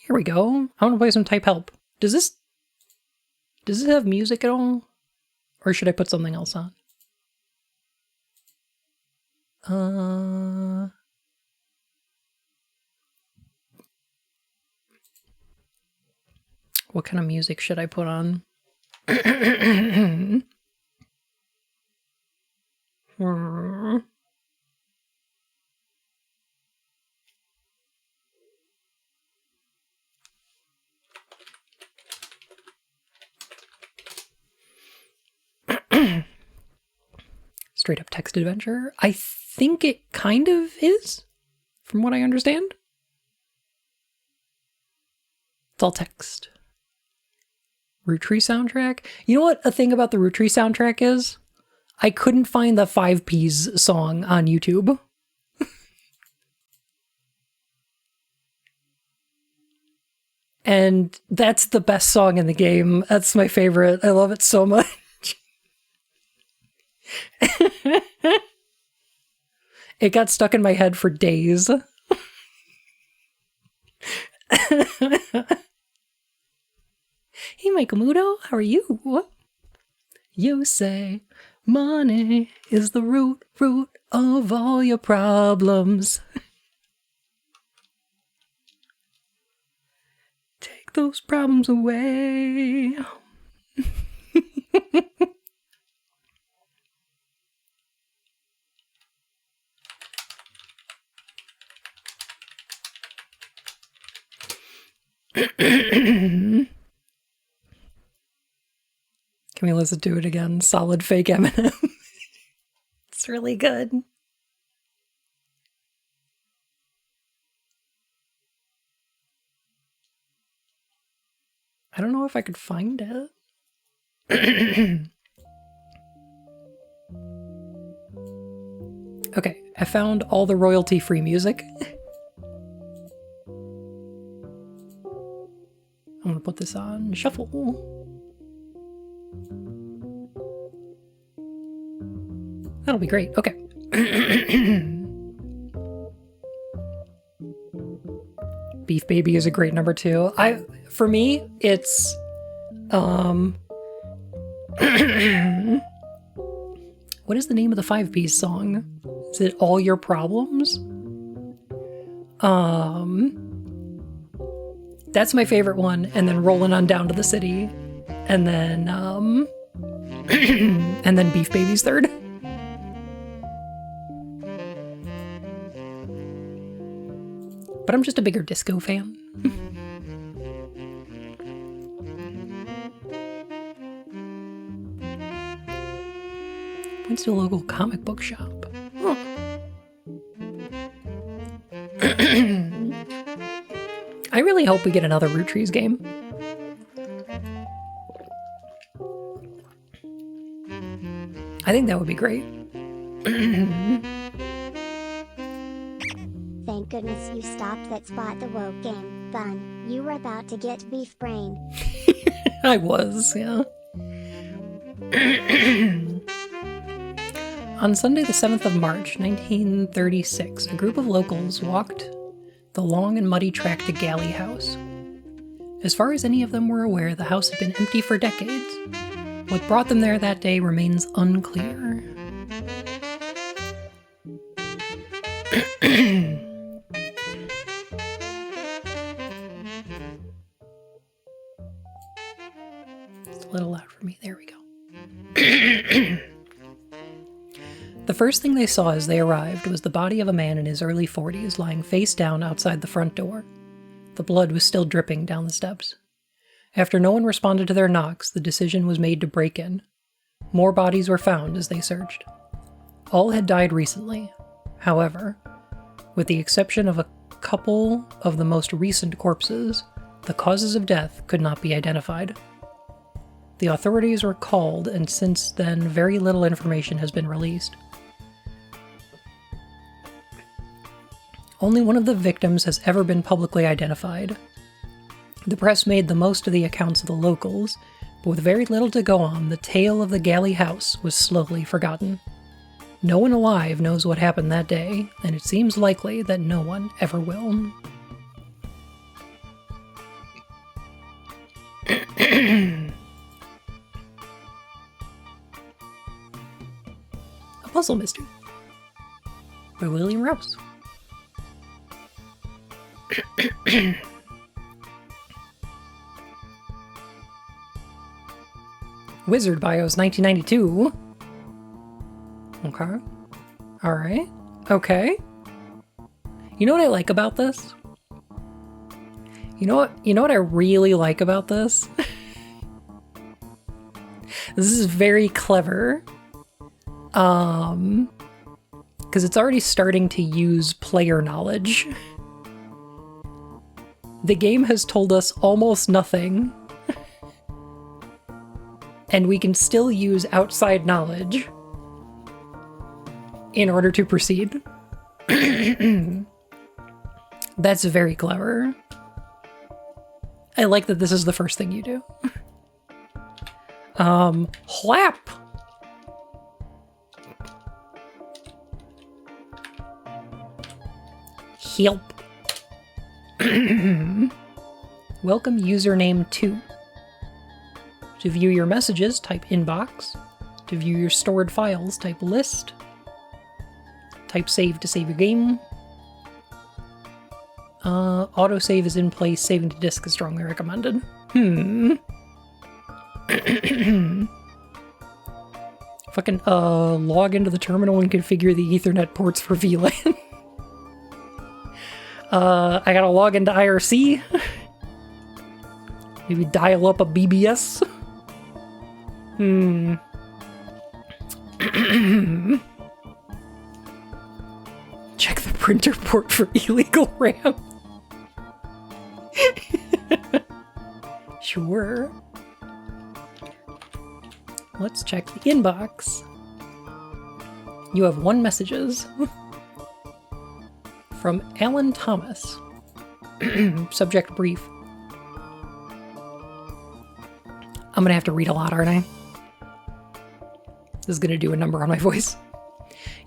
Here we go. I want to play some Telp. Does this have music at all? Or should I put something else on? What kind of music should I put on? Straight up text adventure? I think it kind of is, from what I understand. It's all text. Root Tree soundtrack? You know what a thing about the Root Tree soundtrack is? I couldn't find the 5Ps song on YouTube. And that's the best song in the game. That's my favorite. I love it so much. It got stuck in my head for days. Hey, Michael Mudo, how are you? You say money is the root of all your problems. Take those problems away. Can we listen to it again? Solid fake Eminem. It's really good. I don't know if I could find it. Okay, I found all the royalty-free music. I'm gonna put this on shuffle. That'll be great. Okay. Beef Baby is a great number 2. For me, it's what is the name of the 5Ps song? Is it All Your Problems? That's my favorite one, and then Rolling On Down to the City, and then and then Beef Baby's third. But I'm just a bigger disco fan. Went to a local comic book shop. Huh. I really hope we get another Root Trees game. I think that would be great. Thank goodness you stopped that Spot the Woke game. Fun. You were about to get beef brain. I was, yeah. On Sunday the 7th of March, 1936, a group of locals walked the long and muddy track to Galley House. As far as any of them were aware, the house had been empty for decades. What brought them there that day remains unclear. It's a little loud for me. There we go. The first thing they saw as they arrived was the body of a man in his early 40s lying face down outside the front door. The blood was still dripping down the steps. After no one responded to their knocks, the decision was made to break in. More bodies were found as they searched. All had died recently. However, with the exception of a couple of the most recent corpses, the causes of death could not be identified. The authorities were called, and since then, very little information has been released. Only one of the victims has ever been publicly identified. The press made the most of the accounts of the locals, but with very little to go on, the tale of the Galley House was slowly forgotten. No one alive knows what happened that day, and it seems likely that no one ever will. A Puzzle Mystery by William Rouse. Wizard Bios 1992. Okay. Alright. Okay. You know what I like about this? You know what I really like about this? This is very clever. Because it's already starting to use player knowledge. The game has told us almost nothing. And we can still use outside knowledge in order to proceed. That's very clever. I like that this is the first thing you do. Whap! Help. Welcome username 2. To view your messages, type inbox. To view your stored files, type list. Type save to save your game. Autosave is in place. Saving to disk is strongly recommended. Fucking, log into the terminal and configure the Ethernet ports for VLAN. I gotta log into IRC. Maybe dial up a BBS. Check the printer port for illegal RAM. Sure. Let's check the inbox. You have 1 messages. From Alan Thomas. Subject brief. I'm gonna have to read a lot, aren't I? This is gonna do a number on my voice.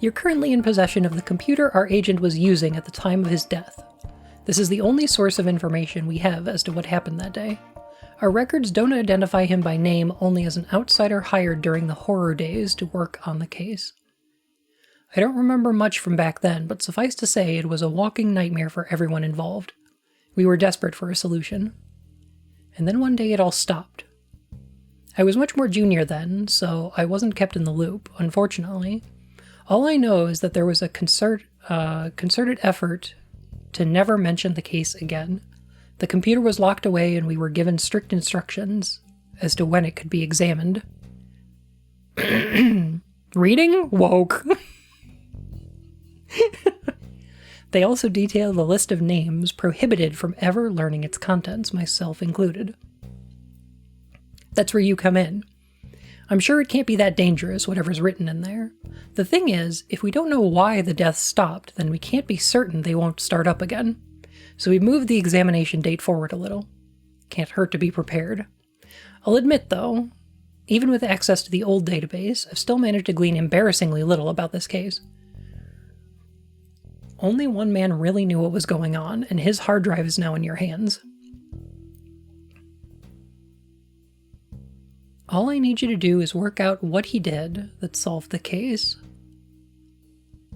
You're currently in possession of the computer our agent was using at the time of his death. This is the only source of information we have as to what happened that day. Our records don't identify him by name, only as an outsider hired during the horror days to work on the case. I don't remember much from back then, but suffice to say it was a walking nightmare for everyone involved. We were desperate for a solution. And then one day it all stopped. I was much more junior then, so I wasn't kept in the loop, unfortunately. All I know is that there was a concerted effort to never mention the case again. The computer was locked away and we were given strict instructions as to when it could be examined. Reading? Woke. They also detailed a list of names prohibited from ever learning its contents, myself included. That's where you come in. I'm sure it can't be that dangerous, whatever's written in there. The thing is, if we don't know why the deaths stopped, then we can't be certain they won't start up again. So we moved the examination date forward a little. Can't hurt to be prepared. I'll admit, though, even with access to the old database, I've still managed to glean embarrassingly little about this case. Only one man really knew what was going on, and his hard drive is now in your hands. All I need you to do is work out what he did that solved the case.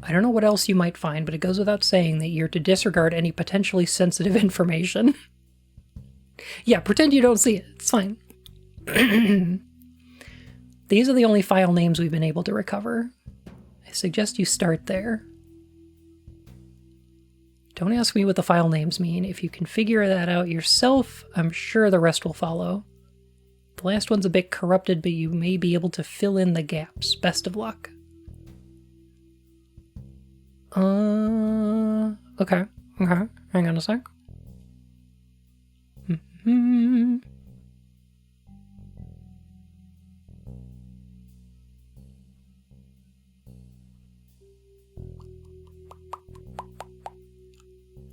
I don't know what else you might find, but it goes without saying that you're to disregard any potentially sensitive information. Yeah, pretend you don't see it. It's fine. These are the only file names we've been able to recover. I suggest you start there. Don't ask me what the file names mean. If you can figure that out yourself, I'm sure the rest will follow. The last one's a bit corrupted, but you may be able to fill in the gaps. Best of luck. Okay. Hang on a sec.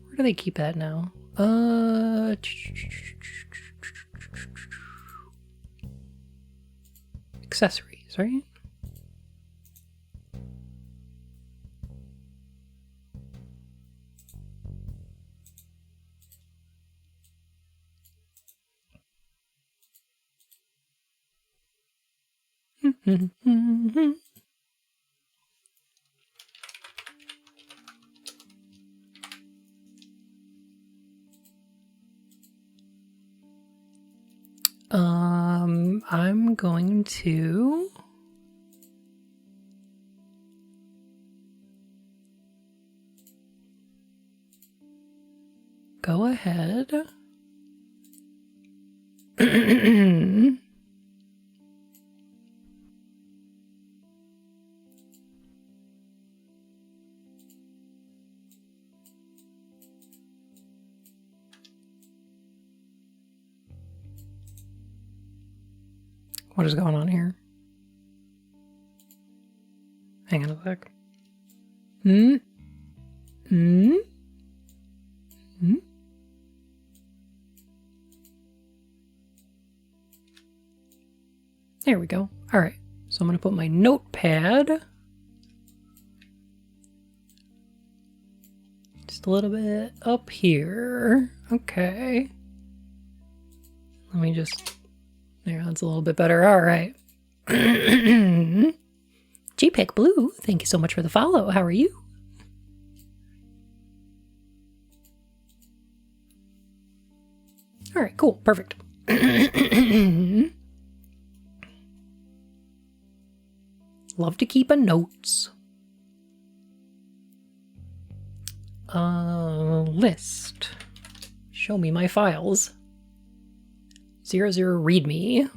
Where do they keep that now? Accessories, right? I'm going to go ahead. What is going on here? Hang on a sec. There we go. All right. So I'm going to put my notepad just a little bit up here. Okay. Let me just... There, that's a little bit better. All right. JPEG Blue, thank you so much for the follow. How are you? All right, cool. Perfect. Love to keep a notes. List. Show me my files. 00 readme.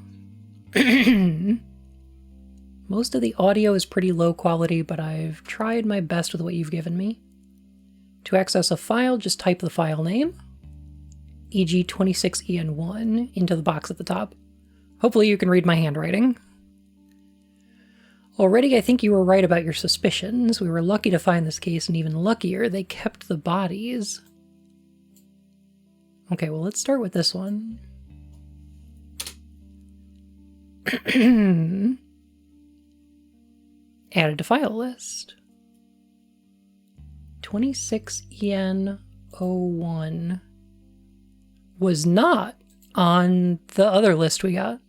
Most of the audio is pretty low quality, but I've tried my best with what you've given me. To access a file, just type the file name, e.g. 26en1, into the box at the top. Hopefully you can read my handwriting. Already, I think you were right about your suspicions. We were lucky to find this case, and even luckier, they kept the bodies. Okay, well, let's start with this one. Added to file list. 26en01 was not on the other list we got.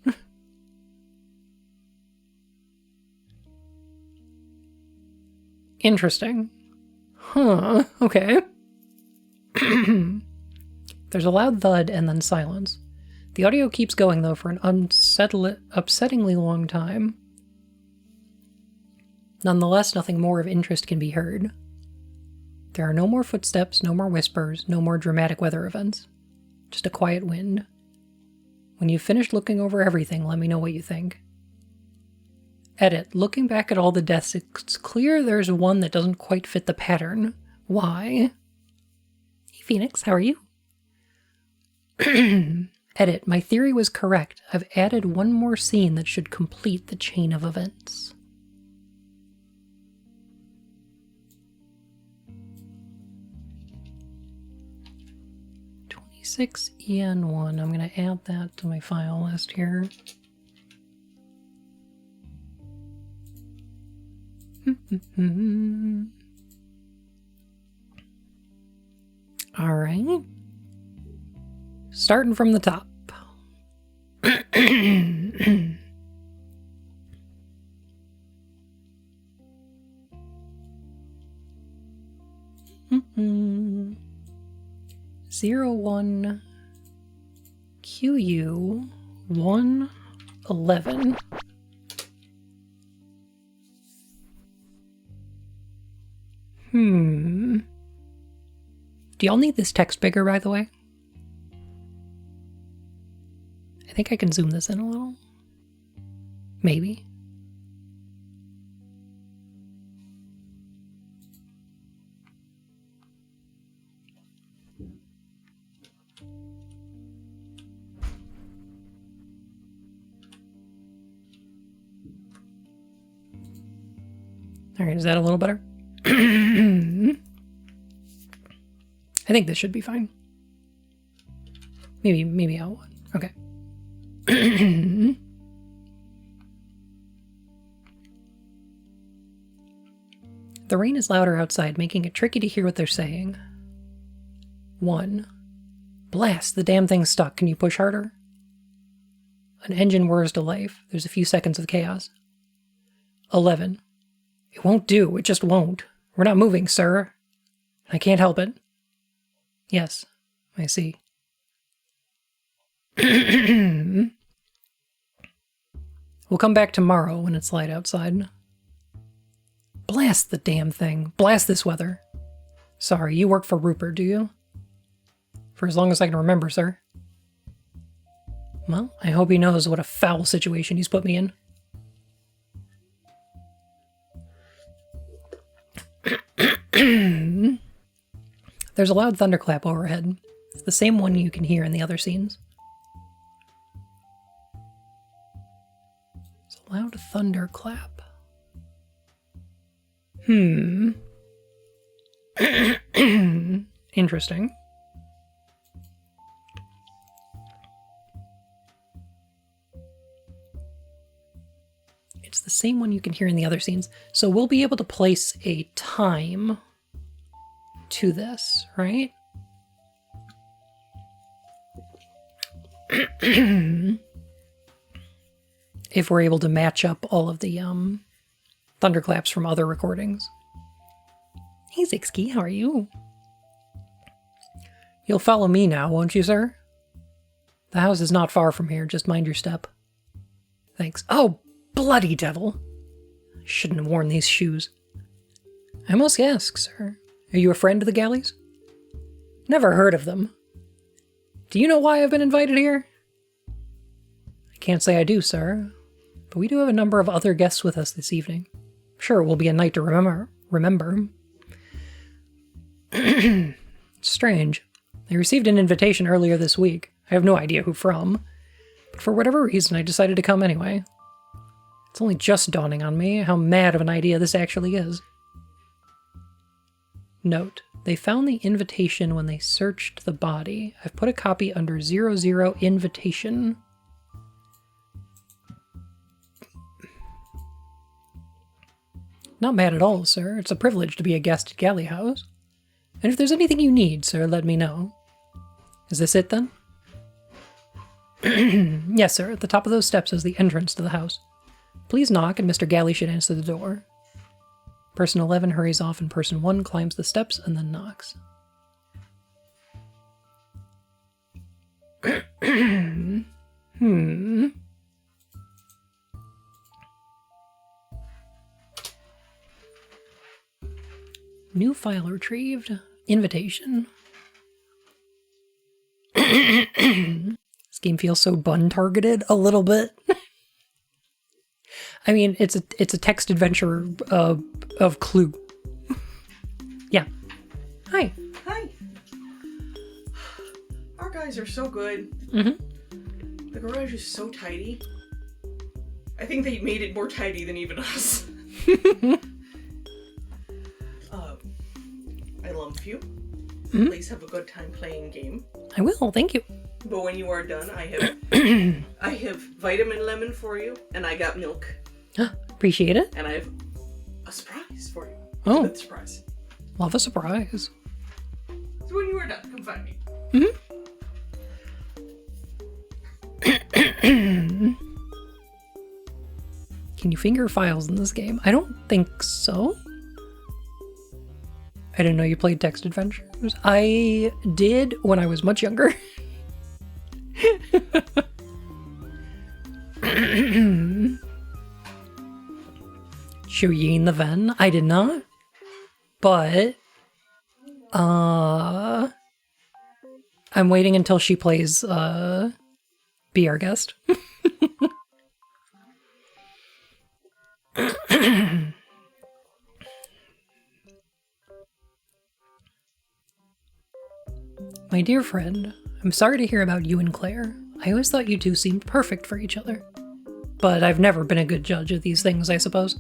Interesting. Huh, okay. There's a loud thud and then silence. The audio keeps going, though, for an upsettingly long time. Nonetheless, nothing more of interest can be heard. There are no more footsteps, no more whispers, no more dramatic weather events. Just a quiet wind. When you've finished looking over everything, let me know what you think. Edit. Looking back at all the deaths, it's clear there's one that doesn't quite fit the pattern. Why? Hey, Phoenix, how are you? Edit. My theory was correct. I've added one more scene that should complete the chain of events. En1. I'm going to add that to my file list here. All right. Starting from the top. Zero 01 QU 111. Do y'all need this text bigger, by the way? I think I can zoom this in a little. Maybe. All right, is that a little better? I think this should be fine. Maybe I'll... Okay. The rain is louder outside, making it tricky to hear what they're saying. 1. Blast, the damn thing's stuck. Can you push harder? An engine whirs to life. There's a few seconds of chaos. 11. It won't do. It just won't. We're not moving, sir. I can't help it. Yes, I see. We'll come back tomorrow when it's light outside. Blast the damn thing. Blast this weather. Sorry, you work for Rupert, do you? For as long as I can remember, sir. Well, I hope he knows what a foul situation he's put me in. There's a loud thunderclap overhead. It's the same one you can hear in the other scenes. It's a loud thunderclap. Interesting. It's the same one you can hear in the other scenes. So we'll be able to place a time to this, right? If we're able to match up all of the thunderclaps from other recordings. Hey Zixky, how are you? You'll follow me now, won't you, sir? The house is not far from here, just mind your step. Thanks. Oh, bloody devil! I shouldn't have worn these shoes. I must ask, sir, are you a friend of the Galleys? Never heard of them. Do you know why I've been invited here? I can't say I do, sir, but we do have a number of other guests with us this evening. Sure, it will be a night to remember. Strange. I received an invitation earlier this week. I have no idea who from, but for whatever reason I decided to come anyway. It's only just dawning on me how mad of an idea this actually is. Note, they found the invitation when they searched the body. I've put a copy under 00 invitation. Not mad at all, sir. It's a privilege to be a guest at Galley House. And if there's anything you need, sir, let me know. Is this it, then? Yes, sir. At the top of those steps is the entrance to the house. Please knock, and Mr. Galley should answer the door. Person 11 hurries off, and Person 1 climbs the steps and then knocks. New file retrieved. Invitation. This game feels so bun-targeted a little bit. I mean, it's a text adventure of Clue. Yeah. Hi. Hi. Our guys are so good. The garage is so tidy. I think they made it more tidy than even us. I lump you. Please have a good time playing game. I will, thank you. But when you are done, I have vitamin lemon for you, and I got milk. Appreciate it. And I have a surprise for you. Oh. It's a good surprise. Love a surprise. So when you are done, come find me. Can you finger files in this game? I don't think so. I didn't know you played text adventures. I did when I was much younger. Shoyin the Ven. I did not. But I'm waiting until she plays Be Our Guest. My dear friend, I'm sorry to hear about you and Claire. I always thought you two seemed perfect for each other. But I've never been a good judge of these things, I suppose.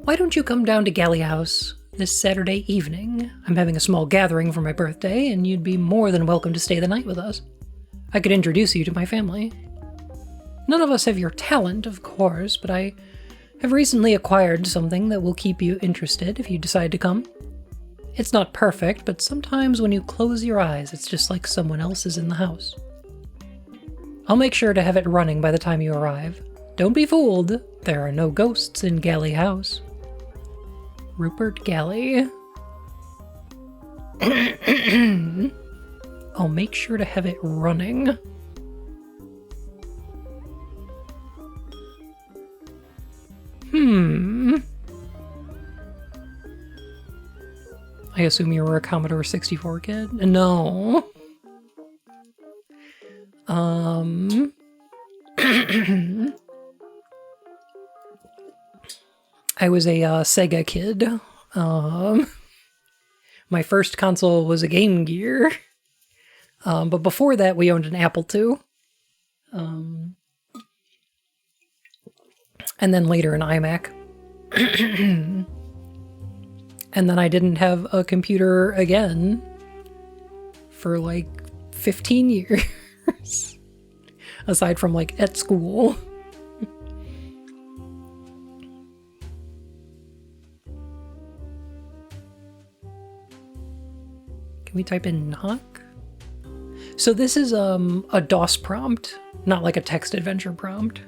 Why don't you come down to Galley House this Saturday evening? I'm having a small gathering for my birthday, and you'd be more than welcome to stay the night with us. I could introduce you to my family. None of us have your talent, of course, but I have recently acquired something that will keep you interested if you decide to come. It's not perfect, but sometimes when you close your eyes, it's just like someone else is in the house. I'll make sure to have it running by the time you arrive. Don't be fooled. There are no ghosts in Galley House. Rupert Galley. I'll make sure to have it running. I assume you were a Commodore 64 kid? No. I was a Sega kid. My first console was a Game Gear. But before that, we owned an Apple II. And then later an iMac. And then I didn't have a computer again for like 15 years. Aside from like at school. Can we type in knock? So this is a DOS prompt, not like a text adventure prompt.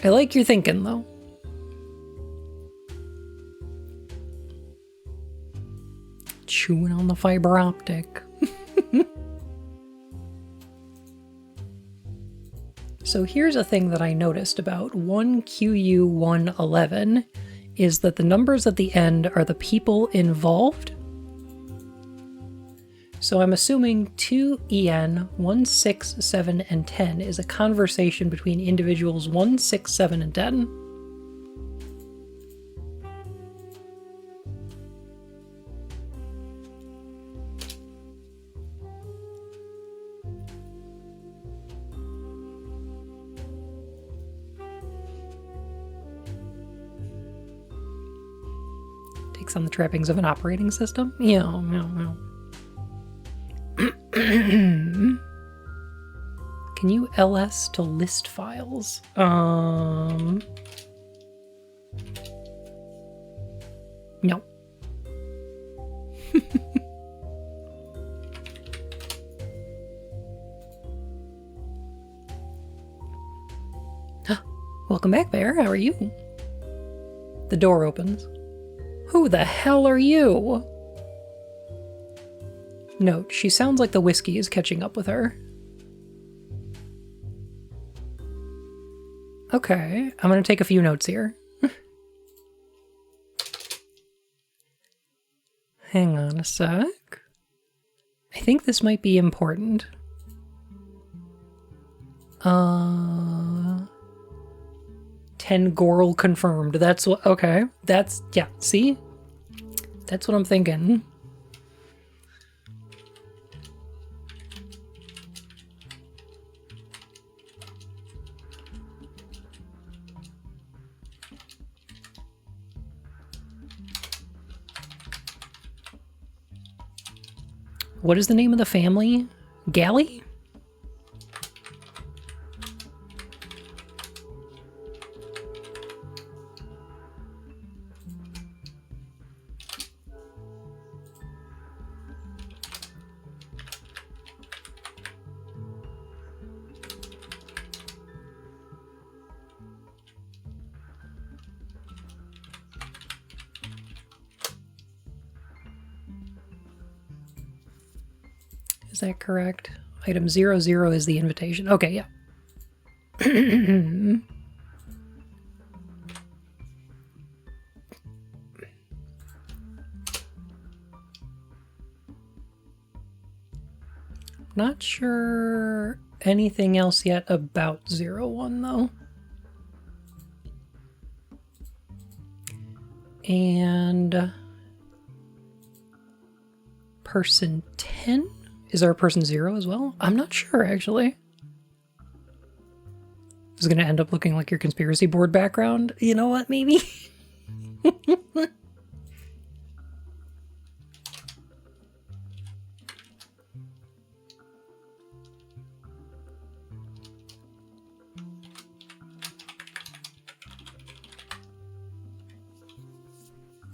I like your thinking, though. Chewing on the fiber optic. So here's a thing that I noticed about 1QU111 is that the numbers at the end are the people involved. So I'm assuming 2EN, 1, 6, 7, and 10 is a conversation between individuals 1, 6, 7, and 10. Takes on the trappings of an operating system? Yeah. Can you ls to list files? No. Welcome back, Bear. How are you? The door opens. Who the hell are you? Note, she sounds like the whiskey is catching up with her. Okay, I'm gonna take a few notes here. Hang on a sec. I think this might be important. 10 Goral confirmed. That's what, okay. That's, yeah, see? That's what I'm thinking. What is the name of the family? Galley? Is that correct? Item 00 is the invitation. Okay, yeah. Not sure anything else yet about 01 though. And person 10? Is there a person 0 as well? I'm not sure, actually. This is going to end up looking like your conspiracy board background. You know what, maybe?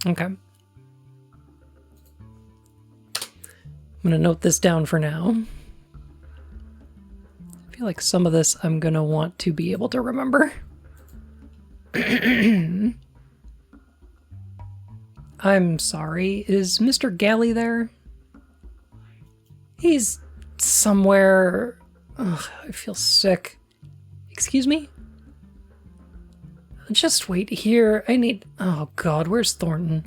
Okay. I'm gonna note this down for now. I feel like some of this I'm gonna want to be able to remember. I'm sorry, is Mr. Galley there? He's somewhere... Ugh, I feel sick. Excuse me? Just wait here, I need... Oh god, where's Thornton?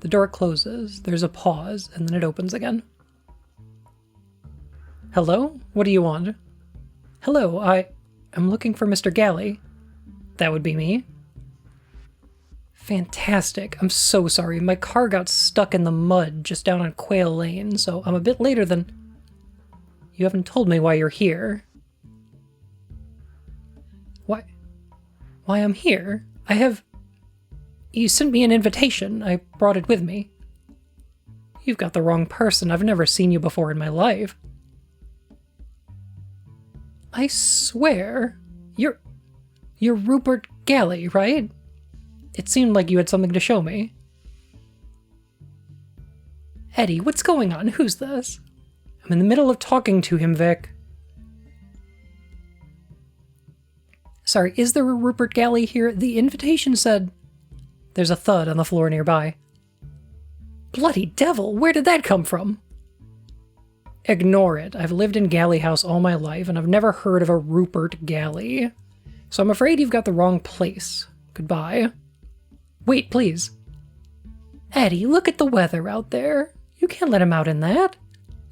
The door closes, there's a pause, and then it opens again. Hello? What do you want? Hello, I'm looking for Mr. Galley. That would be me. Fantastic. I'm so sorry. My car got stuck in the mud just down on Quail Lane, so I'm a bit later than... You haven't told me why you're here. Why I'm here? I have... You sent me an invitation. I brought it with me. You've got the wrong person. I've never seen you before in my life. I swear, you're Rupert Galley, right? It seemed like you had something to show me. Eddie, what's going on? Who's this? I'm in the middle of talking to him, Vic. Sorry, is there a Rupert Galley here? The invitation said... There's a thud on the floor nearby. Bloody devil, where did that come from? Ignore it. I've lived in Galley House all my life, and I've never heard of a Rupert Galley. So I'm afraid you've got the wrong place. Goodbye. Wait, please. Eddie, look at the weather out there. You can't let him out in that.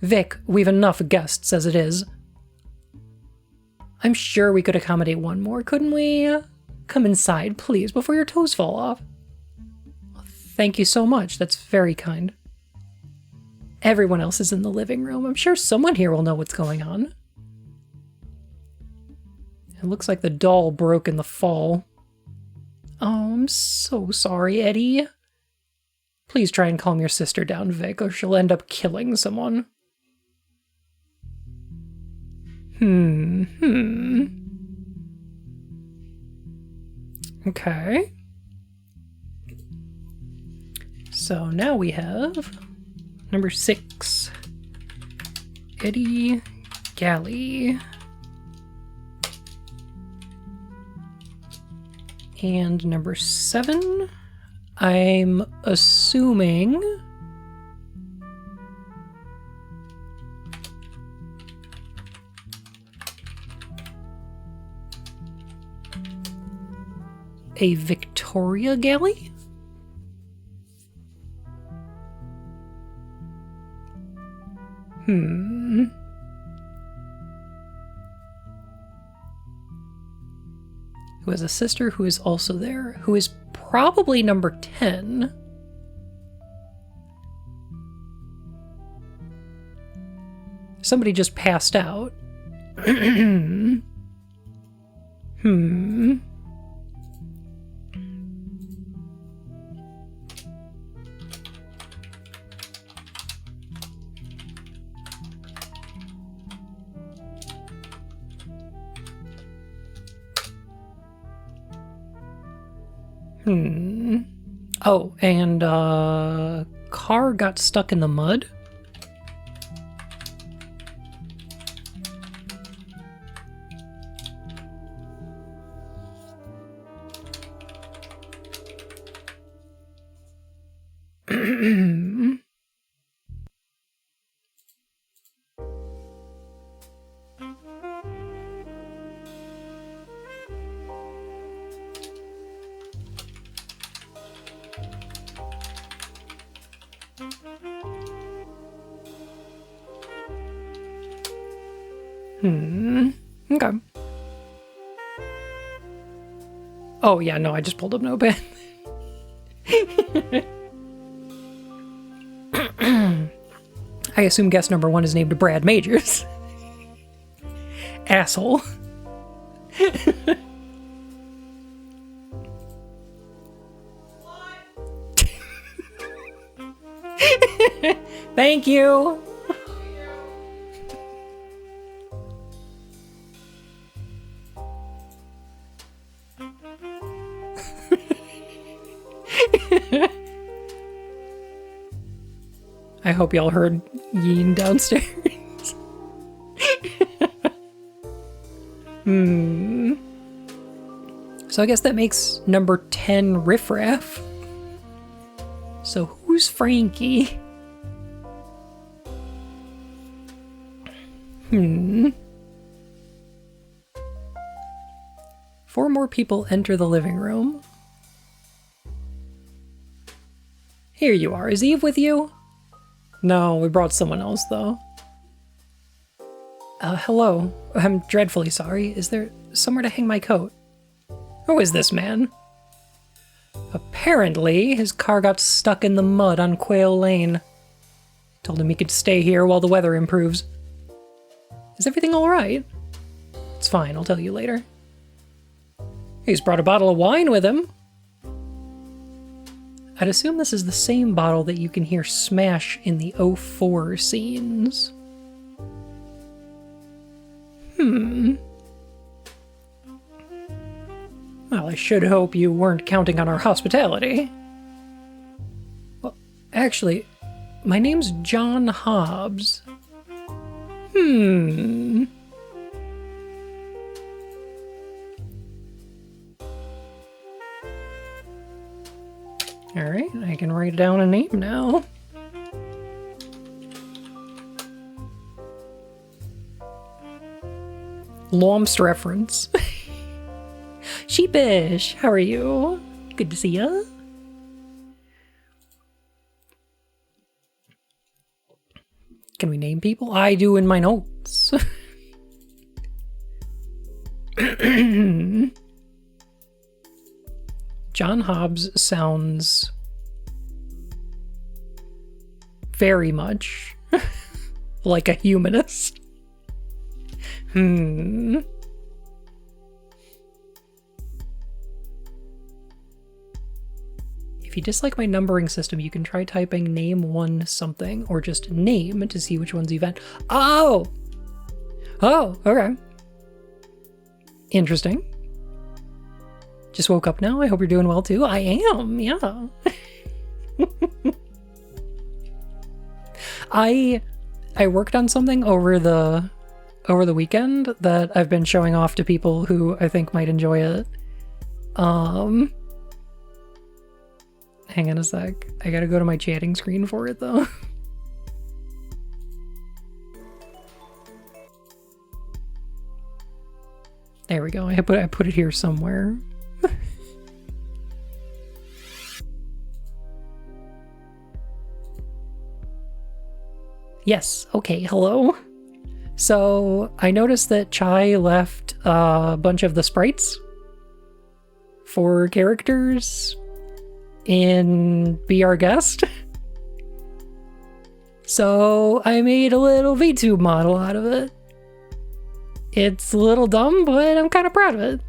Vic, we've enough guests as it is. I'm sure we could accommodate one more, couldn't we? Come inside, please, before your toes fall off. Thank you so much. That's very kind. Everyone else is in the living room. I'm sure someone here will know what's going on. It looks like the doll broke in the fall. Oh, I'm so sorry, Eddie. Please try and calm your sister down, Vic, or she'll end up killing someone. Okay. So now we have number 6. Eddie Galley. And number 7, I'm assuming... a Victoria Galley? Who has a sister who is also there, who is probably number 10. Somebody just passed out. Oh, and, car got stuck in the mud? Okay. Oh, yeah, no, I just pulled up Notepad. I assume guest number 1 is named Brad Majors. Asshole. Thank you. I hope y'all heard Yeen downstairs. So I guess that makes number 10 Riffraff. So who's Frankie? 4 more people enter the living room. Here you are. Is Eve with you? No, we brought someone else, though. Hello. I'm dreadfully sorry. Is there somewhere to hang my coat? Who is this man? Apparently, his car got stuck in the mud on Quail Lane. Told him he could stay here while the weather improves. Is everything alright? It's fine, I'll tell you later. He's brought a bottle of wine with him. I'd assume this is the same bottle that you can hear smash in the 04 scenes. Well, I should hope you weren't counting on our hospitality. Well, actually, my name's John Hobbs. Alright, I can write down a name now. Lomst reference. Sheepish, how are you? Good to see ya. Can we name people? I do in my notes. John Hobbs sounds very much like a humanist. If you dislike my numbering system, you can try typing name one something or just name to see which one's event. Oh, okay. Interesting. Just woke up now. I hope you're doing well too. I am, yeah. I worked on something over the weekend that I've been showing off to people who I think might enjoy it. Hang on a sec. I gotta go to my chatting screen for it though. There we go. I put it here somewhere. Yes, okay, hello. So, I noticed that Chai left a bunch of the sprites for characters in Be Our Guest. So, I made a little VTube model out of it. It's a little dumb, but I'm kind of proud of it.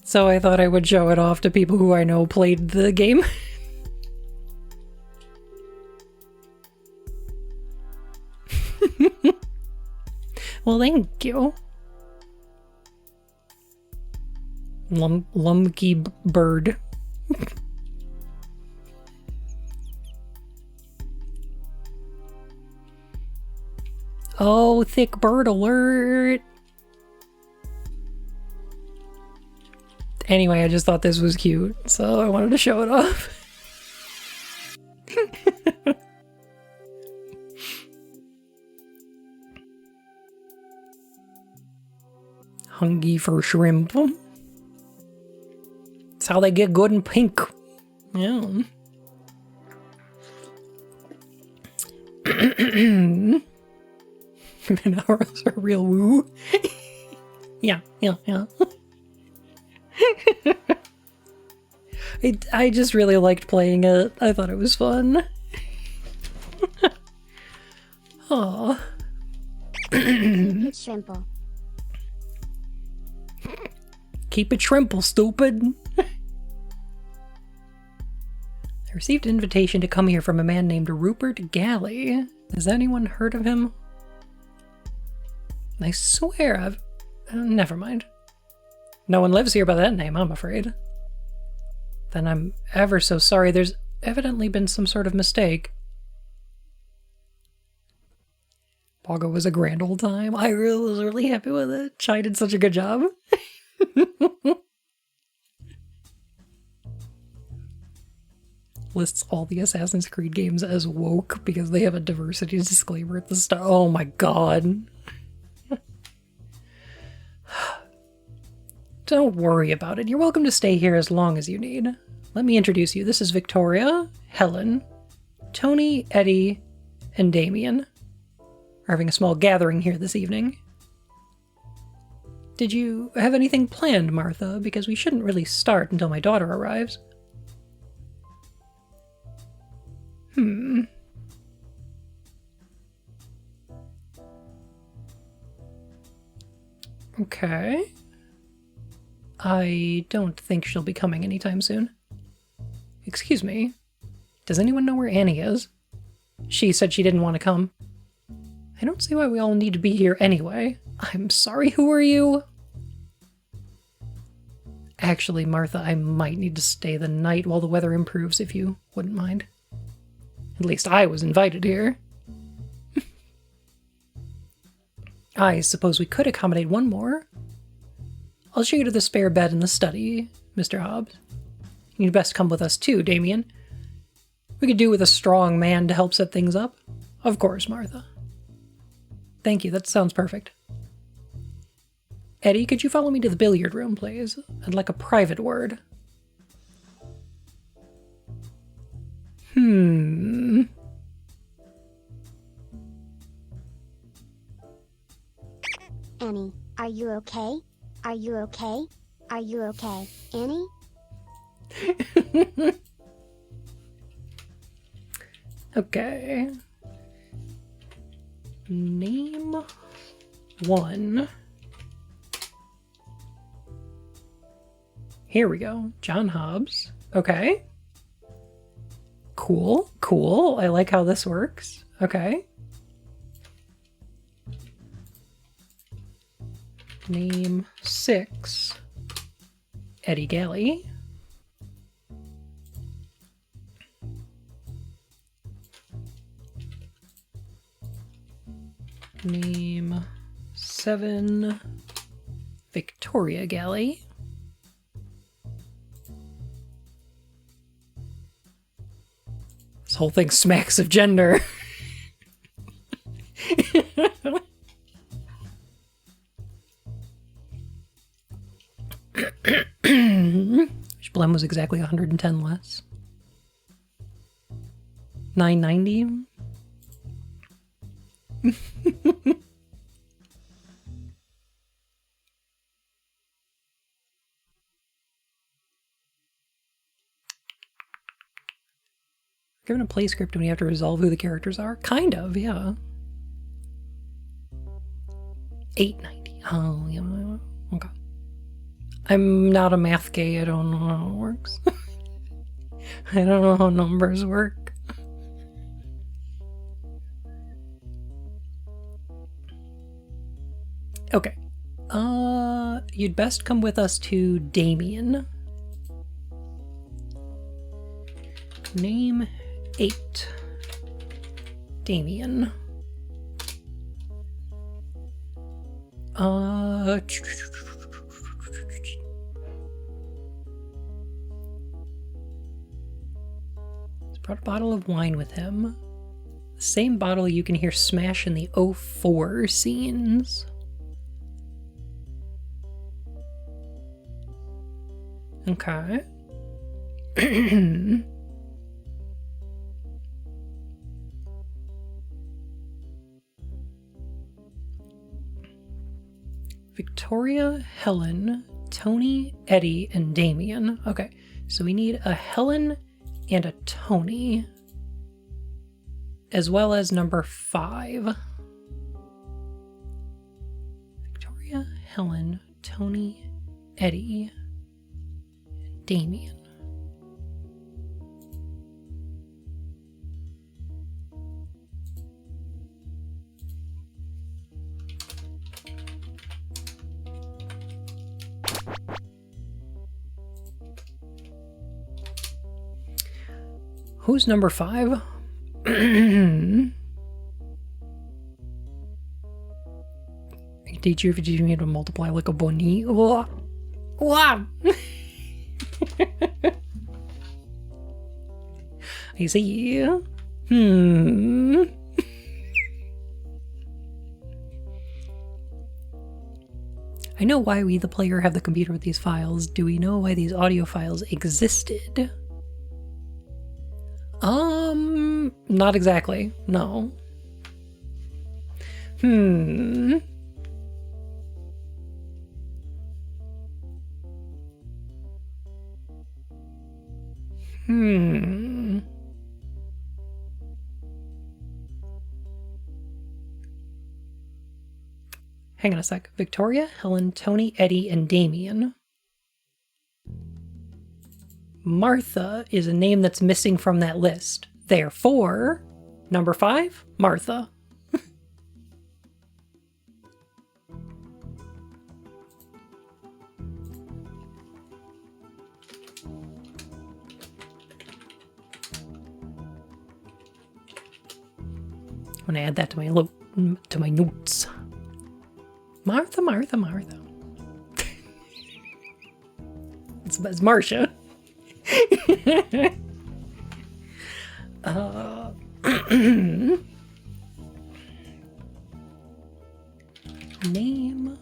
So I thought I would show it off to people who I know played the game. Well, thank you. Lumpy bird. Oh, thick bird alert. Anyway, I just thought this was cute, so I wanted to show it off. Hungry for shrimp. That's how they get good and pink. Yeah. Minauros are real woo. Yeah. I just really liked playing it. I thought it was fun. Aw. It's shrimple. Keep it shrimple, stupid. I received an invitation to come here from a man named Rupert Galley. Has anyone heard of him? I swear I've... never mind. No one lives here by that name, I'm afraid. Then I'm ever so sorry. There's evidently been some sort of mistake. Pogo was a grand old time. I was really happy with it. Chai did such a good job. Lists all the Assassin's Creed games as woke because they have a diversity disclaimer at the start. Oh my god. Don't worry about it. You're welcome to stay here as long as you need. Let me introduce you. This is Victoria, Helen, Tony, Eddie, and Damien. We're having a small gathering here this evening. Did you have anything planned, Martha? Because we shouldn't really start until my daughter arrives. Okay. I don't think she'll be coming anytime soon. Excuse me. Does anyone know where Annie is? She said she didn't want to come. I don't see why we all need to be here anyway. I'm sorry, who are you? Actually, Martha, I might need to stay the night while the weather improves if you wouldn't mind. At least I was invited here. I suppose we could accommodate one more. I'll show you to the spare bed in the study, Mr. Hobbs. You'd best come with us too, Damien. We could do with a strong man to help set things up. Of course, Martha. Thank you, that sounds perfect. Eddie, could you follow me to the billiard room, please? I'd like a private word. Annie, are you okay? Are you okay? Are you okay, Annie? Okay. Name one. Here we go. John Hobbs. Okay. Cool. Cool. I like how this works. Okay. Name 6. Eddie Galley. Name 7. Victoria Galley. This whole thing smacks of gender. Which Blem was exactly 110 less. 990. Given a play script when you have to resolve who the characters are? Kind of, yeah. 890. Oh, yeah. Okay. I'm not a math gay. I don't know how it works. I don't know how numbers work. Okay. You'd best come with us to Damien. Name 8. Damien. He's brought a bottle of wine with him. The same bottle you can hear smash in the 04 scenes. Okay. Victoria, Helen, Tony, Eddie, and Damien. Okay, so we need a Helen and a Tony, as well as number 5. Victoria, Helen, Tony, Eddie, and Damien. Who's number 5? I can teach you if you teach me to multiply like a bunny. Wah. Wah. I see. I know why we, the player, have the computer with these files. Do we know why these audio files existed? Not exactly. No. Hang on a sec. Victoria, Helen, Tony, Eddie, and Damien. Martha is a name that's missing from that list. Therefore, number 5, Martha. I'm gonna add that to my notes. Martha, Martha, Martha. It's Marcia. Name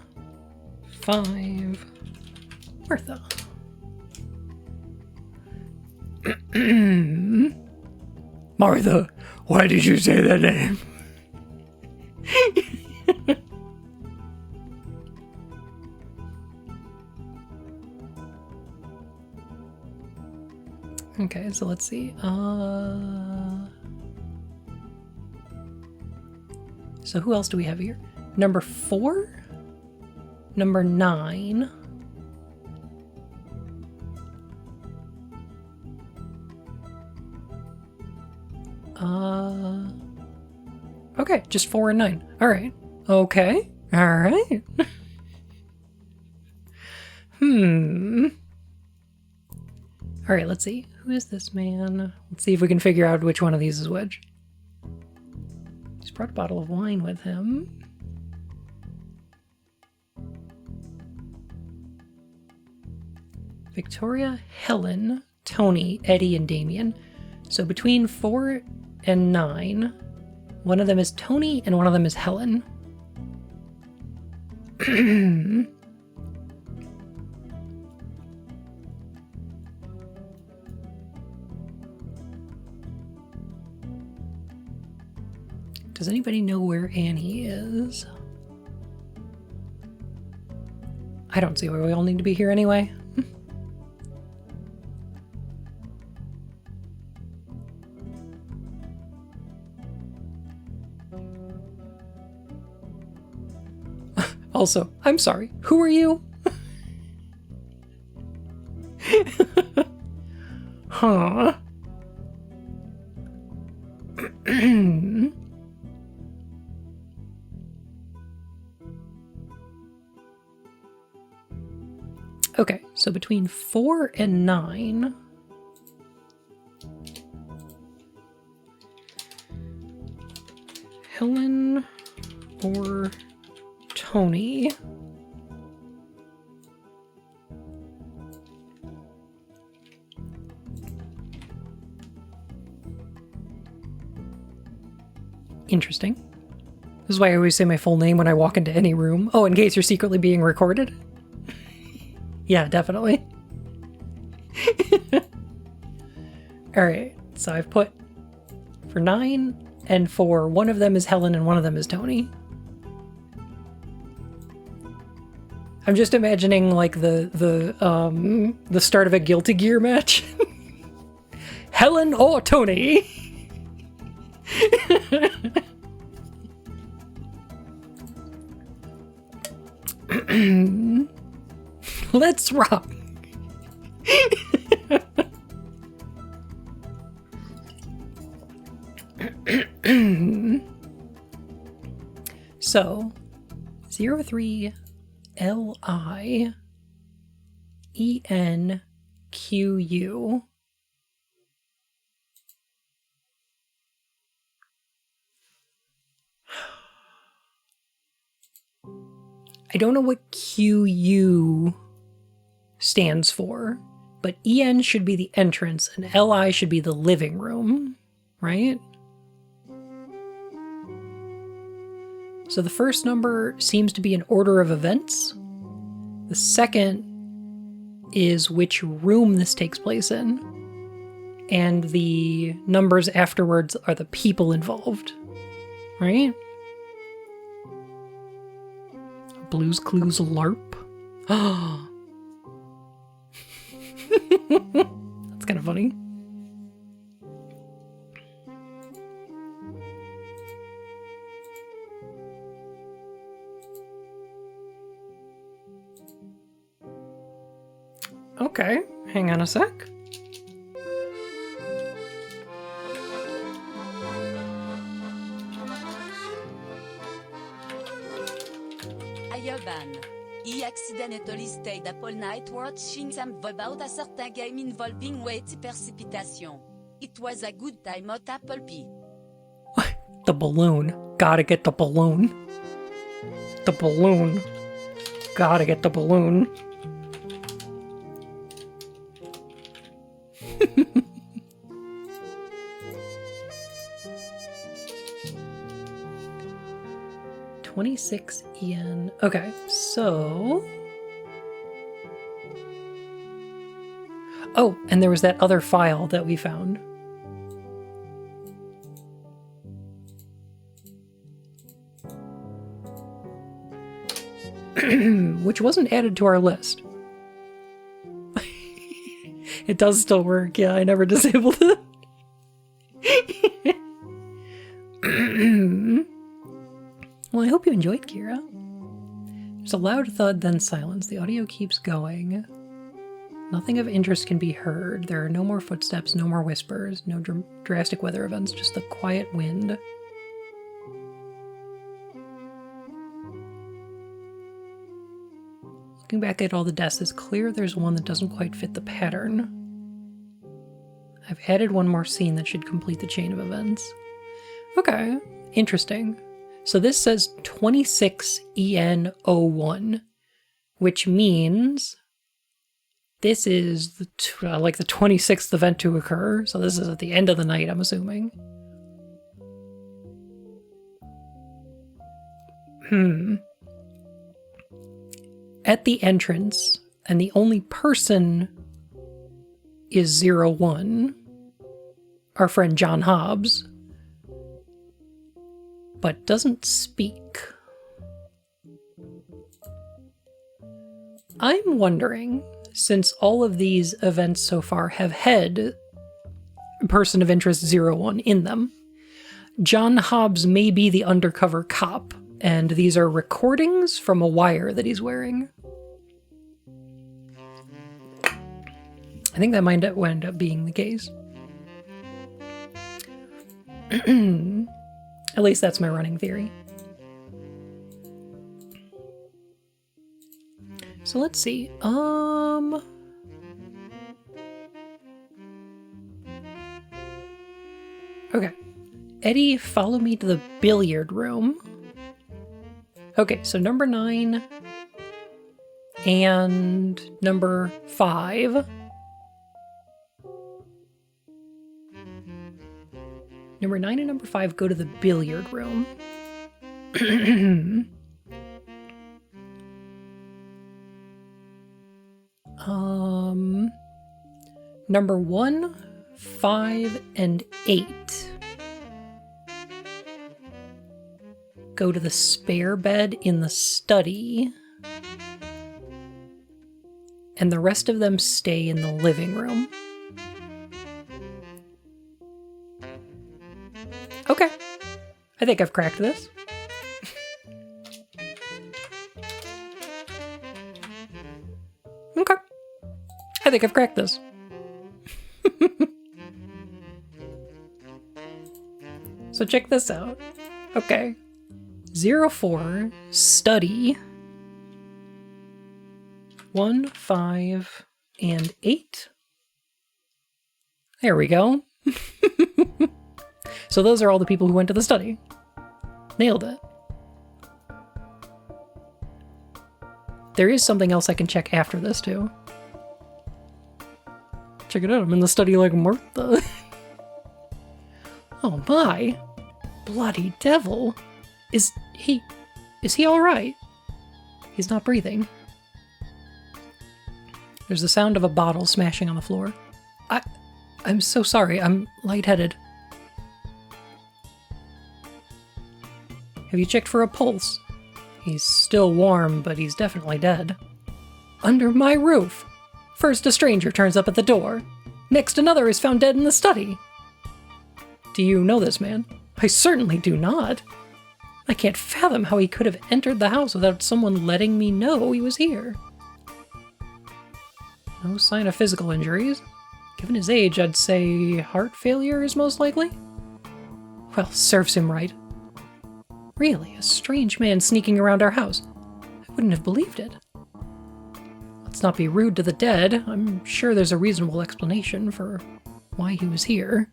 5 Martha. Martha, why did you say that name? Okay, so let's see. So who else do we have here? Number 4? Number 9? Okay, just 4 and 9. Alright. Okay. Alright. Alright, let's see. Who is this man? Let's see if we can figure out which one of these is which. He's brought a bottle of wine with him. Victoria, Helen, Tony, Eddie, and Damien. So between 4 and 9, one of them is Tony and one of them is Helen. Does anybody know where Annie is? I don't see why we all need to be here anyway. Also, I'm sorry, who are you? Huh? Okay, so between 4 and 9... Helen or Tony... Interesting. This is why I always say my full name when I walk into any room. Oh, in case you're secretly being recorded? Yeah, definitely. Alright, so I've put for 9 and 4, one of them is Helen and one of them is Tony. I'm just imagining like the start of a Guilty Gear match. Helen or Tony? Let's rock. So 03 LIENQU. I don't know what QU stands for, but EN should be the entrance and LI should be the living room, right? So the first number seems to be an order of events. The second is which room this takes place in. And the numbers afterwards are the people involved, right? Blue's Clues LARP. Oh. That's kind of funny. Okay, hang on a sec. Van. He accidentally stayed up all night watching some about a certain game involving weight precipitation. It was a good time at Applebee. The balloon. Gotta get the balloon. The balloon. Gotta get the balloon. EN. Okay, so... Oh, and there was that other file that we found. Which wasn't added to our list. It does still work, yeah, I never disabled it. Well, I hope you enjoyed, Kira. There's a loud thud, then silence. The audio keeps going. Nothing of interest can be heard. There are no more footsteps, no more whispers, no drastic weather events, just the quiet wind. Looking back at all the deaths, it's clear there's one that doesn't quite fit the pattern. I've added one more scene that should complete the chain of events. Okay, interesting. So this says 26EN01, which means this is like the 26th event to occur. So this is at the end of the night, I'm assuming. At the entrance, and the only person is 01, our friend John Hobbs, but doesn't speak. I'm wondering, since all of these events so far have had person of interest 01 in them, John Hobbs may be the undercover cop, and these are recordings from a wire that he's wearing. I think that might end up being the case. At least that's my running theory. So let's see. Okay. Eddie, follow me to the billiard room. Okay, so number 9 and number 5. Number 9 and number 5 go to the billiard room. Number 1, 5, and 8 go to the spare bed in the study. And the rest of them stay in the living room. Okay. I think I've cracked this. Okay. I think I've cracked this. So check this out. Okay. 04, study. 1, 5, and 8. There we go. So those are all the people who went to the study. Nailed it. There is something else I can check after this, too. Check it out, I'm in the study like Martha. Oh my. Bloody devil. Is he alright? He's not breathing. There's the sound of a bottle smashing on the floor. I'm so sorry, I'm lightheaded. Have you checked for a pulse? He's still warm, but he's definitely dead. Under my roof! First a stranger turns up at the door. Next another is found dead in the study. Do you know this man? I certainly do not. I can't fathom how he could have entered the house without someone letting me know he was here. No sign of physical injuries. Given his age, I'd say heart failure is most likely. Well, serves him right. Really, a strange man sneaking around our house. I wouldn't have believed it. Let's not be rude to the dead. I'm sure there's a reasonable explanation for why he was here.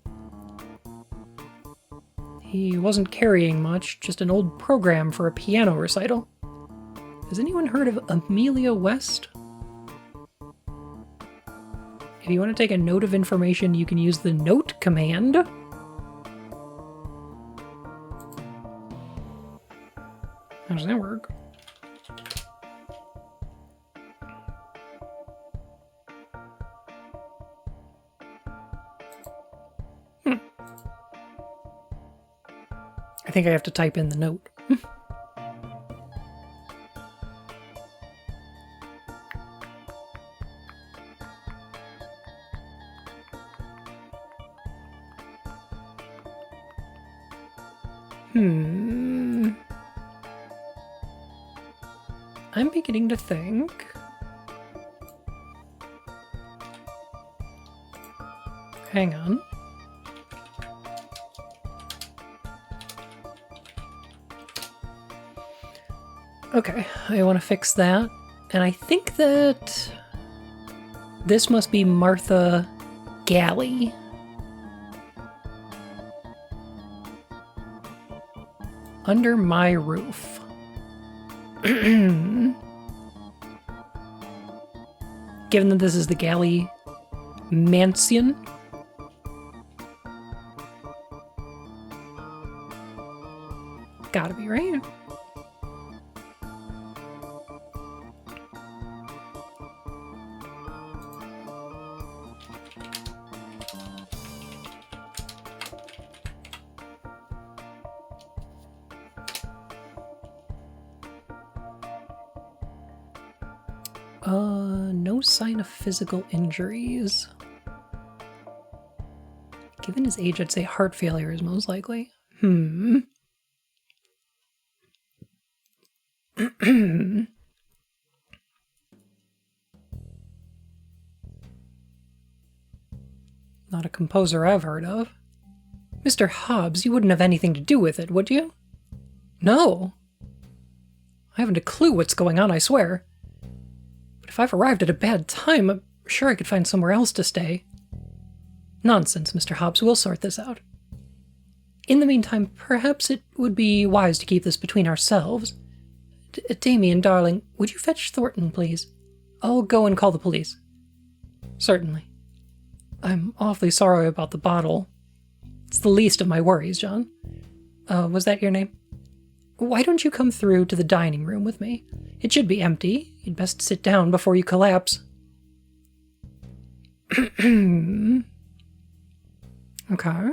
He wasn't carrying much, just an old program for a piano recital. Has anyone heard of Amelia West? If you want to take a note of information, you can use the note command. How does that work? I think I have to type in the note. I'm beginning to think... Hang on. Okay, I want to fix that. And I think that this must be Martha Galley. Under my roof. Given that this is the Galley Mansion. Gotta be, right? No sign of physical injuries. Given his age, I'd say heart failure is most likely. Not a composer I've heard of. Mr. Hobbs, you wouldn't have anything to do with it, would you? No. I haven't a clue what's going on, I swear. But if I've arrived at a bad time, I'm sure I could find somewhere else to stay. Nonsense, Mr. Hobbs, we'll sort this out. In the meantime, perhaps it would be wise to keep this between ourselves. Damien, darling, would you fetch Thornton, please? I'll go and call the police. Certainly. I'm awfully sorry about the bottle. It's the least of my worries, John. Was that your name? Why don't you come through to the dining room with me? It should be empty. You'd best sit down before you collapse. Okay.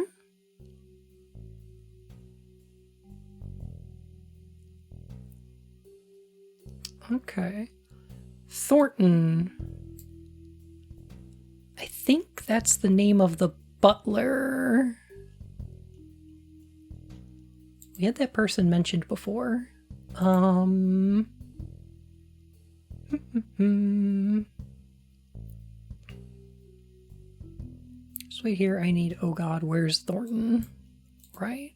Okay. Thornton. I think that's the name of the butler. We had that person mentioned before. Just wait here. I need, oh God, where's Thornton? Right.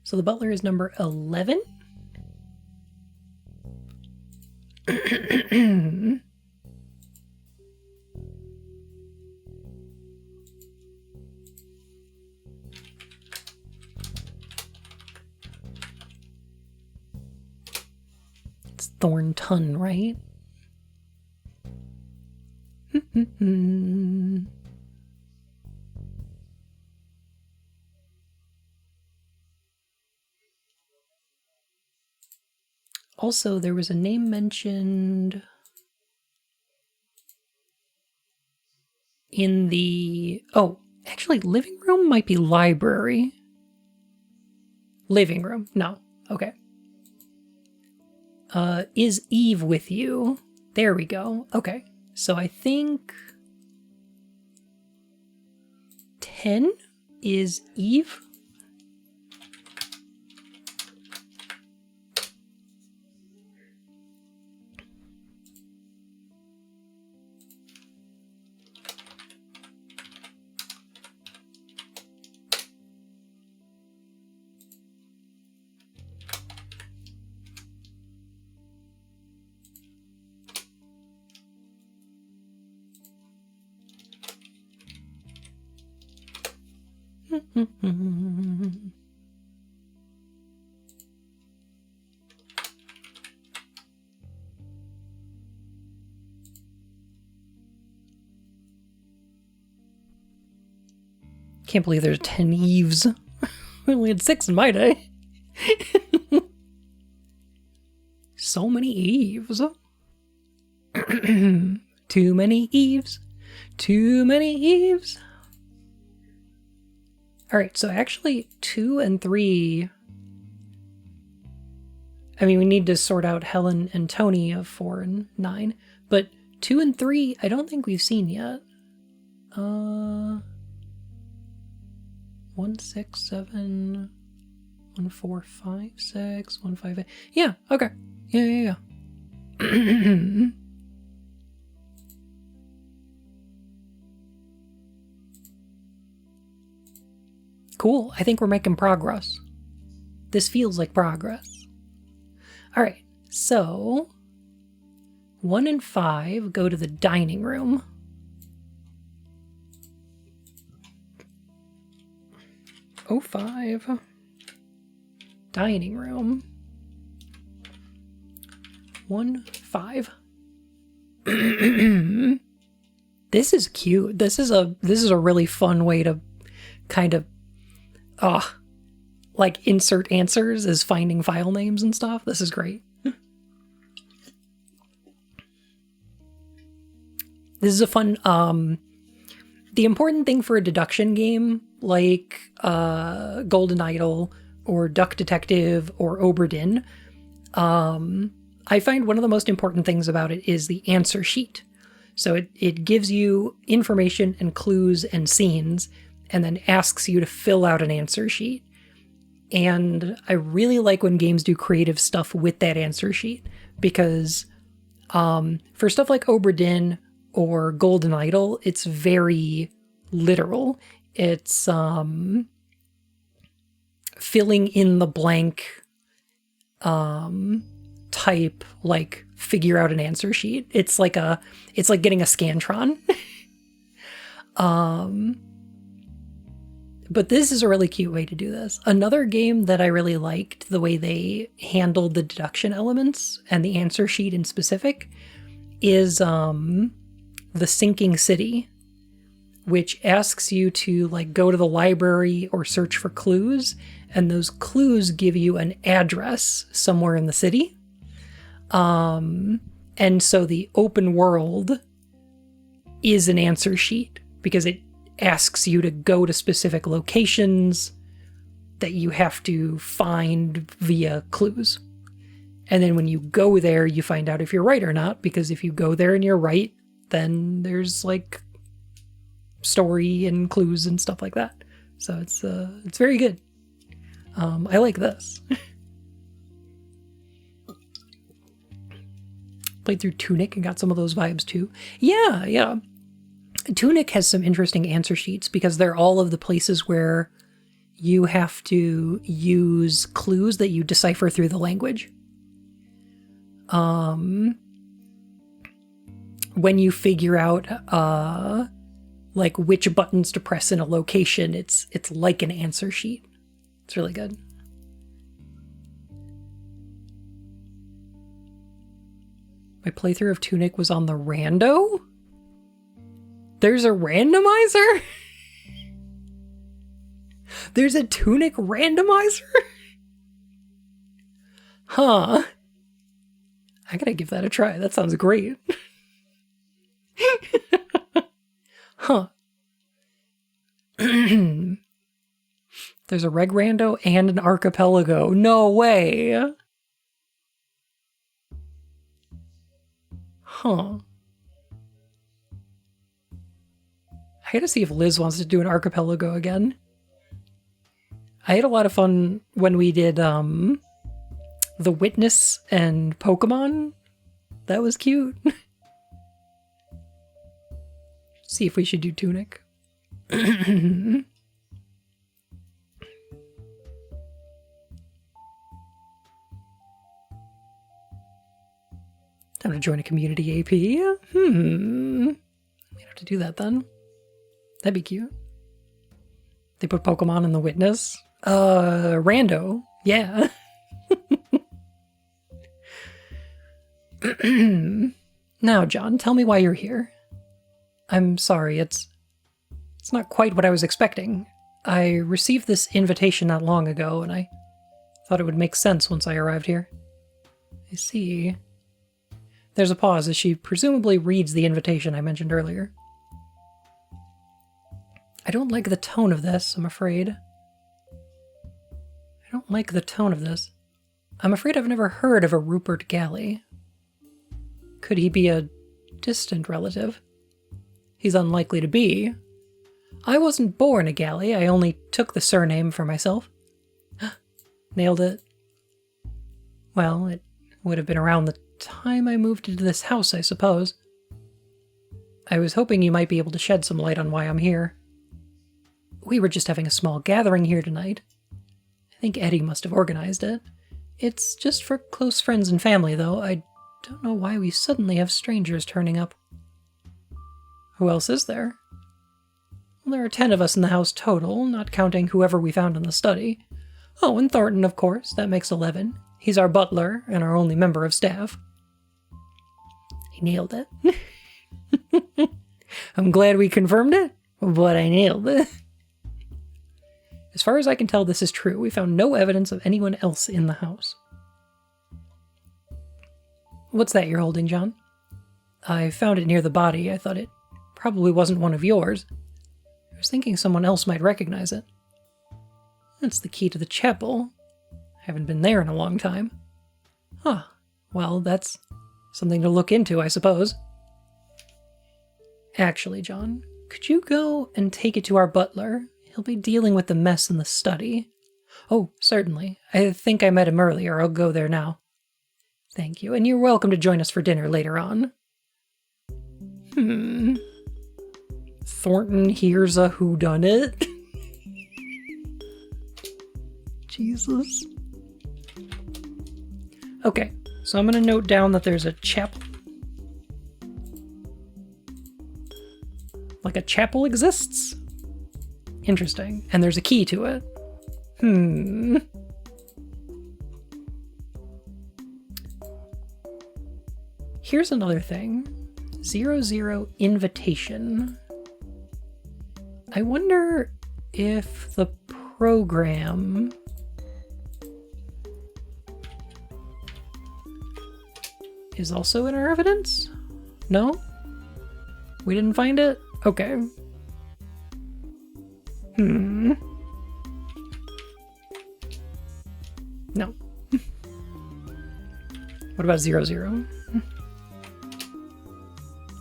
So the butler is number 11. It's Thornton, right? Also, there was a name mentioned in the... Oh, actually, living room might be library. Living room. No. Okay. Is Eve with you? There we go. Okay. So I think 10 is Eve. Can't believe there's 10 Eves. We only had 6 in my day. So many Eves. Too many Eves. Too many Eves. Alright, so actually 2 and 3... I mean, we need to sort out Helen and Tony of 4 and 9. But 2 and 3, I don't think we've seen yet. 1, 6, 7... 1, 4, 5, 6, 1, 5, 8. Yeah, okay. Yeah. Cool. I think we're making progress. This feels like progress. Alright, so 1 and 5 go to the dining room. Oh, 5. Dining room. 1, 5. This is cute. This is a really fun way to kind of like insert answers as finding file names and stuff. This is great. This is a fun the important thing for a deduction game like Golden Idol or Duck Detective or Oberdin, I find one of the most important things about it is the answer sheet. So it gives you information and clues and scenes and then asks you to fill out an answer sheet. And I really like when games do creative stuff with that answer sheet because for stuff like Oberdin or Golden Idol, it's very literal. It's filling in the blank type, like figure out an answer sheet. It's like getting a Scantron. But this is a really cute way to do this. Another game that I really liked the way they handled the deduction elements and the answer sheet in specific is The Sinking City, which asks you to like go to the library or search for clues, and those clues give you an address somewhere in the city. And so the open world is an answer sheet because it asks you to go to specific locations that you have to find via clues. And then when you go there, you find out if you're right or not, because if you go there and you're right, then there's like story and clues and stuff like that. So it's very good. I like this. Played through Tunic and got some of those vibes too. Yeah. Tunic has some interesting answer sheets because they're all of the places where you have to use clues that you decipher through the language. When you figure out like which buttons to press in a location, it's like an answer sheet. It's really good. My playthrough of Tunic was on the rando? There's a randomizer? There's a Tunic randomizer? Huh. I gotta give that a try. That sounds great. Huh. There's a reg rando and an archipelago. No way. Huh. I gotta see if Liz wants to do an archipelago again. I had a lot of fun when we did The Witness and Pokemon. That was cute. See if we should do Tunic. Time to join a community AP. Might have to do that then. That'd be cute. They put Pokemon in The Witness. Rando. Yeah. Now, John, tell me why you're here. I'm sorry, it's not quite what I was expecting. I received this invitation not long ago, and I thought it would make sense once I arrived here. I see. There's a pause as she presumably reads the invitation I mentioned earlier. I don't like the tone of this, I'm afraid. I don't like the tone of this. I'm afraid I've never heard of a Rupert Galley. Could he be a distant relative? He's unlikely to be. I wasn't born a Galley, I only took the surname for myself. Nailed it. Well, it would have been around the time I moved into this house, I suppose. I was hoping you might be able to shed some light on why I'm here. We were just having a small gathering here tonight. I think Eddie must have organized it. It's just for close friends and family, though. I don't know why we suddenly have strangers turning up. Who else is there? Well, there are 10 of us in the house total, not counting whoever we found in the study. Oh, and Thornton, of course. That makes 11. He's our butler and our only member of staff. I nailed it. I'm glad we confirmed it, but I nailed it. As far as I can tell, this is true. We found no evidence of anyone else in the house. What's that you're holding, John? I found it near the body. I thought it probably wasn't one of yours. I was thinking someone else might recognize it. That's the key to the chapel. I haven't been there in a long time. Huh. Well, that's something to look into, I suppose. Actually, John, could you go and take it to our butler? He'll be dealing with the mess in the study. Oh, certainly. I think I met him earlier. I'll go there now. Thank you, and you're welcome to join us for dinner later on. Thornton hears a whodunit. Jesus. Okay, so I'm gonna note down that there's a chapel. Like a chapel exists? Interesting. And there's a key to it. Here's another thing. 00 invitation. I wonder if the program is also in our evidence? No? We didn't find it? Okay. No. What about 00?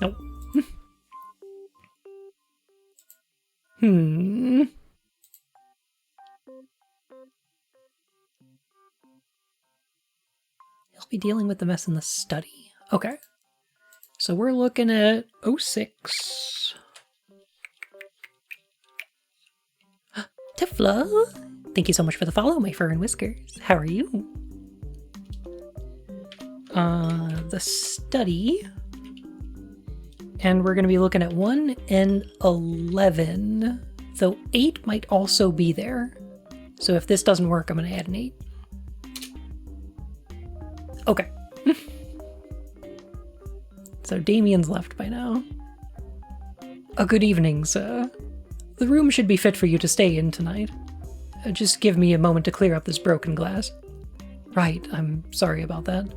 Nope. He'll be dealing with the mess in the study. Okay. So we're looking at 06. Tifla, thank you so much for the follow, my fur and whiskers. How are you? The study. And we're going to be looking at 1 and 11. Though 8 might also be there. So if this doesn't work, I'm going to add an 8. Okay. So Damien's left by now. A good evening, sir. The room should be fit for you to stay in tonight. Just give me a moment to clear up this broken glass. Right, I'm sorry about that.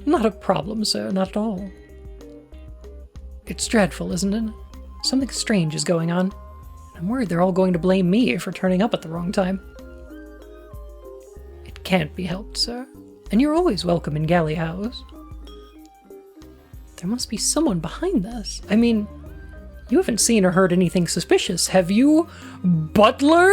Not a problem, sir, not at all. It's dreadful, isn't it? Something strange is going on. I'm worried they're all going to blame me for turning up at the wrong time. It can't be helped, sir. And you're always welcome in Galley House. There must be someone behind this. I mean, you haven't seen or heard anything suspicious, have you, Butler?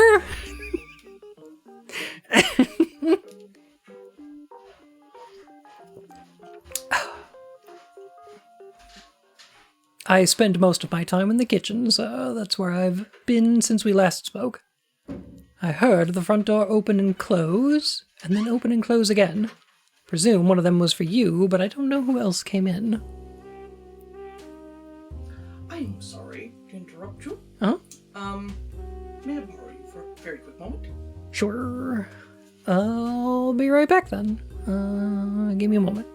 I spend most of my time in the kitchen, so that's where I've been since we last spoke. I heard the front door open and close, and then open and close again. Presume one of them was for you, but I don't know who else came in. I'm sorry to interrupt you. Huh? May I borrow you for a very quick moment? Sure. I'll be right back then. Give me a moment.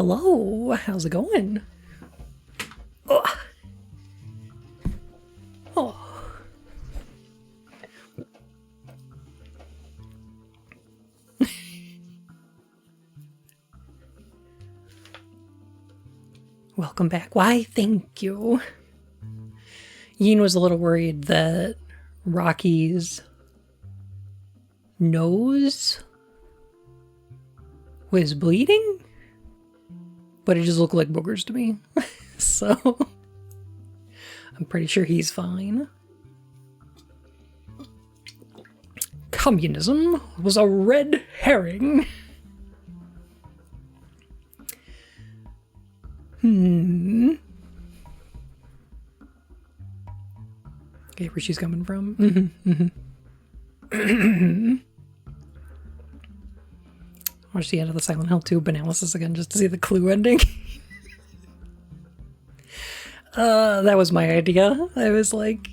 Hello, how's it going? Oh. Oh. Welcome back. Why, thank you. Yin was a little worried that Rocky's nose was bleeding, but it just looked like boogers to me. So I'm pretty sure he's fine. Communism was a red herring. Get where she's coming from. Watch the end of the Silent Hill 2 analysis again just to see the clue ending. That was my idea. I was like,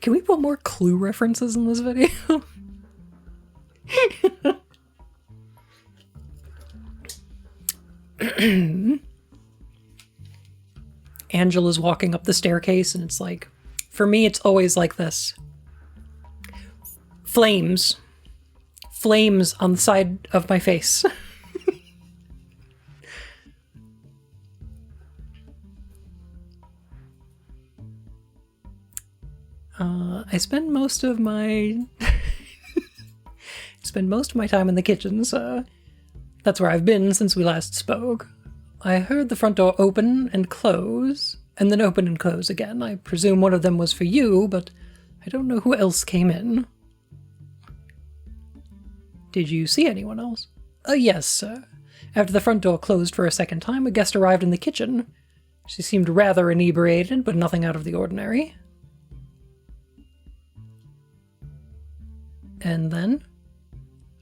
can we put more clue references in this video? Angela's walking up the staircase and it's like, for me, it's always like this. Flames. Flames on the side of my face. I spend most of my time in the kitchen, so that's where I've been since we last spoke. I heard the front door open and close, and then open and close again. I presume one of them was for you, but I don't know who else came in. Did you see anyone else? Yes, sir. After the front door closed for a second time, a guest arrived in the kitchen. She seemed rather inebriated, but nothing out of the ordinary. And then,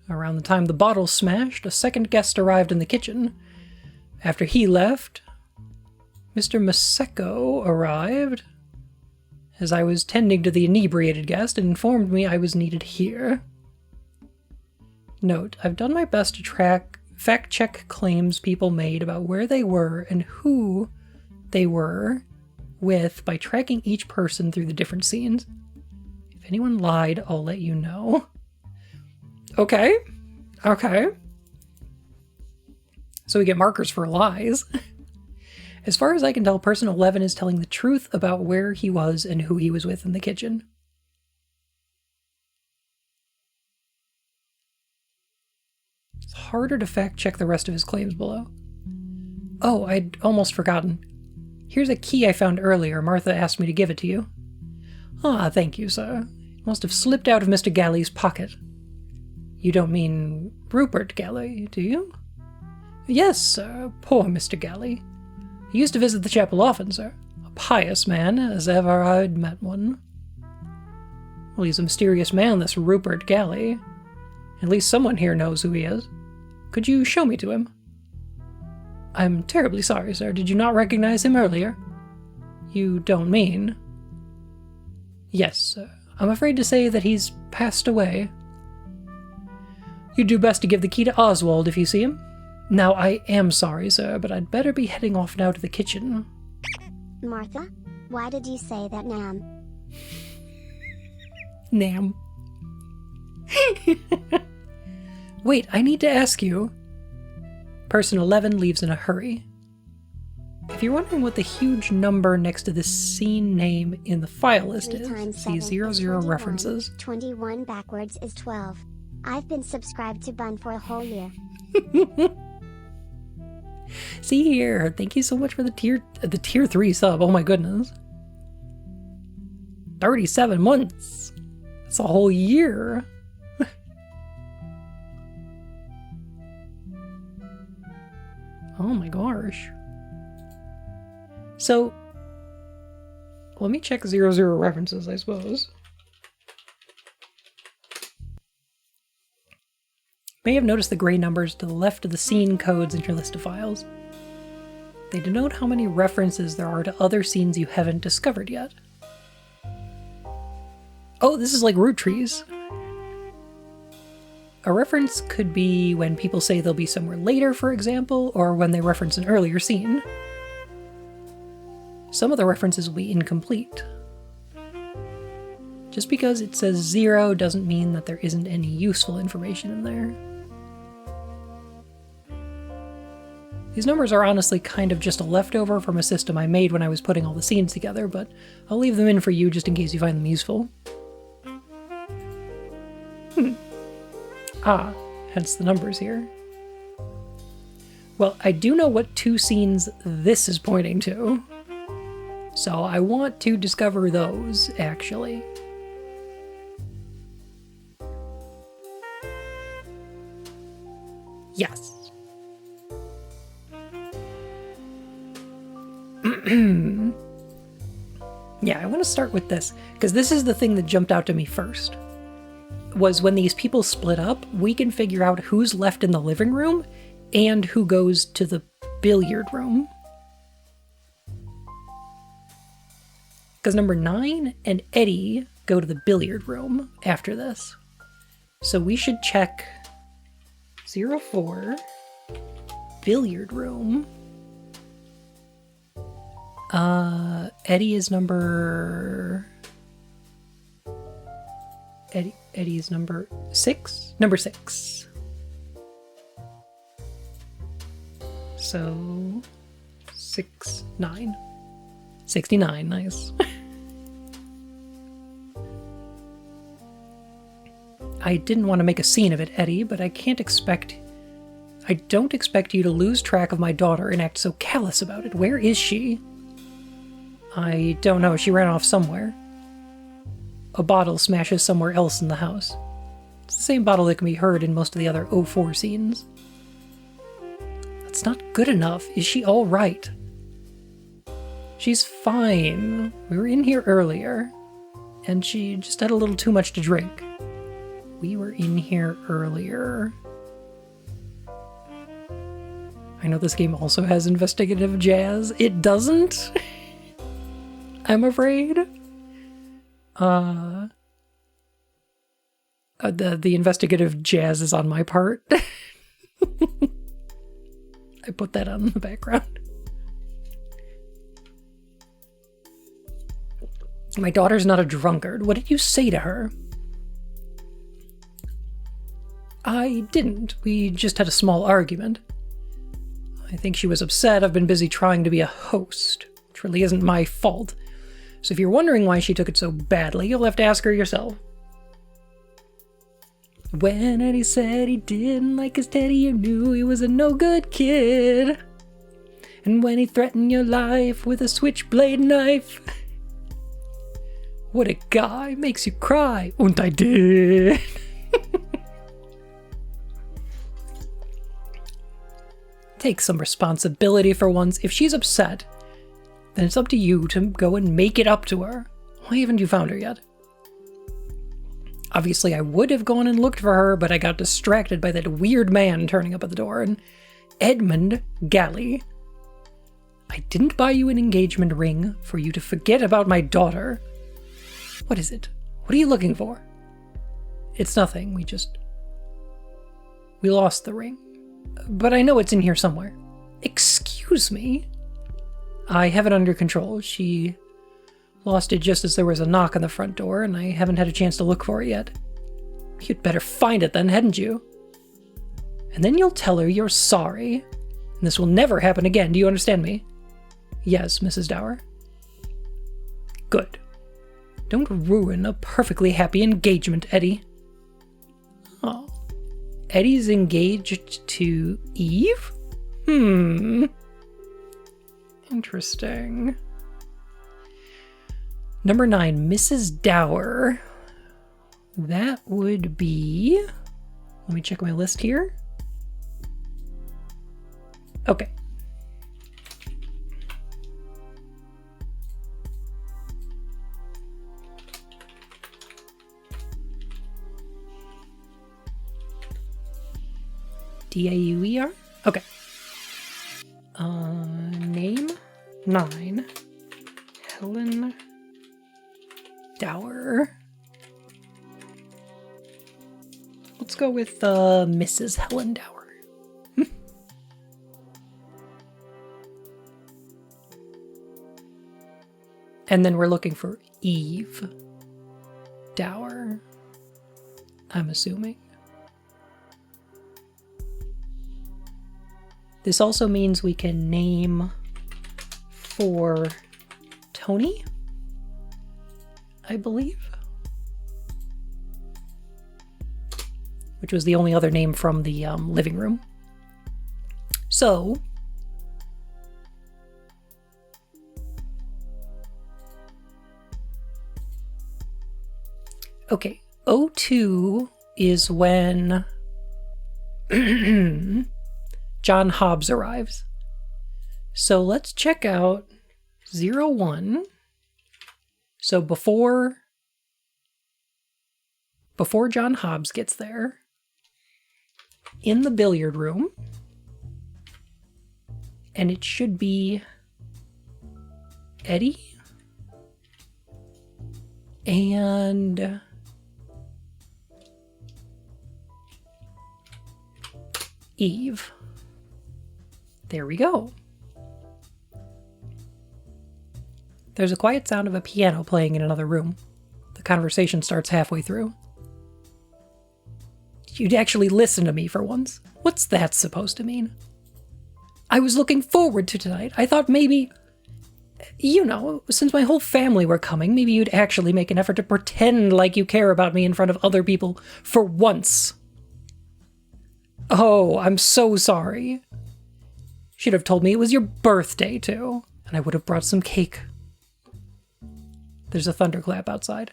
around the time the bottle smashed, a second guest arrived in the kitchen. After he left, Mr. Maseko arrived. As I was tending to the inebriated guest, and informed me I was needed here. Note, I've done my best to fact-check claims people made about where they were and who they were with by tracking each person through the different scenes. If anyone lied, I'll let you know. Okay. Okay. So we get markers for lies. As far as I can tell, Person 11 is telling the truth about where he was and who he was with in the kitchen. It's harder to fact-check the rest of his claims below. Oh, I'd almost forgotten. Here's a key I found earlier. Martha asked me to give it to you. Ah, thank you, sir. It must have slipped out of Mr. Galley's pocket. You don't mean Rupert Galley, do you? Yes, sir. Poor Mr. Galley. He used to visit the chapel often, sir. A pious man, as ever I'd met one. Well, he's a mysterious man, this Rupert Galley. At least someone here knows who he is. Could you show me to him? I'm terribly sorry, sir. Did you not recognize him earlier? You don't mean? Yes, sir. I'm afraid to say that he's passed away. You'd do best to give the key to Oswald if you see him. Now, I am sorry, sir, but I'd better be heading off now to the kitchen. Martha? Why did you say that, Nam? Nam. Wait, I need to ask you. Person 11 leaves in a hurry. If you're wondering what the huge number next to the scene name in the file list is, see 00 references. 21 backwards is 12. I've been subscribed to Bun for a whole year. See here, thank you so much for the tier 3 sub. Oh my goodness. 37 months. That's a whole year. Oh my gosh. So, let me check 00 references, I suppose. You may have noticed the gray numbers to the left of the scene codes in your list of files. They denote how many references there are to other scenes you haven't discovered yet. Oh, this is like root trees. A reference could be when people say they'll be somewhere later, for example, or when they reference an earlier scene. Some of the references will be incomplete. Just because it says 0 doesn't mean that there isn't any useful information in there. These numbers are honestly kind of just a leftover from a system I made when I was putting all the scenes together, but I'll leave them in for you just in case you find them useful. Ah, hence the numbers here. Well, I do know what 2 scenes this is pointing to, so I want to discover those, actually. Yes. Yeah, I want to start with this, because this is the thing that jumped out to me first. Was when these people split up, we can figure out who's left in the living room and who goes to the billiard room. Because number 9 and Eddie go to the billiard room after this. So we should check 04 billiard room. Eddie is number... Eddie is number 6? Number 6. So... 69. 69, nice. I didn't want to make a scene of it, Eddie, but I don't expect you to lose track of my daughter and act so callous about it. Where is she? I don't know. She ran off somewhere. A bottle smashes somewhere else in the house. It's the same bottle that can be heard in most of the other 04 scenes. That's not good enough. Is she all right? She's fine. We were in here earlier, and she just had a little too much to drink. We were in here earlier. I know this game also has investigative jazz. It doesn't? I'm afraid. The investigative jazz is on my part. I put that on in the background. My daughter's not a drunkard. What did you say to her? I didn't. We just had a small argument. I think she was upset. I've been busy trying to be a host, which really isn't my fault. So if you're wondering why she took it so badly, you'll have to ask her yourself. When Eddie said he didn't like his teddy, you knew he was a no-good kid. And when he threatened your life with a switchblade knife, what a guy, makes you cry. Und I did. Take some responsibility for once. If she's upset, then it's up to you to go and make it up to her. Why haven't you found her yet? Obviously, I would have gone and looked for her, but I got distracted by that weird man turning up at the door, and Edmund Galley. I didn't buy you an engagement ring for you to forget about my daughter. What is it? What are you looking for? It's nothing. We lost the ring. But I know it's in here somewhere. Excuse me? I have it under control. She lost it just as there was a knock on the front door, and I haven't had a chance to look for it yet. You'd better find it then, hadn't you? And then you'll tell her you're sorry. And this will never happen again, do you understand me? Yes, Mrs. Dower. Good. Don't ruin a perfectly happy engagement, Eddie. Oh. Eddie's engaged to Eve? Interesting. Number 9, Mrs. Dower. That would be... Let me check my list here. Okay. Dauer? Okay. Name 9. Helen Dower. Let's go with Mrs. Helen Dower. And then we're looking for Eve Dower, I'm assuming. This also means we can name for Tony, I believe. Which was the only other name from the living room. So, okay, 02 is when John Hobbs arrives. So let's check out 01. So before John Hobbs gets there, in the billiard room, and it should be Eddie and Eve. There we go. There's a quiet sound of a piano playing in another room. The conversation starts halfway through. You'd actually listen to me for once. What's that supposed to mean? I was looking forward to tonight. I thought maybe, you know, since my whole family were coming, maybe you'd actually make an effort to pretend like you care about me in front of other people for once. Oh, I'm so sorry. Should have told me it was your birthday, too, and I would have brought some cake. There's a thunderclap outside.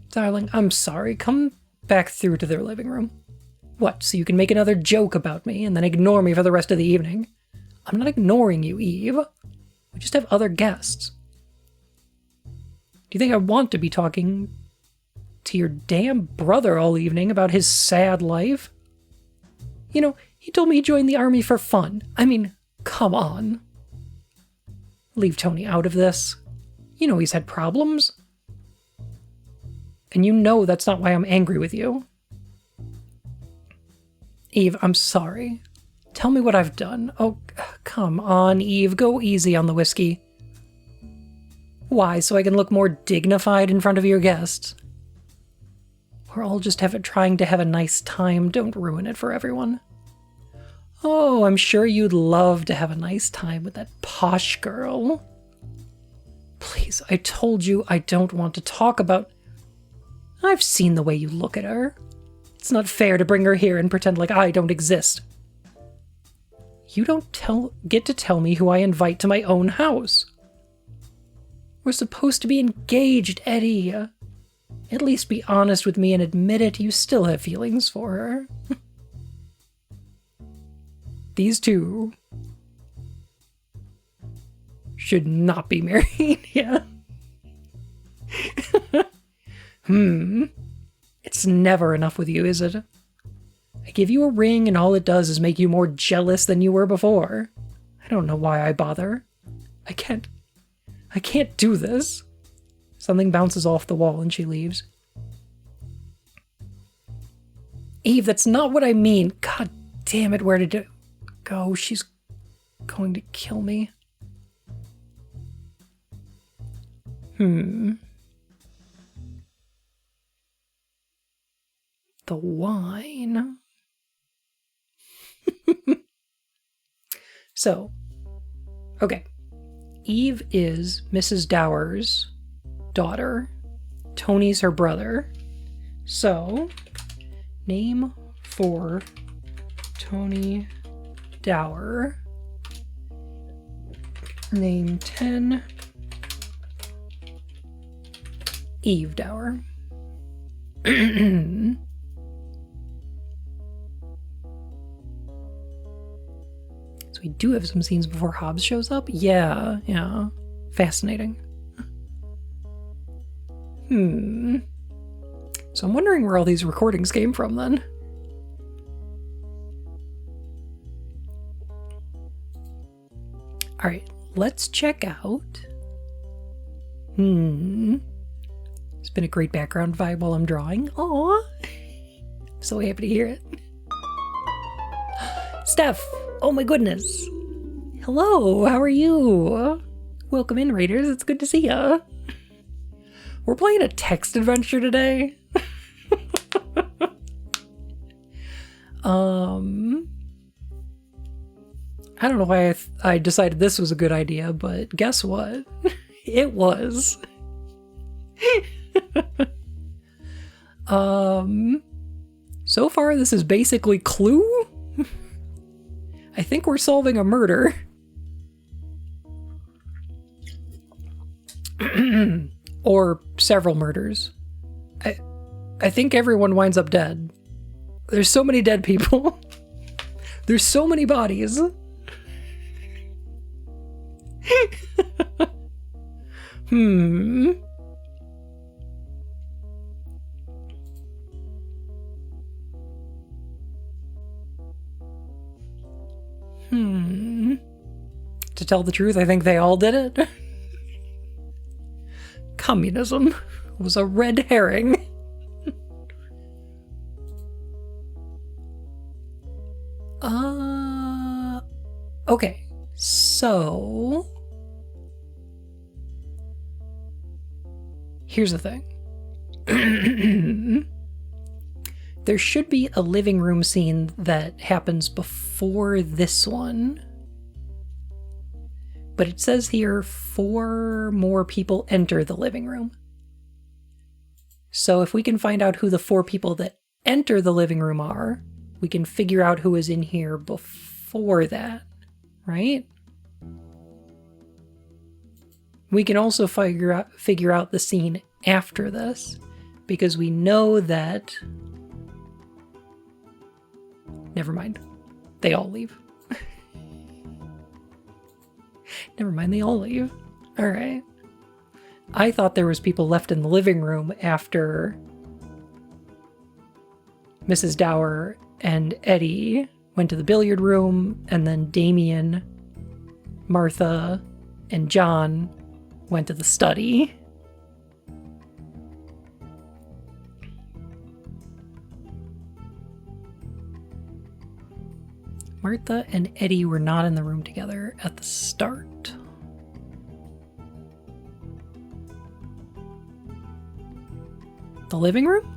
Darling, I'm sorry. Come back through to their living room. What, so you can make another joke about me and then ignore me for the rest of the evening? I'm not ignoring you, Eve. We just have other guests. Do you think I want to be talking to your damn brother all evening about his sad life? You know, he told me he joined the army for fun. I mean, come on. Leave Tony out of this. You know he's had problems. And you know that's not why I'm angry with you. Eve, I'm sorry. Tell me what I've done. Oh, come on, Eve. Go easy on the whiskey. Why, so I can look more dignified in front of your guests? We're all just trying to have a nice time. Don't ruin it for everyone. Oh, I'm sure you'd love to have a nice time with that posh girl. Please, I told you I don't want to talk about... I've seen the way you look at her. It's not fair to bring her here and pretend like I don't exist. You don't get to tell me who I invite to my own house. We're supposed to be engaged, Eddie. At least be honest with me and admit it. You still have feelings for her. These two should not be married, yeah. It's never enough with you, is it? I give you a ring and all it does is make you more jealous than you were before. I don't know why I bother. I can't do this. Something bounces off the wall and she leaves. Eve, that's not what I mean. God damn it, where did it go? She's going to kill me. The wine. So, okay. Eve is Mrs. Dower's daughter. Tony's her brother. So, name for Tony Dower. Name 10. Eve Dower. So we do have some scenes before Hobbs shows up? Yeah. Fascinating. So I'm wondering where all these recordings came from then. Alright, let's check out. It's been a great background vibe while I'm drawing. Aww. So happy to hear it. Steph! Oh my goodness! Hello, how are you? Welcome in, Raiders. It's good to see ya. We're playing a text adventure today. I don't know why I decided this was a good idea, but guess what? It was. So far this is basically Clue? I think we're solving a murder. Or several murders. I think everyone winds up dead. There's so many dead people. There's so many bodies. To tell the truth, I think they all did it. Communism was a red herring. Okay, so here's the thing. There should be a living room scene that happens before this one. But it says here 4 more people enter the living room. So if we can find out who the 4 people that enter the living room are, we can figure out who was in here before that, right? We can also figure out the scene after this, because we know that... Never mind. They all leave. Never mind, they all leave. Alright. I thought there was people left in the living room after Mrs. Dower and Eddie went to the billiard room, and then Damien, Martha, and John went to the study. Martha and Eddie were not in the room together at the start. The living room?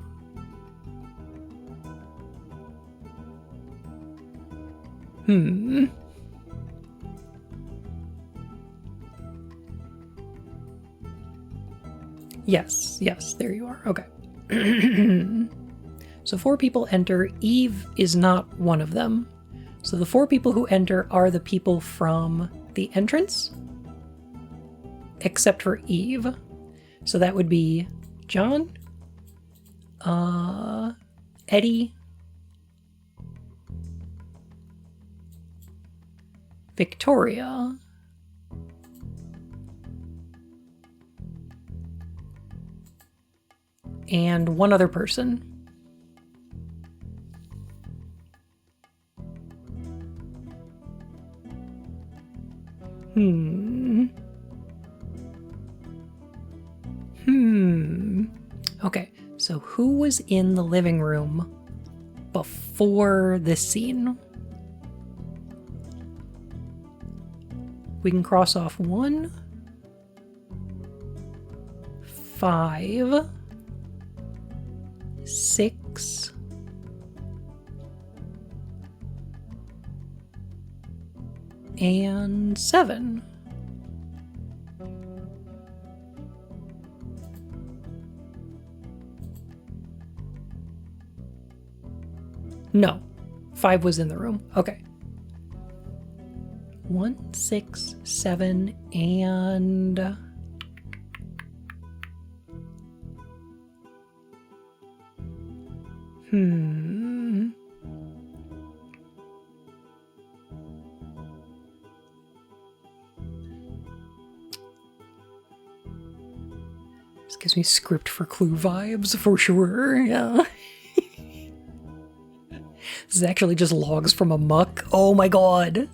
Yes, there you are. Okay. So 4 people enter. Eve is not one of them. So the 4 people who enter are the people from the entrance, except for Eve. So that would be John, Eddie, Victoria, and one other person. Okay, so who was in the living room before this scene? We can cross off 1, 5, 6, and 7. No, 5 was in the room. Okay. 1, 6, 7, and... This gives me script for Clue vibes, for sure, yeah. This is actually just logs from a muck. Oh my god!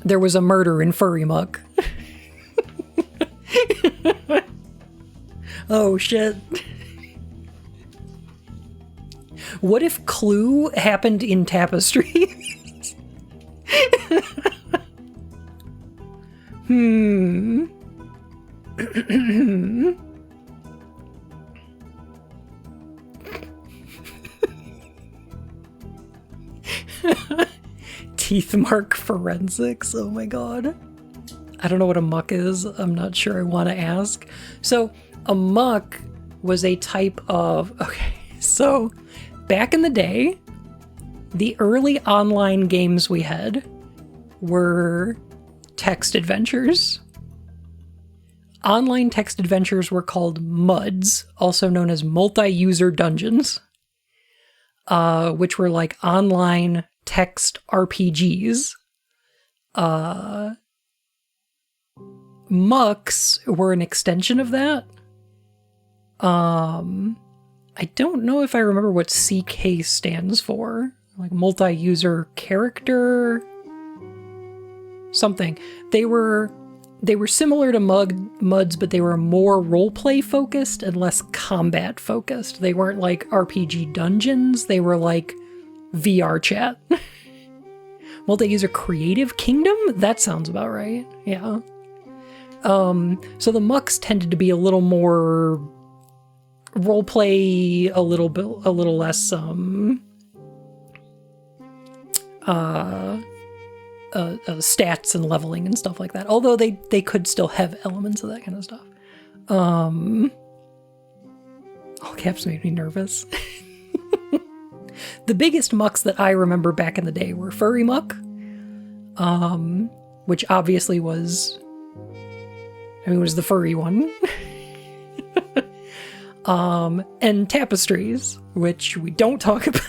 There was a murder in Furry Muck. Oh shit. What if Clue happened in Tapestry? Teeth mark forensics. Oh my god. I don't know what a muck is. I'm not sure I want to ask. So, a muck was a type of... Okay, so back in the day, the early online games we had were text adventures. Online text adventures were called MUDs, also known as multi-user dungeons, which were like online text RPGs. Mucks were an extension of that. I don't know if I remember what CK stands for. Like multi-user character something. They were similar to MUDs, but they were more roleplay focused and less combat focused. They weren't like RPG dungeons, they were like VR chat. Multi-user creative kingdom? That sounds about right. Yeah. So the mucks tended to be a little more roleplay, a little less stats and leveling and stuff like that. Although they could still have elements of that kind of stuff. All caps made me nervous. The biggest mucks that I remember back in the day were Furry Muck, which obviously was the furry one. And Tapestries, which we don't talk about.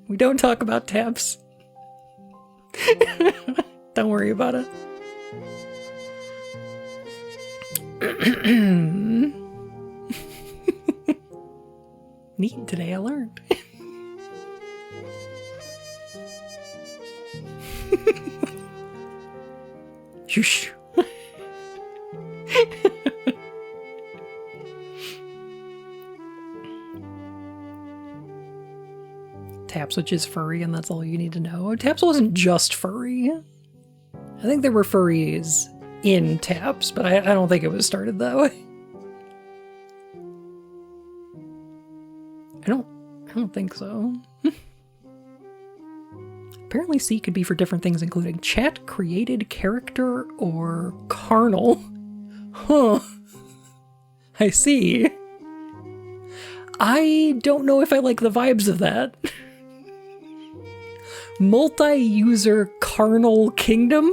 We don't talk about taps. Don't worry about it. Neat, today I learned. Shush. Taps, which is furry, and that's all you need to know. Taps wasn't just furry. I think there were furries in Taps, but I don't think it was started that way. I don't think so. Apparently C could be for different things, including chat, created, character, or carnal. Huh. I see. I don't know if I like the vibes of that. Multi-user carnal kingdom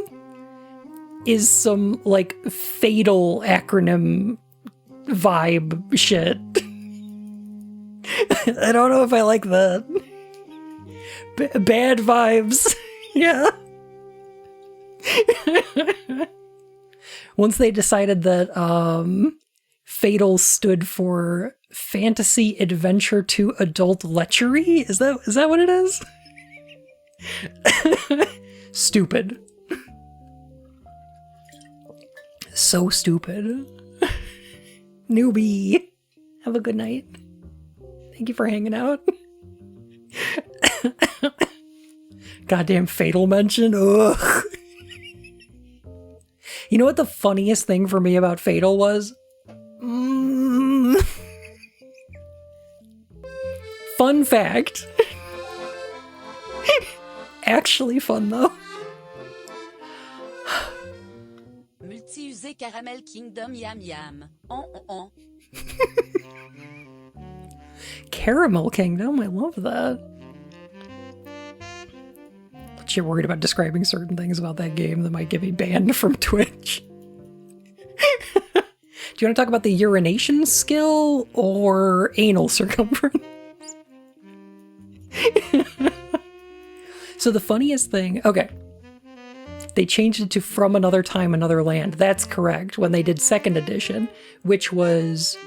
is some, like, fatal acronym vibe shit. I don't know if I like that. Bad vibes. Yeah. Once they decided that fatal stood for fantasy adventure to adult lechery, is that what it is? Stupid. So stupid. Newbie. Have a good night. Thank you for hanging out. Goddamn fatal mention. Ugh. You know what the funniest thing for me about Fatal was? Fun fact. Actually fun though. Multi-user caramel kingdom yam yam. Caramel Kingdom, I love that. But you're worried about describing certain things about that game that might get me banned from Twitch. Do you want to talk about the urination skill or anal circumference? So the funniest thing, okay, they changed it to From Another Time, Another Land. That's correct, when they did 2nd edition, which was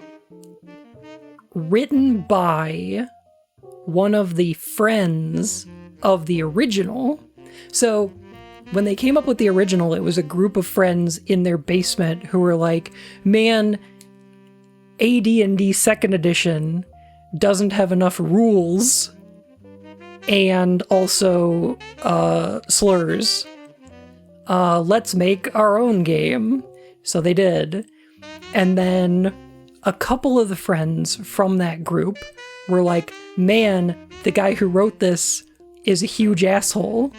written by one of the friends of the original. So when they came up with the original, it was a group of friends in their basement who were like, man, AD&D 2nd edition doesn't have enough rules and also slurs. Let's make our own game. So they did. And then a couple of the friends from that group were like, man, the guy who wrote this is a huge asshole.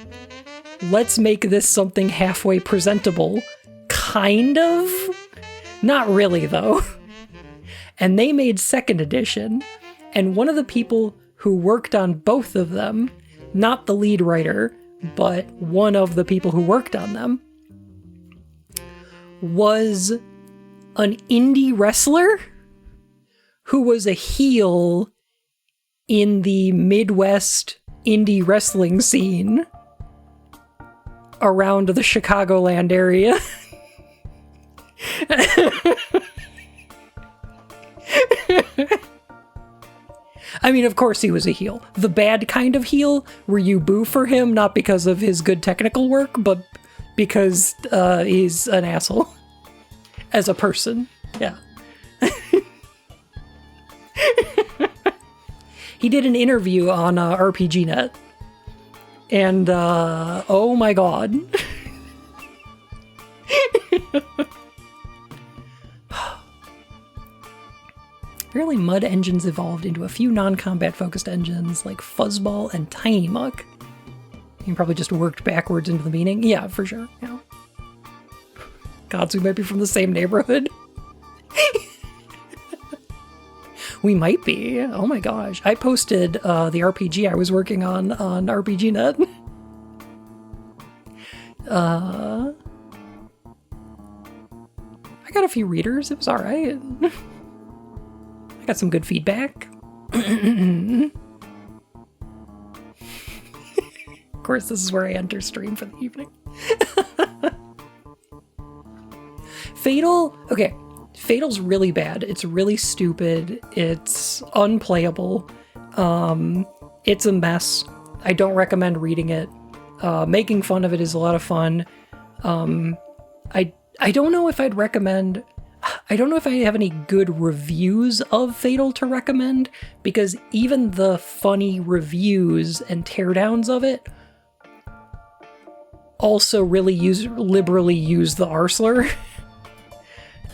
Let's make this something halfway presentable. Kind of? Not really, though. And they made 2nd edition, and one of the people who worked on both of them, not the lead writer, but one of the people who worked on them, was an indie wrestler who was a heel in the Midwest indie wrestling scene around the Chicagoland area. I mean, of course he was a heel. The bad kind of heel, where you boo for him, not because of his good technical work, but because he's an asshole. As a person. Yeah. He did an interview on RPGNet. And, oh my god. Apparently mud engines evolved into a few non-combat focused engines like Fuzzball and Tiny Muck. You probably just worked backwards into the meaning. Yeah, for sure. Yeah. Gods, we might be from the same neighborhood. We might be. Oh my gosh. I posted the RPG I was working on RPGNet. I got a few readers. It was alright. I got some good feedback. Of course, this is where I enter stream for the evening. Fatal, okay, Fatal's really bad. It's really stupid. It's unplayable. It's a mess. I don't recommend reading it. Making fun of it is a lot of fun. I don't know if I'd recommend... I don't know if I have any good reviews of Fatal to recommend, because even the funny reviews and teardowns of it also really liberally use the R-slur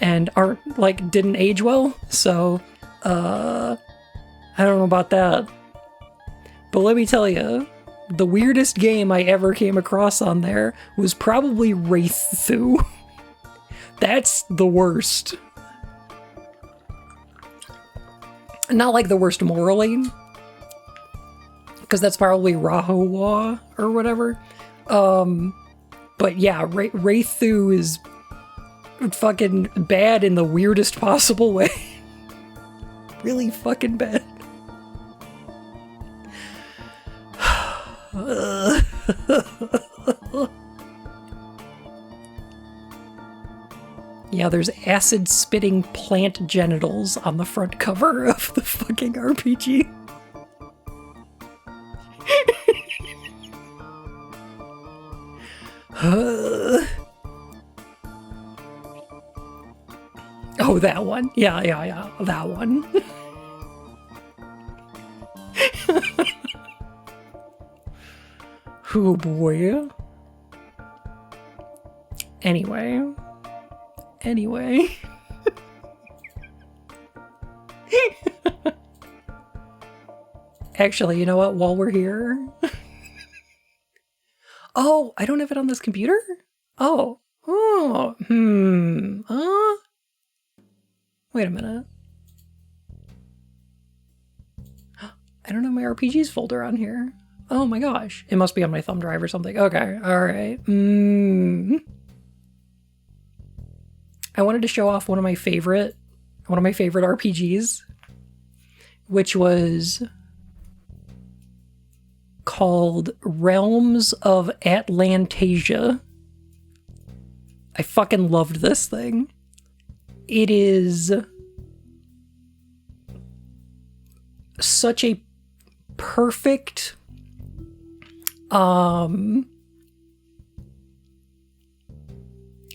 and aren't, like, didn't age well, so, I don't know about that. But let me tell you, the weirdest game I ever came across on there was probably Wraithu. That's the worst. Not like the worst morally, because that's probably Rahowa or whatever. But yeah, Wraithu is fucking bad in the weirdest possible way. Really fucking bad. Yeah, there's acid-spitting plant genitals on the front cover of the fucking RPG. Oh, that one. Yeah, that one. Oh boy. Anyway. Actually, you know what? While we're here... Oh, I don't have it on this computer? Oh. Wait a minute. I don't have my RPGs folder on here. Oh my gosh. It must be on my thumb drive or something. Okay, alright. I wanted to show off one of my favorite RPGs, which was called Realms of Atlantasia. I fucking loved this thing. It is such a perfect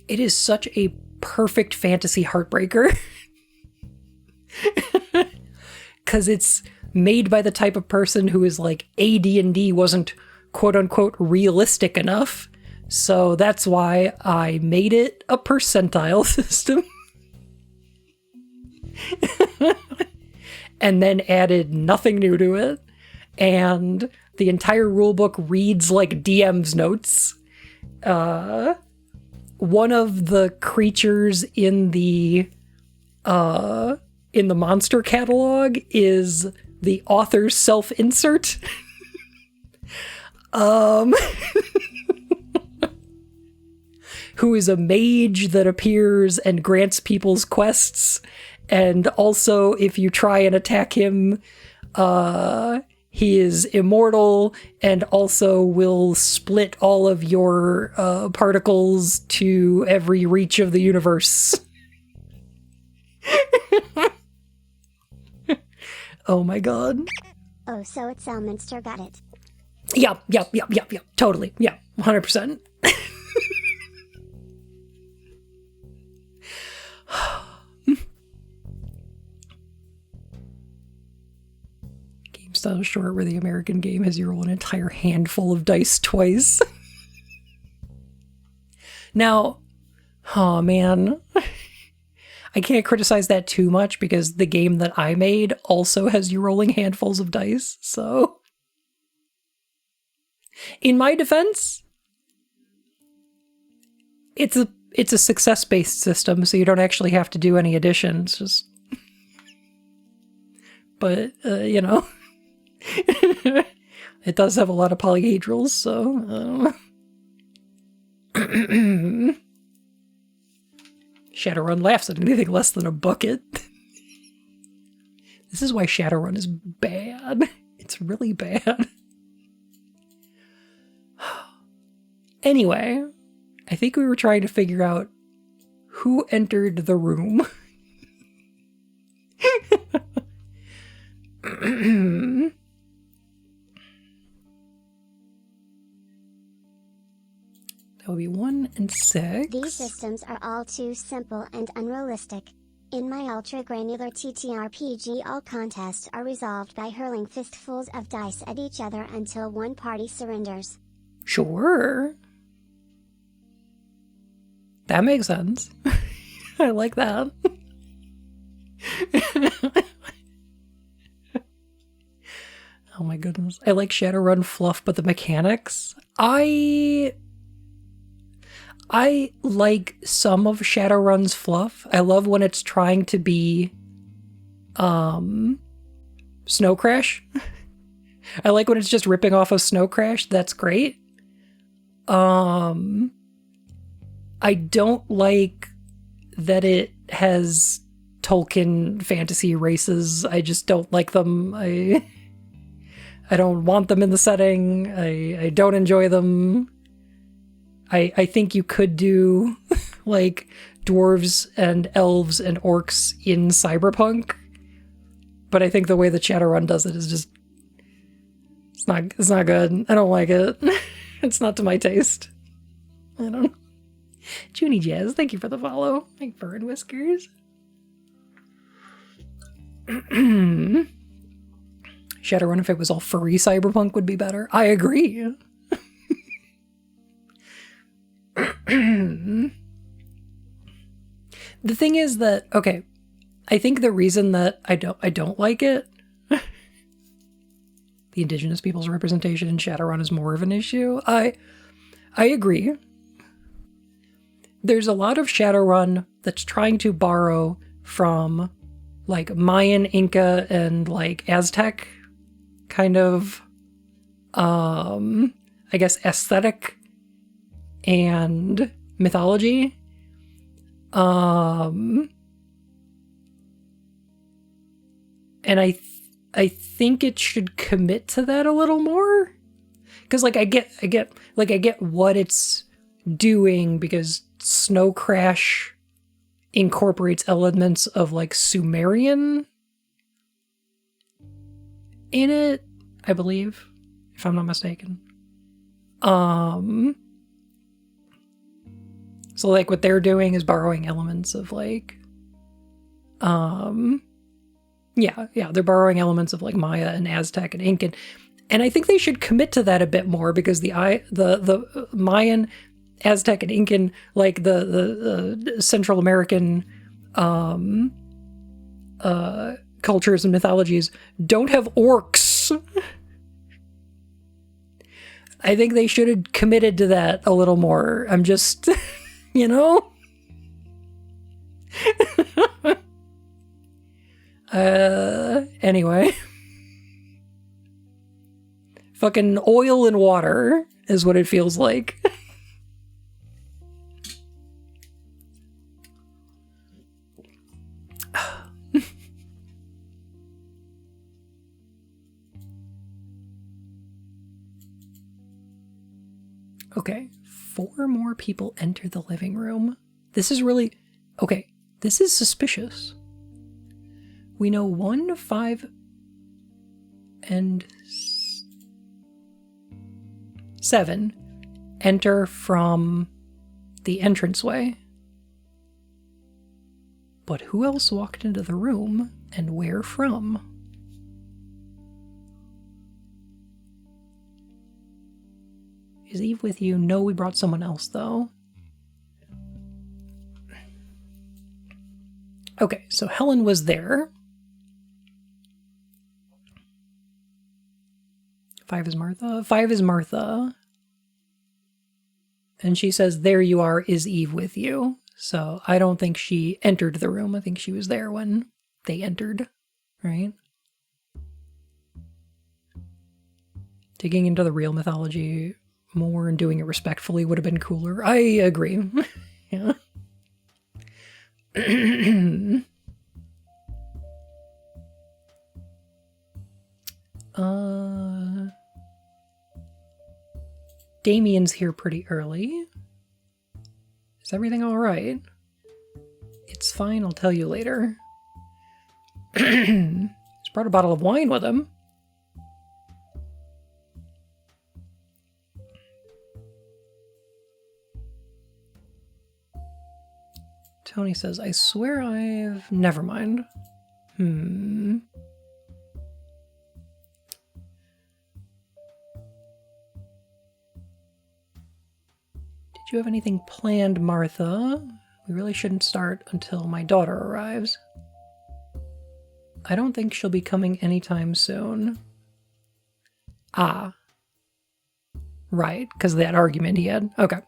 it is such a perfect fantasy heartbreaker. Because it's made by the type of person who is like, AD&D wasn't quote-unquote realistic enough. So that's why I made it a percentile system. And then added nothing new to it. And the entire rulebook reads like DM's notes. One of the creatures in the monster catalog is the author's self-insert. Who is a mage that appears and grants people's quests. And also, if you try and attack him, he is immortal and also will split all of your particles to every reach of the universe. Oh my god. Oh, so it's Elminster, got it. Yep, totally. Yeah, 100%. Game style short where the American game has you roll an entire handful of dice twice. Now, oh man, I can't criticize that too much because the game that I made also has you rolling handfuls of dice, so... In my defense, it's a success-based system, so you don't actually have to do any additions. Just, but you know, it does have a lot of polyhedrals. So Shadowrun laughs at anything less than a bucket. This is why Shadowrun is bad. It's really bad. Anyway, I think we were trying to figure out who entered the room. That would be 1 and 6. These systems are all too simple and unrealistic. In my ultra-granular TTRPG, all contests are resolved by hurling fistfuls of dice at each other until one party surrenders. Sure. That makes sense. I like that. Oh my goodness. I like Shadowrun fluff, but the mechanics... I like some of Shadowrun's fluff. I love when it's trying to be Snow Crash. I like when it's just ripping off of Snow Crash. That's great. I don't like that it has Tolkien fantasy races. I just don't like them. I don't want them in the setting. I don't enjoy them. I think you could do like dwarves and elves and orcs in Cyberpunk, but I think the way that Shadowrun does it is just it's not good. I don't like it. It's not to my taste. I don't. Junie Jazz, thank you for the follow. Like Fur and Whiskers. Shadowrun, if it was all furry Cyberpunk, would be better. I agree. The thing is that, okay, I think the reason that I don't like it, the indigenous people's representation in Shadowrun is more of an issue. I agree. There's a lot of Shadowrun that's trying to borrow from like Mayan, Inca, and like Aztec kind of, I guess, aesthetic and mythology. And I think it should commit to that a little more. Because like I get what it's doing, because Snow Crash incorporates elements of like Sumerian in it, I believe, if I'm not mistaken. So like what they're doing is borrowing elements of like Yeah, they're borrowing elements of like Maya and Aztec and Incan, and I think they should commit to that a bit more because the Mayan, Aztec, and Incan, like the Central American cultures and mythologies, don't have orcs. I think they should have committed to that a little more. I'm just, you know. Anyway. Fucking oil and water is what it feels like. Okay, 4 more people enter the living room. This is really... Okay, this is suspicious. We know 1, 5, and 7 enter from the entranceway. But who else walked into the room, and where from? Is Eve with you? No, we brought someone else, though. Okay, so Helen was there. 5 is Martha. 5 is Martha. And she says, there you are, is Eve with you? So I don't think she entered the room. I think she was there when they entered, right? Digging into the real mythology more and doing it respectfully would have been cooler. I agree. Yeah. Damien's here pretty early. Is everything all right? It's fine, I'll tell you later. He's brought a bottle of wine with him. Tony says, I swear I've... Never mind. Did you have anything planned, Martha? We really shouldn't start until my daughter arrives. I don't think she'll be coming anytime soon. Ah. Right, because of that argument he had. Okay.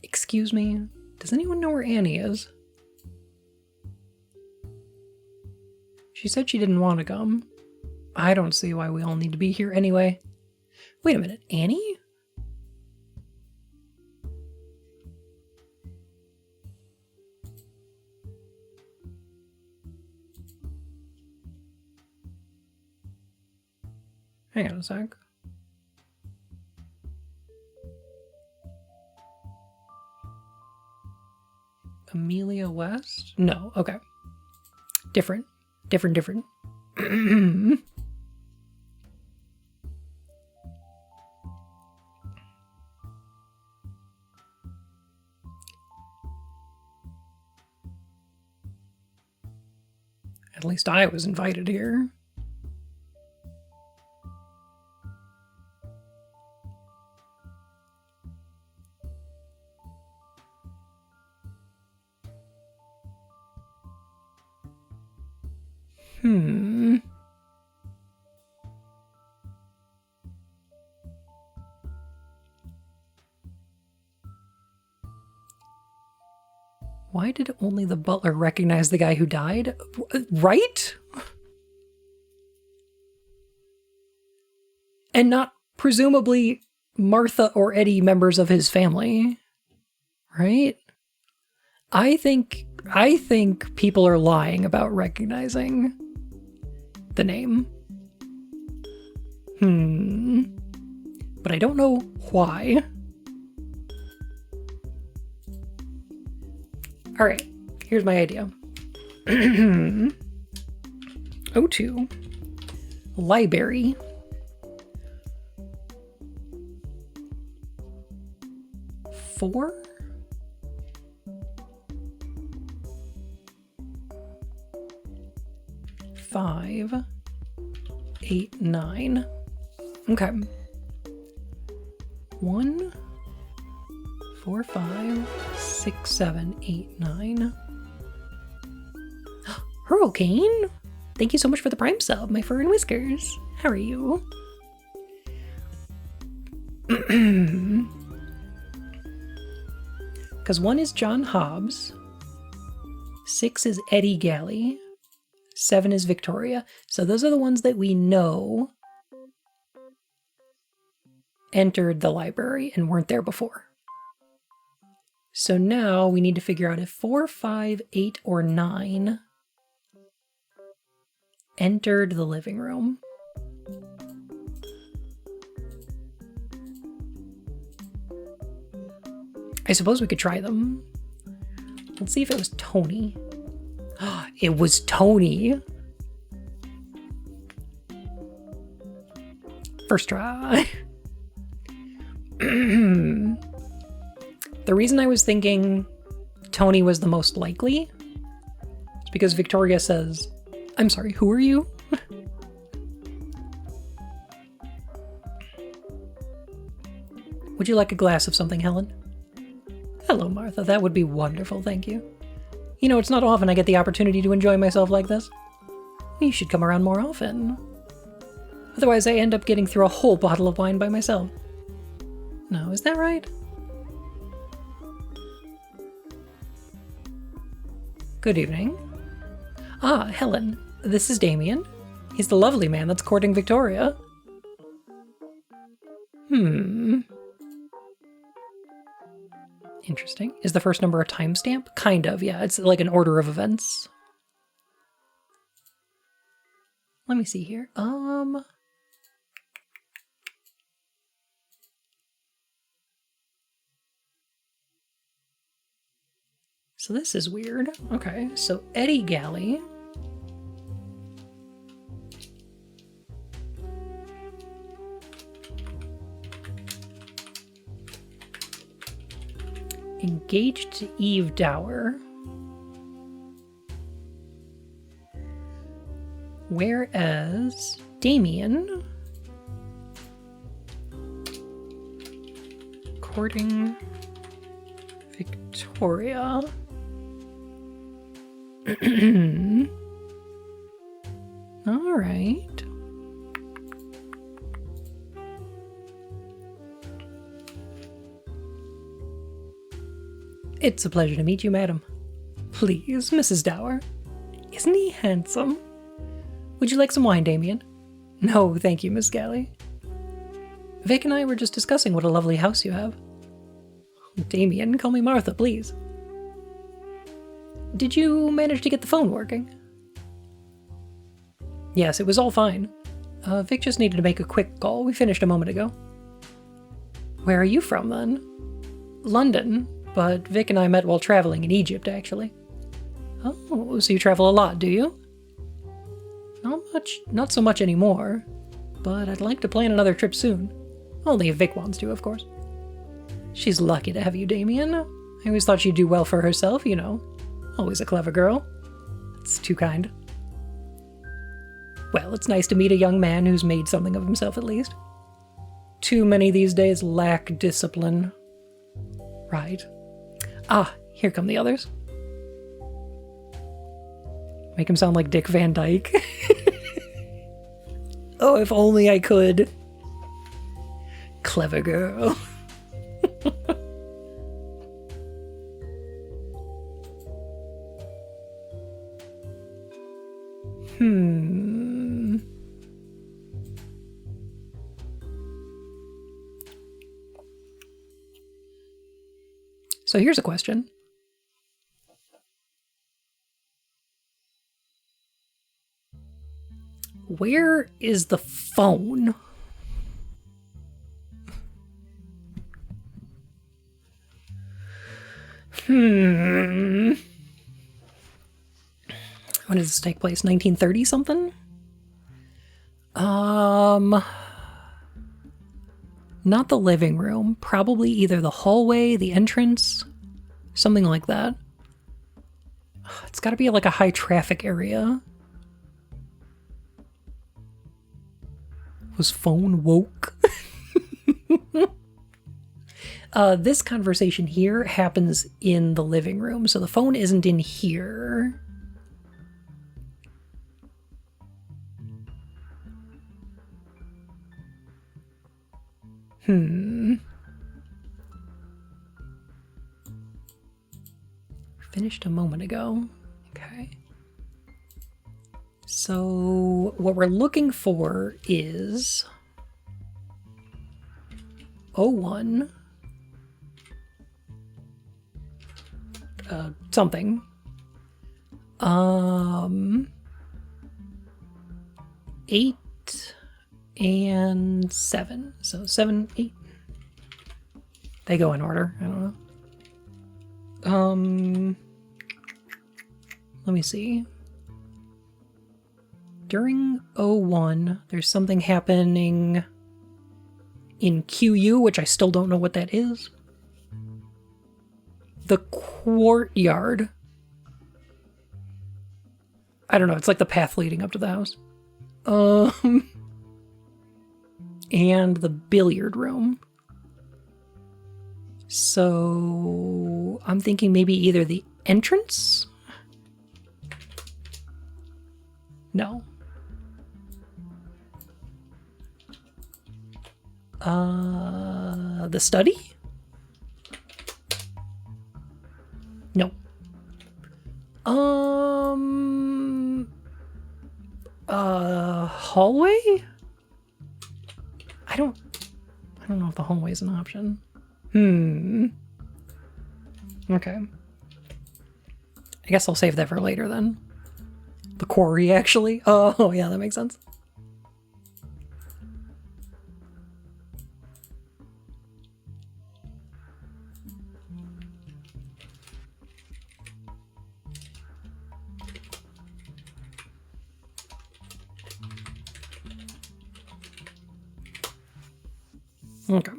Excuse me? Does anyone know where Annie is? She said she didn't want to come. I don't see why we all need to be here anyway. Wait a minute, Annie? Hang on a sec. Amelia West? No, okay. Different. At least I was invited here. Why did only the butler recognize the guy who died? Right? And not presumably Martha or Eddie members of his family. Right? I think people are lying about recognizing the name. But I don't know why. All right, here's my idea. O2. Library. 4? Five, 8, 9. Okay. 1, 4, 5, 6, 7, 8, 9. Hurricane! Thank you so much for the Prime sub, my fur and whiskers. How are you? Because 1 is John Hobbs, 6 is Eddie Galley, 7 is Victoria. So those are the ones that we know entered the library and weren't there before. So now we need to figure out if 4, 5, 8, or 9 entered the living room. I suppose we could try them. Let's see if it was Tony. It was Tony. First try. The reason I was thinking Tony was the most likely is because Victoria says, I'm sorry, who are you? Would you like a glass of something, Helen? Hello, Martha. That would be wonderful, thank you. You know, it's not often I get the opportunity to enjoy myself like this. You should come around more often. Otherwise, I end up getting through a whole bottle of wine by myself. No, is that right? Good evening. Ah, Helen. This is Damien. He's the lovely man that's courting Victoria. Interesting. Is the first number a timestamp? Kind of, yeah. It's like an order of events. Let me see here. So this is weird. Okay, so Eddie Galley. Engaged to Eve Dower. Whereas Damien courting Victoria. All right. It's a pleasure to meet you, madam. Please, Mrs. Dower. Isn't he handsome? Would you like some wine, Damien? No, thank you, Miss Galley. Vic and I were just discussing what a lovely house you have. Damien, call me Martha, please. Did you manage to get the phone working? Yes, it was all fine. Vic just needed to make a quick call. We finished a moment ago. Where are you from, then? London, but Vic and I met while traveling in Egypt, actually. Oh, so you travel a lot, do you? Not much, not so much anymore, but I'd like to plan another trip soon. Only if Vic wants to, of course. She's lucky to have you, Damien. I always thought she'd do well for herself, you know. Always a clever girl. It's too kind. Well, it's nice to meet a young man who's made something of himself at least. Too many these days lack discipline. Right. Ah, here come the others. Make him sound like Dick Van Dyke. Oh, if only I could. Clever girl. So here's a question. Where is the phone? When did this take place? 1930 something? Not the living room. Probably either the hallway, the entrance, something like that. It's got to be like a high traffic area. Was phone woke? This conversation here happens in the living room, so the phone isn't in here. Finished a moment ago. Okay. So what we're looking for is 01 something. 8 and 7. So 7, 8. They go in order. I don't know. Let me see. During 01, there's something happening in QU, which I still don't know what that is. The courtyard. I don't know, it's like the path leading up to the house. And the billiard room. So I'm thinking maybe either the entrance? No. The study? No. Hallway? I don't know if the hallway is an option. Okay. I guess I'll save that for later then. The quarry, actually. Oh, yeah, that makes sense. Okay.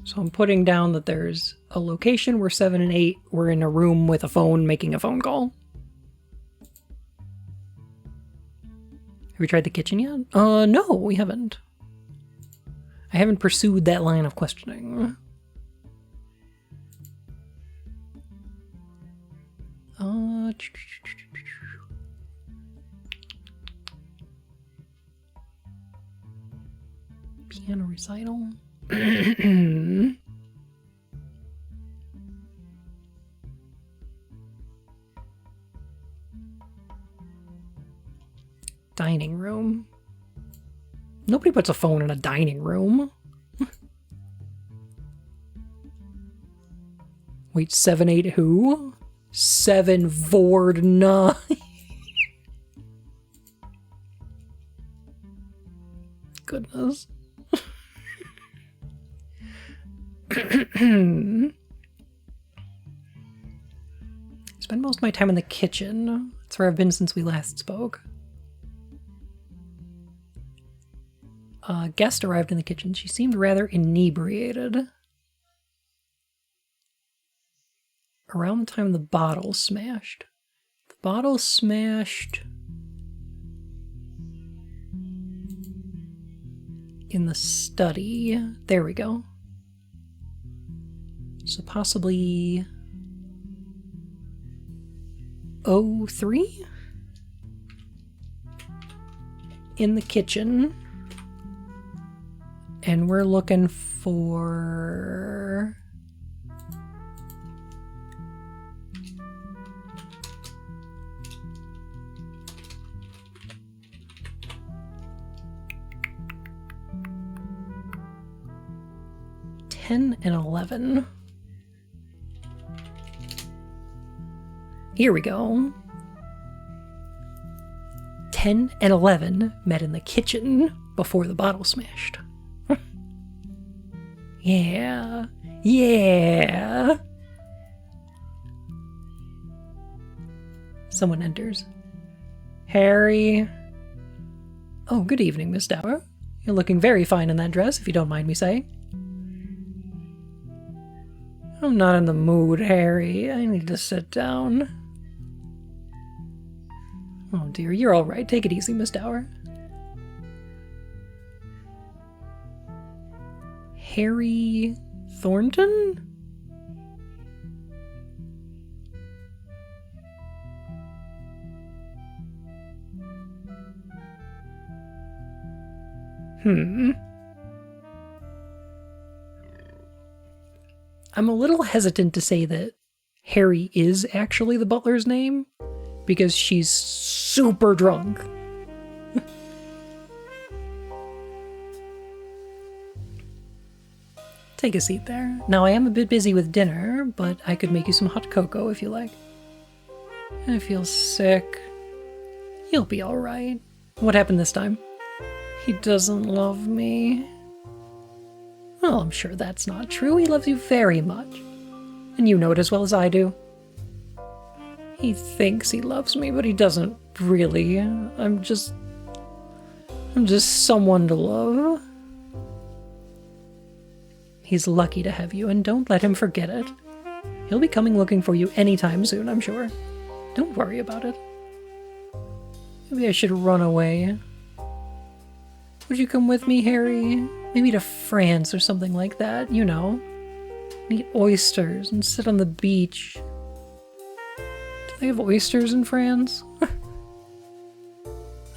So I'm putting down that there's a location where 7 and 8 were in a room with a phone making a phone call. Have we tried the kitchen yet? No, we haven't. I haven't pursued that line of questioning. Piano recital. Dining room. Nobody puts a phone in a dining room. Wait, 7, 8 who? 7 Vord 9. Goodness. Spend most of my time in the kitchen. That's where I've been since we last spoke. A guest arrived in the kitchen. She seemed rather inebriated. Around the time the bottle smashed. The bottle smashed in the study. There we go. So possibly 03 in the kitchen. And we're looking for $10 and $11. Here we go. 10 and 11 met in the kitchen before the bottle smashed. Yeah. Yeah. Someone enters. Harry, Oh, good evening, Miss Dower. You're looking very fine in that dress, if you don't mind me saying. I'm not in the mood, Harry. I need to sit down. Oh dear, you're all right. Take it easy, Miss Dower. Harry Thornton? I'm a little hesitant to say that Harry is actually the butler's name, because she's super drunk. Take a seat there. Now, I am a bit busy with dinner, but I could make you some hot cocoa if you like. I feel sick. You'll be alright. What happened this time? He doesn't love me. Well, I'm sure that's not true. He loves you very much. And you know it as well as I do. He thinks he loves me, but he doesn't really. I'm just someone to love. He's lucky to have you, and don't let him forget it. He'll be coming looking for you anytime soon, I'm sure. Don't worry about it. Maybe I should run away. Would you come with me, Harry? Maybe to France or something like that, you know. And eat oysters and sit on the beach. Do they have oysters in France?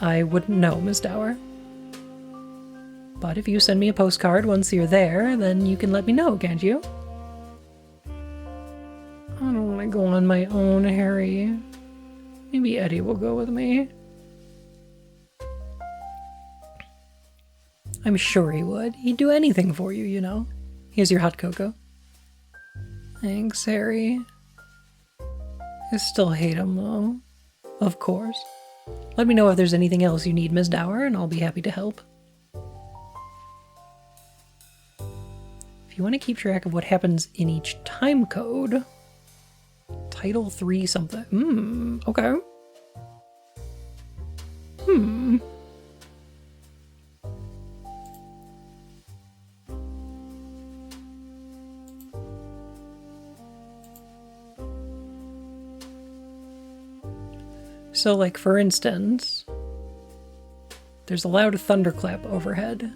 I wouldn't know, Miss Dower. But if you send me a postcard once you're there, then you can let me know, can't you? I don't want to go on my own, Harry. Maybe Eddie will go with me. I'm sure he would. He'd do anything for you, you know. Here's your hot cocoa. Thanks, Harry. I still hate him, though. Of course. Let me know if there's anything else you need, Miss Dower, and I'll be happy to help. If you want to keep track of what happens in each time code... Title 3 something. Okay. So, like, for instance, there's a loud thunderclap overhead.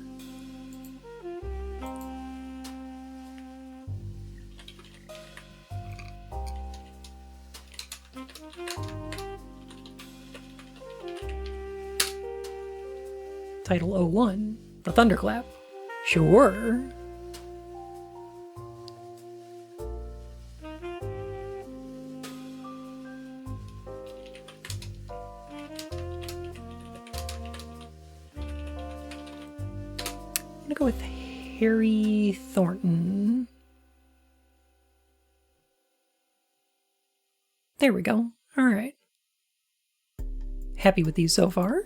Title 01, the thunderclap. Sure. I'm gonna go with Harry Thornton. There we go. All right. Happy with these so far?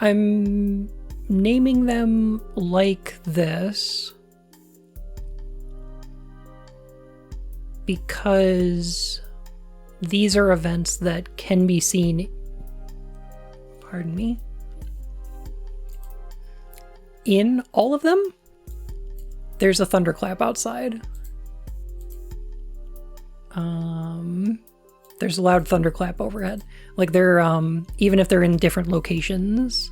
I'm naming them like this because these are events that can be seen, pardon me, in all of them. There's a thunderclap outside. There's a loud thunderclap overhead. Like they're, even if they're in different locations.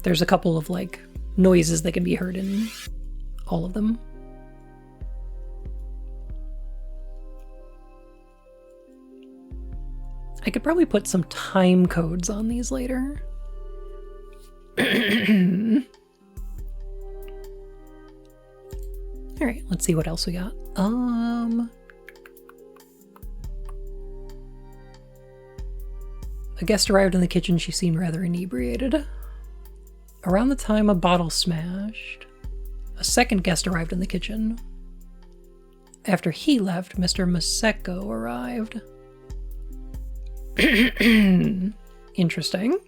There's a couple of, like, noises that can be heard in all of them. I could probably put some time codes on these later. Alright, let's see what else we got. A A guest arrived in the kitchen. She seemed rather inebriated. Around the time a bottle smashed, a second guest arrived in the kitchen. After he left, Mr. Maseko arrived. Interesting.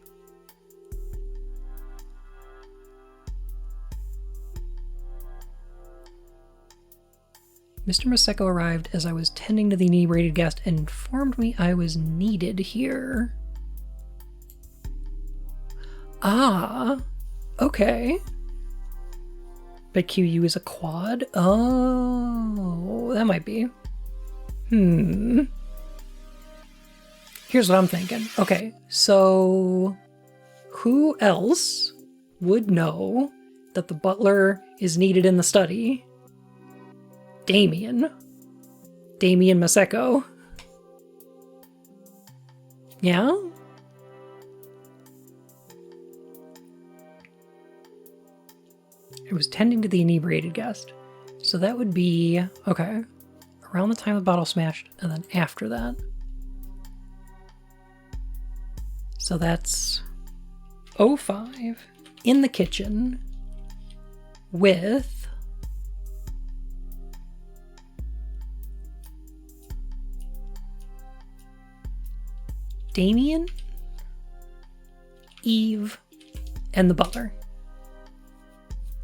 Mr. Maseko arrived as I was tending to the inebriated guest and informed me I was needed here. Ah, okay. But QU is a quad? Oh, that might be. Here's what I'm thinking. Okay, so who else would know that the butler is needed in the study? Damien Maseko. Yeah? I was tending to the inebriated guest. So that would be, okay, around the time the bottle smashed, and then after that. So that's 05 in the kitchen with Damien, Eve, and the butler.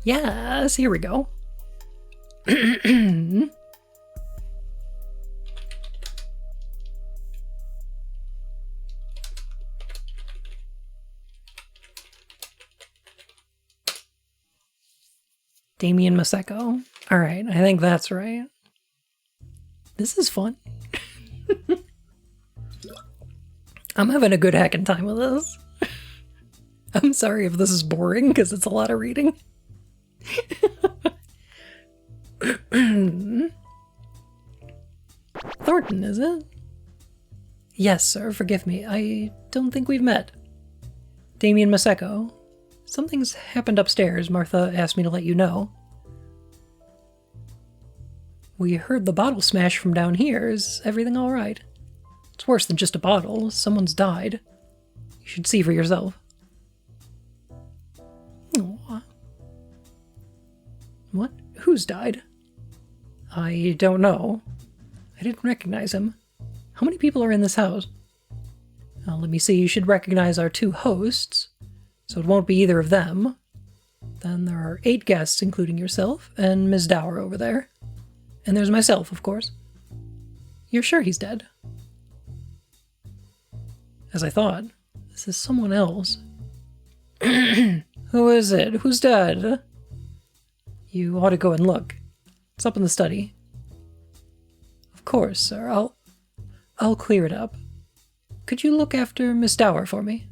Yes, here we go. Damien Maseko. Alright, I think that's right. This is fun. I'm having a good heckin' time with this. I'm sorry if this is boring, because it's a lot of reading. Thornton, is it? Yes, sir, forgive me. I don't think we've met. Damien Maseko. Something's happened upstairs. Martha asked me to let you know. We heard the bottle smash from down here. Is everything alright? It's worse than just a bottle. Someone's died. You should see for yourself. Aww. What? Who's died? I don't know. I didn't recognize him. How many people are in this house? Well, let me see. You should recognize our 2 hosts, so it won't be either of them. Then there are 8 guests, including yourself, and Ms. Dower over there. And there's myself, of course. You're sure he's dead? As I thought, this is someone else. Who is it? Who's dead? You ought to go and look. It's up in the study. Of course, sir. I'll clear it up. Could you look after Miss Dower for me?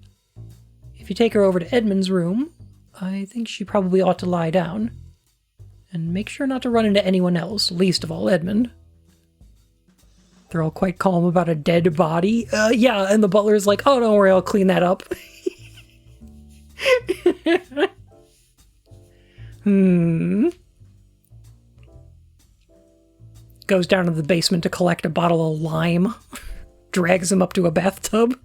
If you take her over to Edmund's room, I think she probably ought to lie down. And make sure not to run into anyone else, least of all Edmund. They're all quite calm about a dead body. Yeah, and the butler's like, oh, don't worry, I'll clean that up. Goes down to the basement to collect a bottle of lime. Drags him up to a bathtub.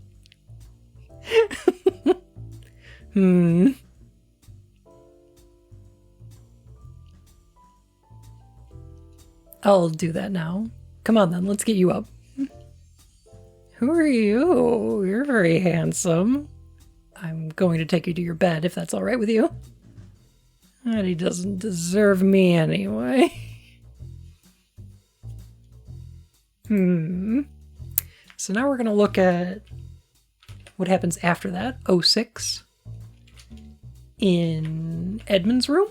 I'll do that now. Come on then, let's get you up. Who are you? You're very handsome. I'm going to take you to your bed if that's alright with you. But he doesn't deserve me anyway. So now we're going to look at what happens after that. 06. In Edmund's room?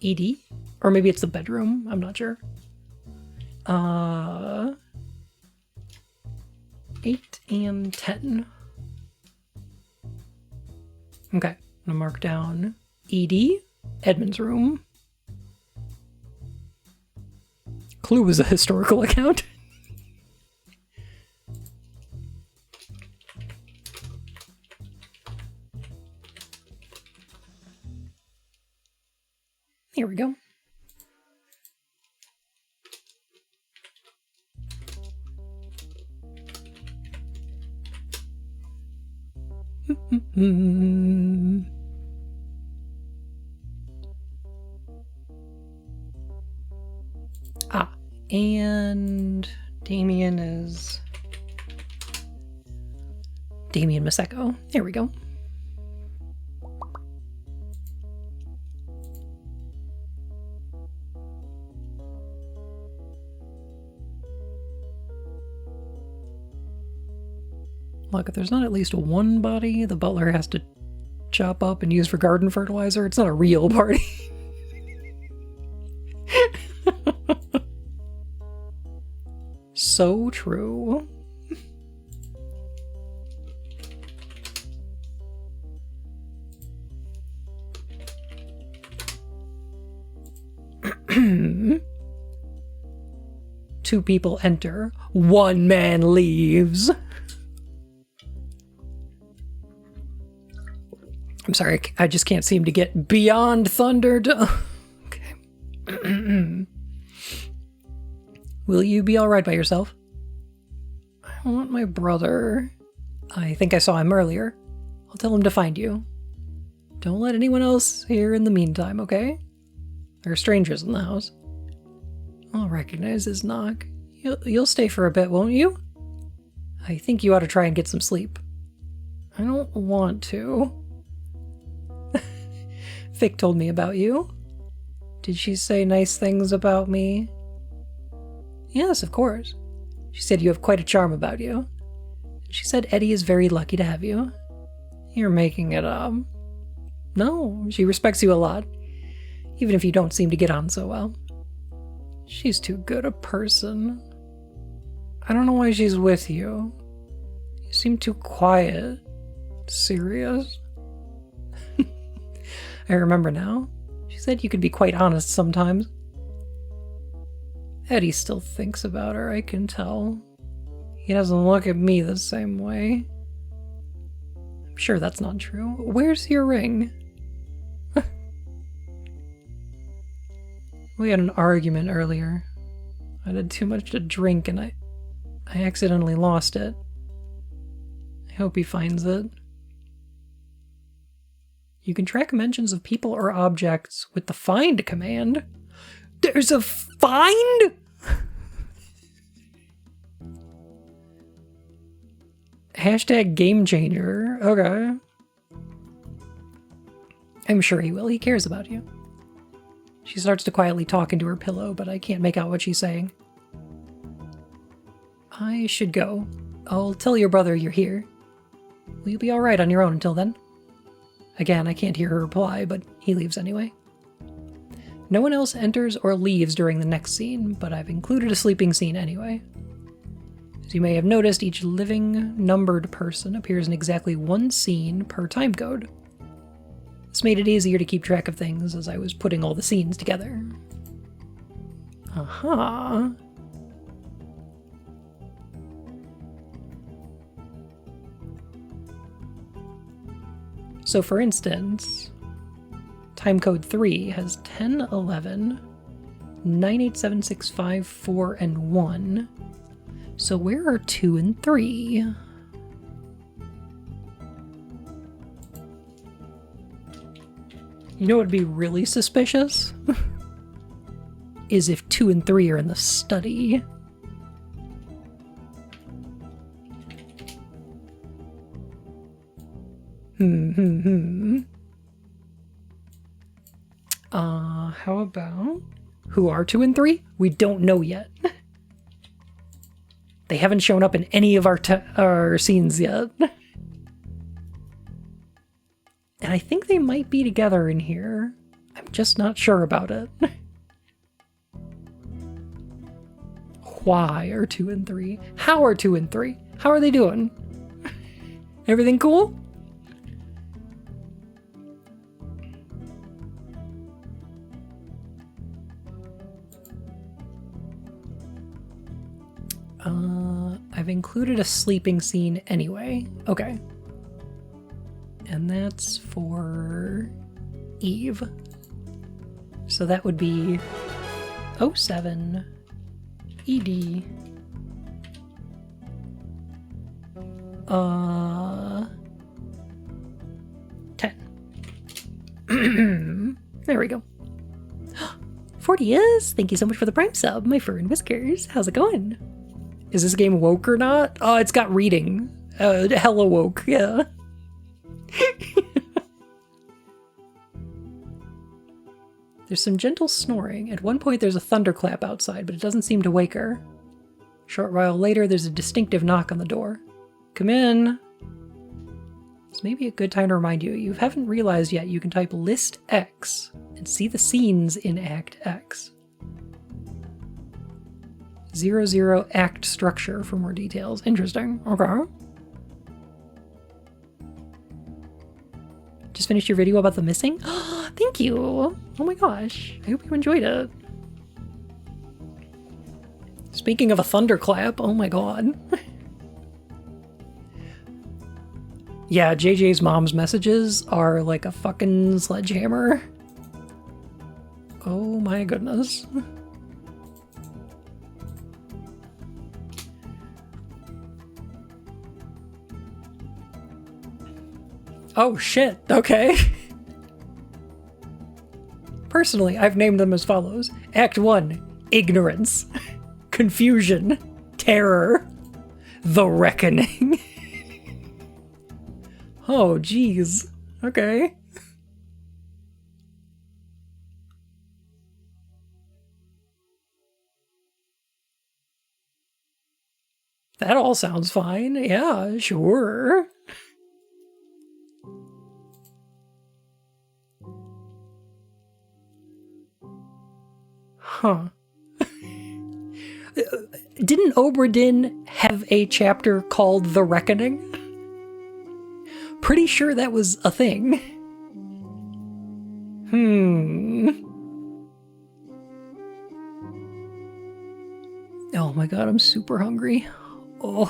ED? Or maybe it's the bedroom. I'm not sure. 8 and 10. Okay, I'm gonna mark down ED, Edmund's room. Clue is a historical account. Here we go. Ah, and Damien is Damien Maseko. There we go. Look, if there's not at least one body the butler has to chop up and use for garden fertilizer, it's not a real party. So true. Two people enter, one man leaves. I'm sorry, I just can't seem to get beyond thunder to... Okay. Will you be alright by yourself? I want my brother. I think I saw him earlier. I'll tell him to find you. Don't let anyone else here in the meantime, okay? There are strangers in the house. I'll recognize his knock. You'll stay for a bit, won't you? I think you ought to try and get some sleep. I don't want to. Vic told me about you. Did she say nice things about me? Yes, of course. She said you have quite a charm about you. She said Eddie is very lucky to have you. You're making it up. No, she respects you a lot, even if you don't seem to get on so well. She's too good a person. I don't know why she's with you. You seem too quiet. Serious. I remember now. She said you could be quite honest sometimes. Eddie still thinks about her, I can tell. He doesn't look at me the same way. I'm sure that's not true. Where's your ring? We had an argument earlier. I did too much to drink and I accidentally lost it. I hope he finds it. You can track mentions of people or objects with the find command. There's a find? Hashtag game changer. Okay. I'm sure he will. He cares about you. She starts to quietly talk into her pillow, but I can't make out what she's saying. I should go. I'll tell your brother you're here. Will you be alright on your own until then? Again, I can't hear her reply, but he leaves anyway. No one else enters or leaves during the next scene, but I've included a sleeping scene anyway. As you may have noticed, each living, numbered person appears in exactly one scene per timecode. This made it easier to keep track of things as I was putting all the scenes together. Aha. So for instance, timecode 3 has 10, 11, 9, 8, 7, 6, 5, 4, and 1. So where are 2 and 3? You know what would be really suspicious? Is if 2 and 3 are in the study. How about... Who are 2 and 3? We don't know yet. They haven't shown up in any of our scenes yet. And I think they might be together in here. I'm just not sure about it. Why are 2 and 3? How are 2 and 3? How are they doing? Everything cool? I've included a sleeping scene anyway. Okay. And that's for Eve. So that would be 07 ED. There we go. 40 years. Thank you so much for the Prime sub, my fur and whiskers. How's it going? Is this game woke or not? Oh, it's got reading. Hella woke, yeah. There's some gentle snoring. At one point there's a thunderclap outside, but it doesn't seem to wake her. A short while later, there's a distinctive knock on the door. Come in. It's maybe a good time to remind you, you haven't realized yet you can type list X and see the scenes in Act X. 00 act structure for more details. Interesting. Okay. Just finished your video about the missing? Thank you. Oh my gosh. I hope you enjoyed it. Speaking of a thunderclap, oh my god. Yeah, JJ's mom's messages are like a fucking sledgehammer. Oh my goodness. Oh shit, okay. Personally, I've named them as follows. Act 1, ignorance. Confusion. Terror. The reckoning. Oh, geez. Okay. That all sounds fine. Yeah, sure. Huh. Didn't Obra Dinn have a chapter called The Reckoning? Pretty sure that was a thing. Oh my god, I'm super hungry. Oh.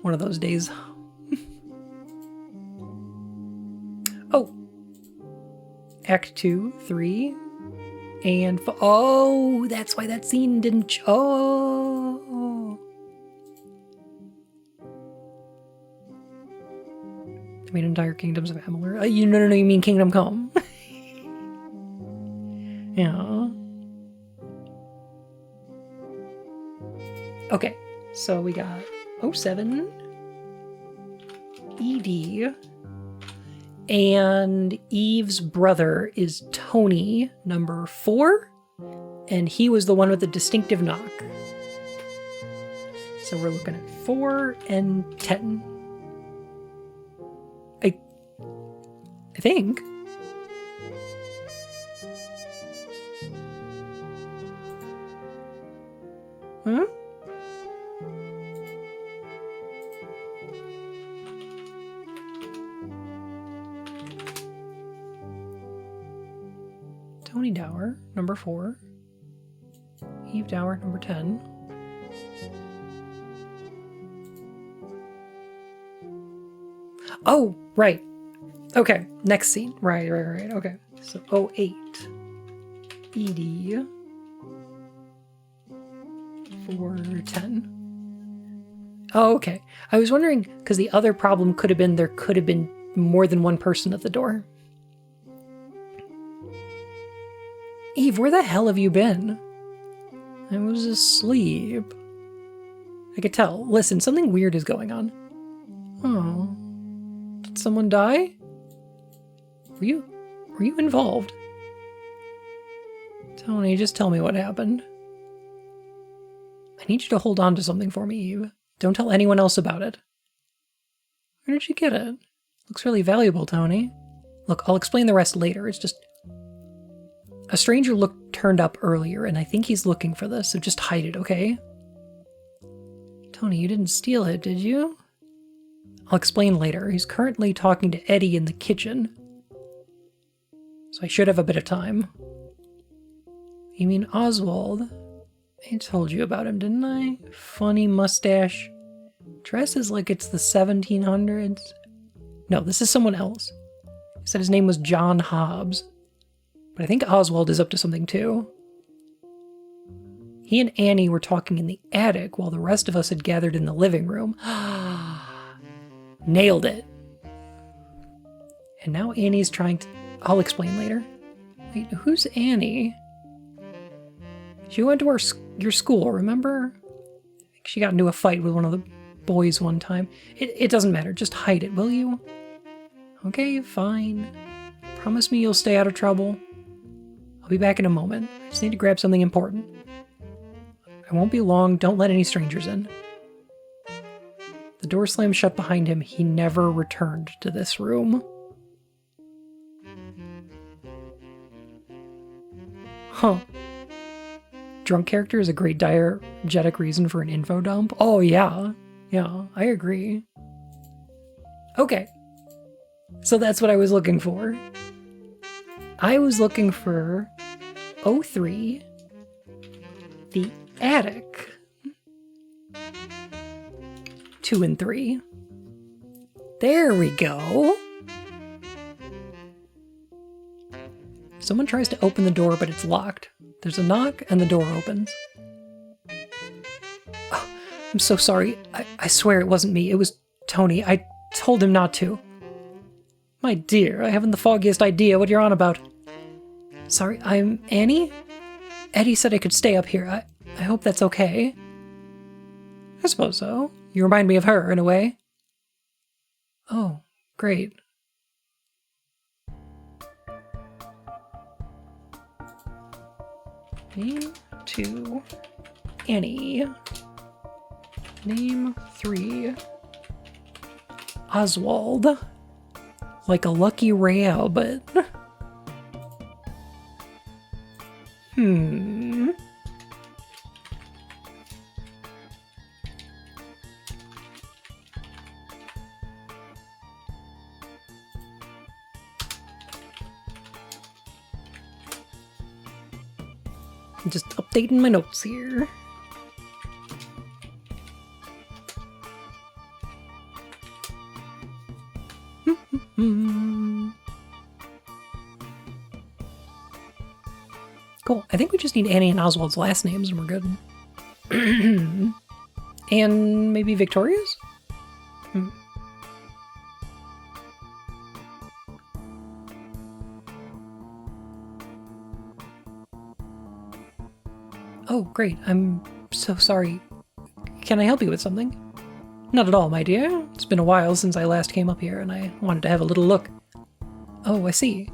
One of those days. Oh. Act 2, 3, and oh, that's why that scene didn't. Oh. I mean, entire kingdoms of Amalur. No, you mean Kingdom Come. Yeah. Okay, so we got 07, ED, and Eve's brother is Tony, number 4, and he was the one with the distinctive knock. So we're looking at 4 and 10. I think. Huh? Tony Dower, number 4. Eve Dower, number 10. Oh, right. Okay, next scene. Right. Okay. So 08. ED. 410. Oh, okay. I was wondering, because the other problem could have been there could have been more than one person at the door. Eve, where the hell have you been? I was asleep. I could tell. Listen, something weird is going on. Oh. Did someone die? Were you involved? Tony, just tell me what happened. I need you to hold on to something for me, Eve. Don't tell anyone else about it. Where did you get it? Looks really valuable, Tony. Look, I'll explain the rest later. It's just... A stranger turned up earlier, and I think he's looking for this, so just hide it, okay? Tony, you didn't steal it, did you? I'll explain later. He's currently talking to Eddie in the kitchen. So I should have a bit of time. You mean Oswald? I told you about him, didn't I? Funny mustache. Dresses like it's the 1700s. No, this is someone else. He said his name was John Hobbs. But I think Oswald is up to something too. He and Annie were talking in the attic while the rest of us had gathered in the living room. Nailed it. And now Annie's trying to... I'll explain later. Wait, who's Annie? She went to your school, remember? I think she got into a fight with one of the boys one time. It doesn't matter, just hide it, will you? Okay, fine. Promise me you'll stay out of trouble. I'll be back in a moment. I just need to grab something important. I won't be long, don't let any strangers in. The door slammed shut behind him. He never returned to this room. Huh. Drunk character is a great diegetic reason for an info dump? Oh, yeah. Yeah, I agree. Okay. So that's what I was looking for. I was looking for 03, the attic, 2 and 3. There we go. Someone tries to open the door, but it's locked. There's a knock, and the door opens. Oh, I'm so sorry. I swear it wasn't me. It was Tony. I told him not to. My dear, I haven't the foggiest idea what you're on about. Sorry, I'm Annie? Eddie said I could stay up here. I hope that's okay. I suppose so. You remind me of her, in a way. Oh, great. Name 2, Annie. Name 3, Oswald. Like a lucky rabbit. I'm just updating my notes here. Cool. I think we just need Annie and Oswald's last names and we're good. And maybe Victoria's? Oh, great. I'm so sorry. Can I help you with something? Not at all, my dear. It's been a while since I last came up here, and I wanted to have a little look. Oh, I see.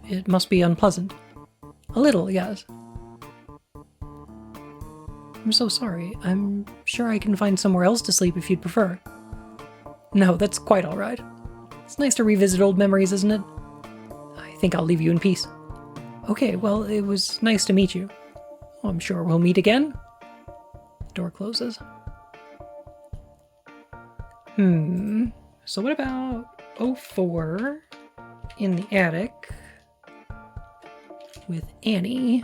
It must be unpleasant. A little, yes. I'm so sorry. I'm sure I can find somewhere else to sleep if you'd prefer. No, that's quite all right. It's nice to revisit old memories, isn't it? I think I'll leave you in peace. Okay, well, it was nice to meet you. I'm sure we'll meet again. The door closes. So what about 04 in the attic with Annie?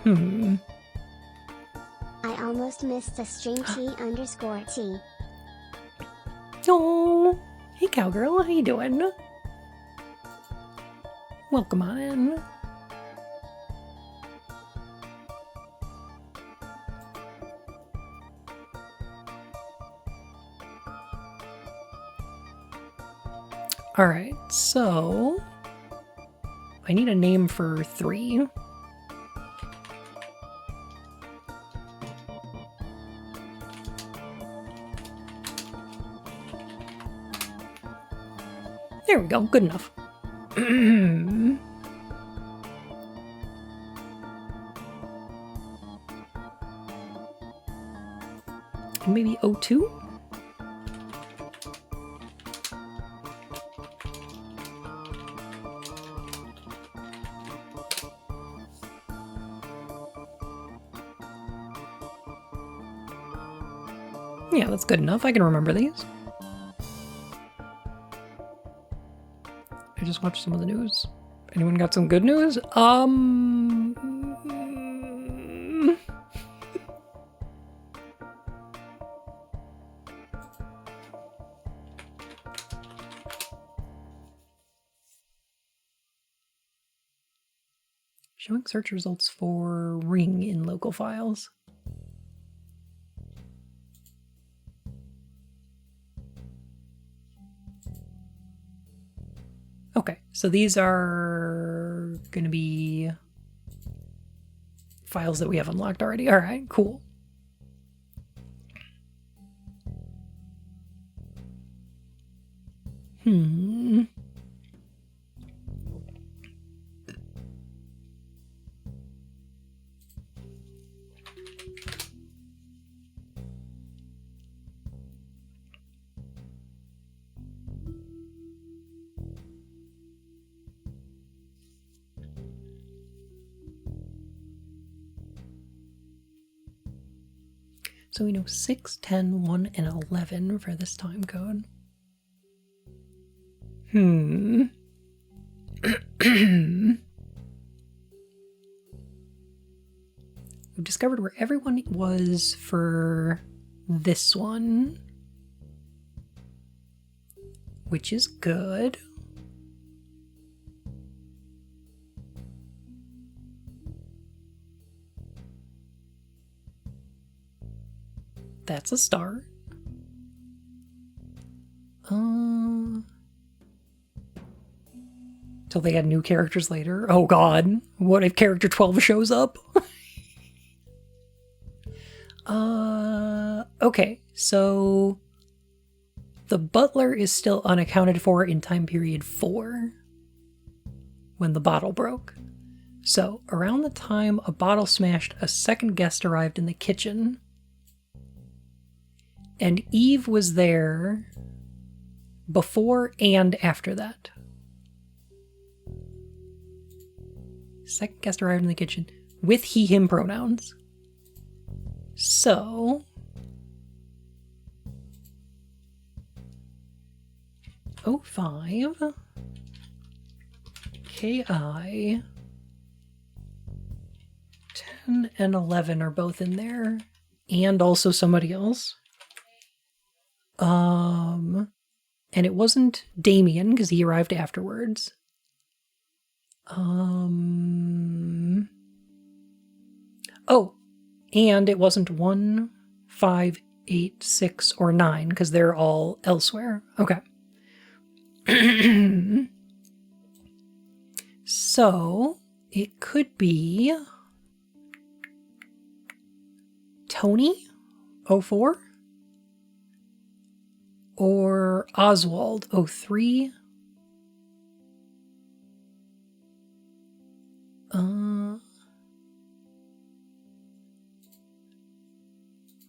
I almost missed a stream T_T. Oh, hey cowgirl, how you doing? Welcome on in. Alright, so I need a name for 3. There we go, good enough. Maybe 02? Yeah, that's good enough. I can remember these. I just watched some of the news. Anyone got some good news? Showing search results for ring in local files. Okay, so these are going to be files that we have unlocked already. All right, cool. So we know 6, 10, 1, and 11 for this time code. We've discovered where everyone was for this one, which is good. That's a start. Till they add new characters later. Oh god, what if character 12 shows up? Okay, so the butler is still unaccounted for in time period 4, when the bottle broke. So, around the time a bottle smashed, a second guest arrived in the kitchen. And Eve was there before and after that. Second guest arrived in the kitchen with he, him pronouns. So, O5 KI 10 and 11 are both in there, and also somebody else. And it wasn't Damien because he arrived afterwards. Oh, and it wasn't 1, 5, 8, 6, or 9 because they're all elsewhere. Okay. So it could be Tony, 04, or Oswald, 03.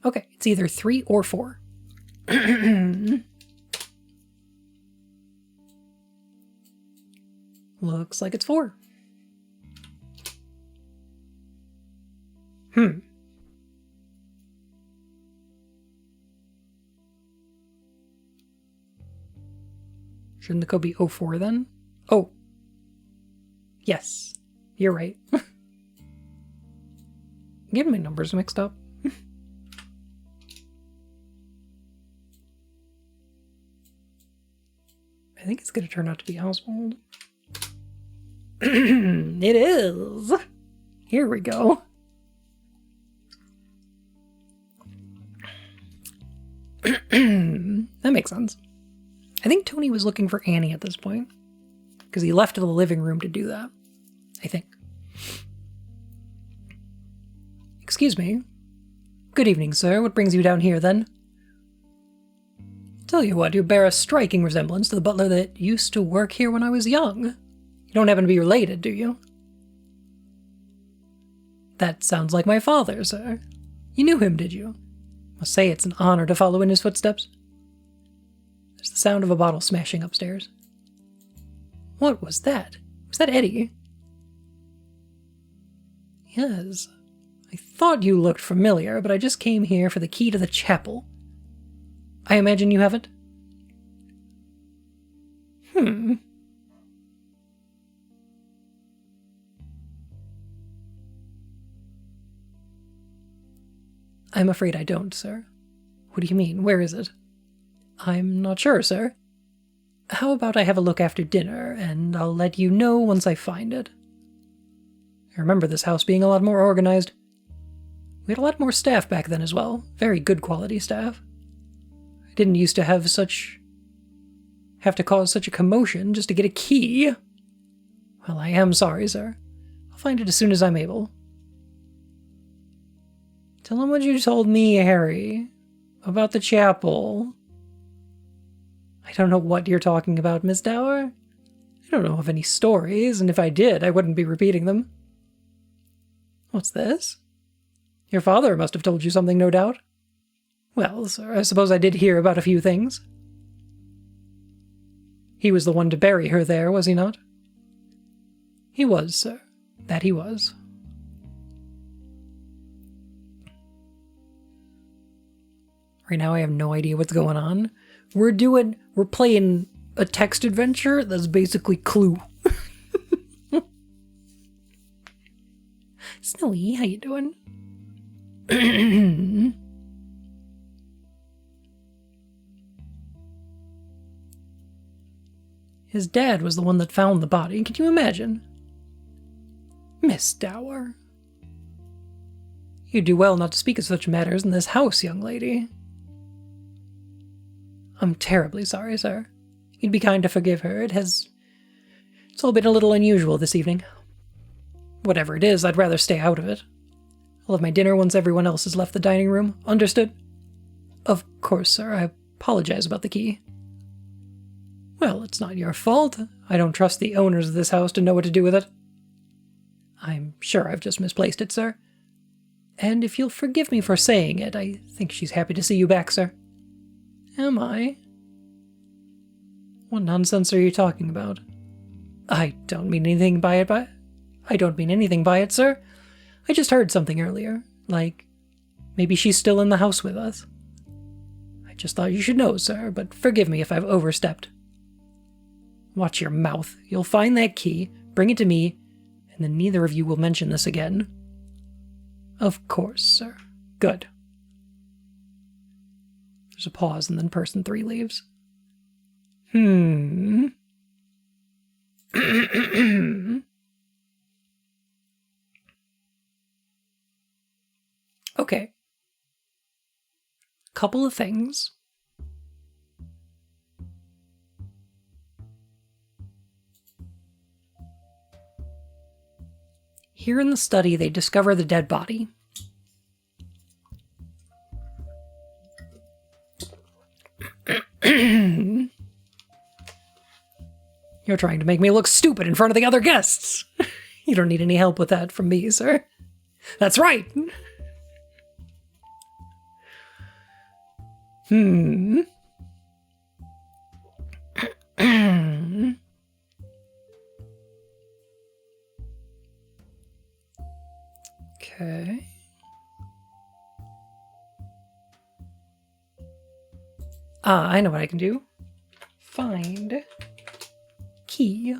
Okay, it's either 3 or 4. Looks like it's 4. Shouldn't the code be 04 then? Oh. Yes. You're right. I'm getting my numbers mixed up. I think it's going to turn out to be Oswald. It is. Here we go. That makes sense. I think Tony was looking for Annie at this point, because he left the living room to do that, I think. Excuse me. Good evening, sir. What brings you down here, then? Tell you what, you bear a striking resemblance to the butler that used to work here when I was young. You don't happen to be related, do you? That sounds like my father, sir. You knew him, did you? Must say it's an honor to follow in his footsteps. There's the sound of a bottle smashing upstairs. What was that? Was that Eddie? Yes. I thought you looked familiar, but I just came here for the key to the chapel. I imagine you haven't? I'm afraid I don't, sir. What do you mean? Where is it? I'm not sure, sir. How about I have a look after dinner, and I'll let you know once I find it. I remember this house being a lot more organized. We had a lot more staff back then as well. Very good quality staff. I didn't used to have to cause such a commotion just to get a key. Well, I am sorry, sir. I'll find it as soon as I'm able. Tell him what you told me, Harry. About the chapel. I don't know what you're talking about, Miss Dower. I don't know of any stories, and if I did, I wouldn't be repeating them. What's this? Your father must have told you something, no doubt. Well, sir, I suppose I did hear about a few things. He was the one to bury her there, was he not? He was, sir. That he was. Right now I have no idea what's going on. We're playing a text adventure that's basically Clue. Snowy, how you doing? His dad was the one that found the body. Can you imagine? Miss Dower. You do well not to speak of such matters in this house, young lady. I'm terribly sorry, sir. You'd be kind to forgive her. It's all been a little unusual this evening. Whatever it is, I'd rather stay out of it. I'll have my dinner once everyone else has left the dining room. Understood? Of course, sir. I apologize about the key. Well, it's not your fault. I don't trust the owners of this house to know what to do with it. I'm sure I've just misplaced it, sir. And if you'll forgive me for saying it, I think she's happy to see you back, sir. Am I? What nonsense are you talking about? I don't mean anything by it, sir. I just heard something earlier, like maybe she's still in the house with us. I just thought you should know, sir, but forgive me if I've overstepped. Watch your mouth. You'll find that key, bring it to me, and then neither of you will mention this again. Of course, sir. Good. There's a pause, and then person 3 leaves. Okay. Couple of things. Here in the study, they discover the dead body. You're trying to make me look stupid in front of the other guests. You don't need any help with that from me, sir. That's right. Okay. I know what I can do. Find key.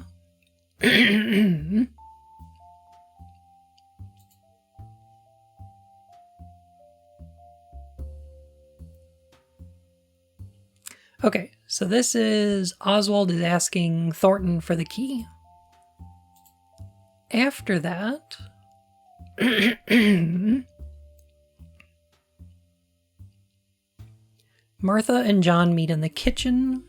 Okay, so this is Oswald is asking Thornton for the key. After that, Martha and John meet in the kitchen.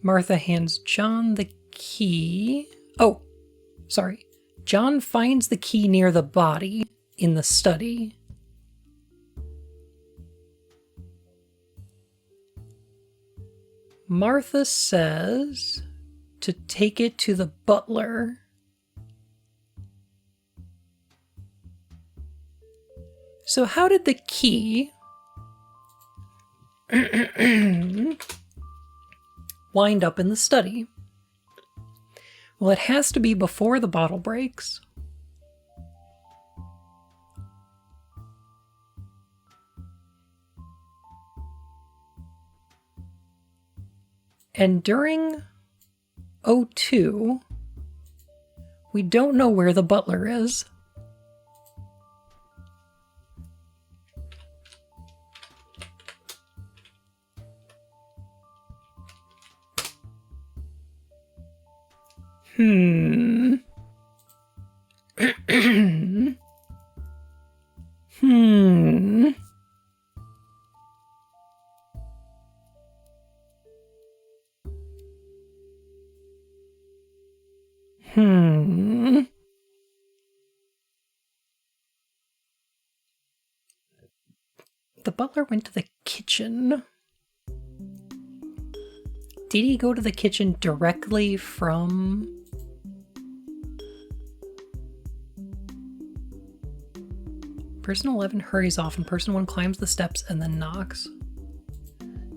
Martha hands John the key. Oh, sorry. John finds the key near the body in the study. Martha says to take it to the butler. So how did the key wind up in the study? Well, it has to be before the bottle breaks. And during O2, we don't know where the butler is. Hmm. The butler went to the kitchen. Did he go to the kitchen directly from... Person 11 hurries off and person 1 climbs the steps and then knocks.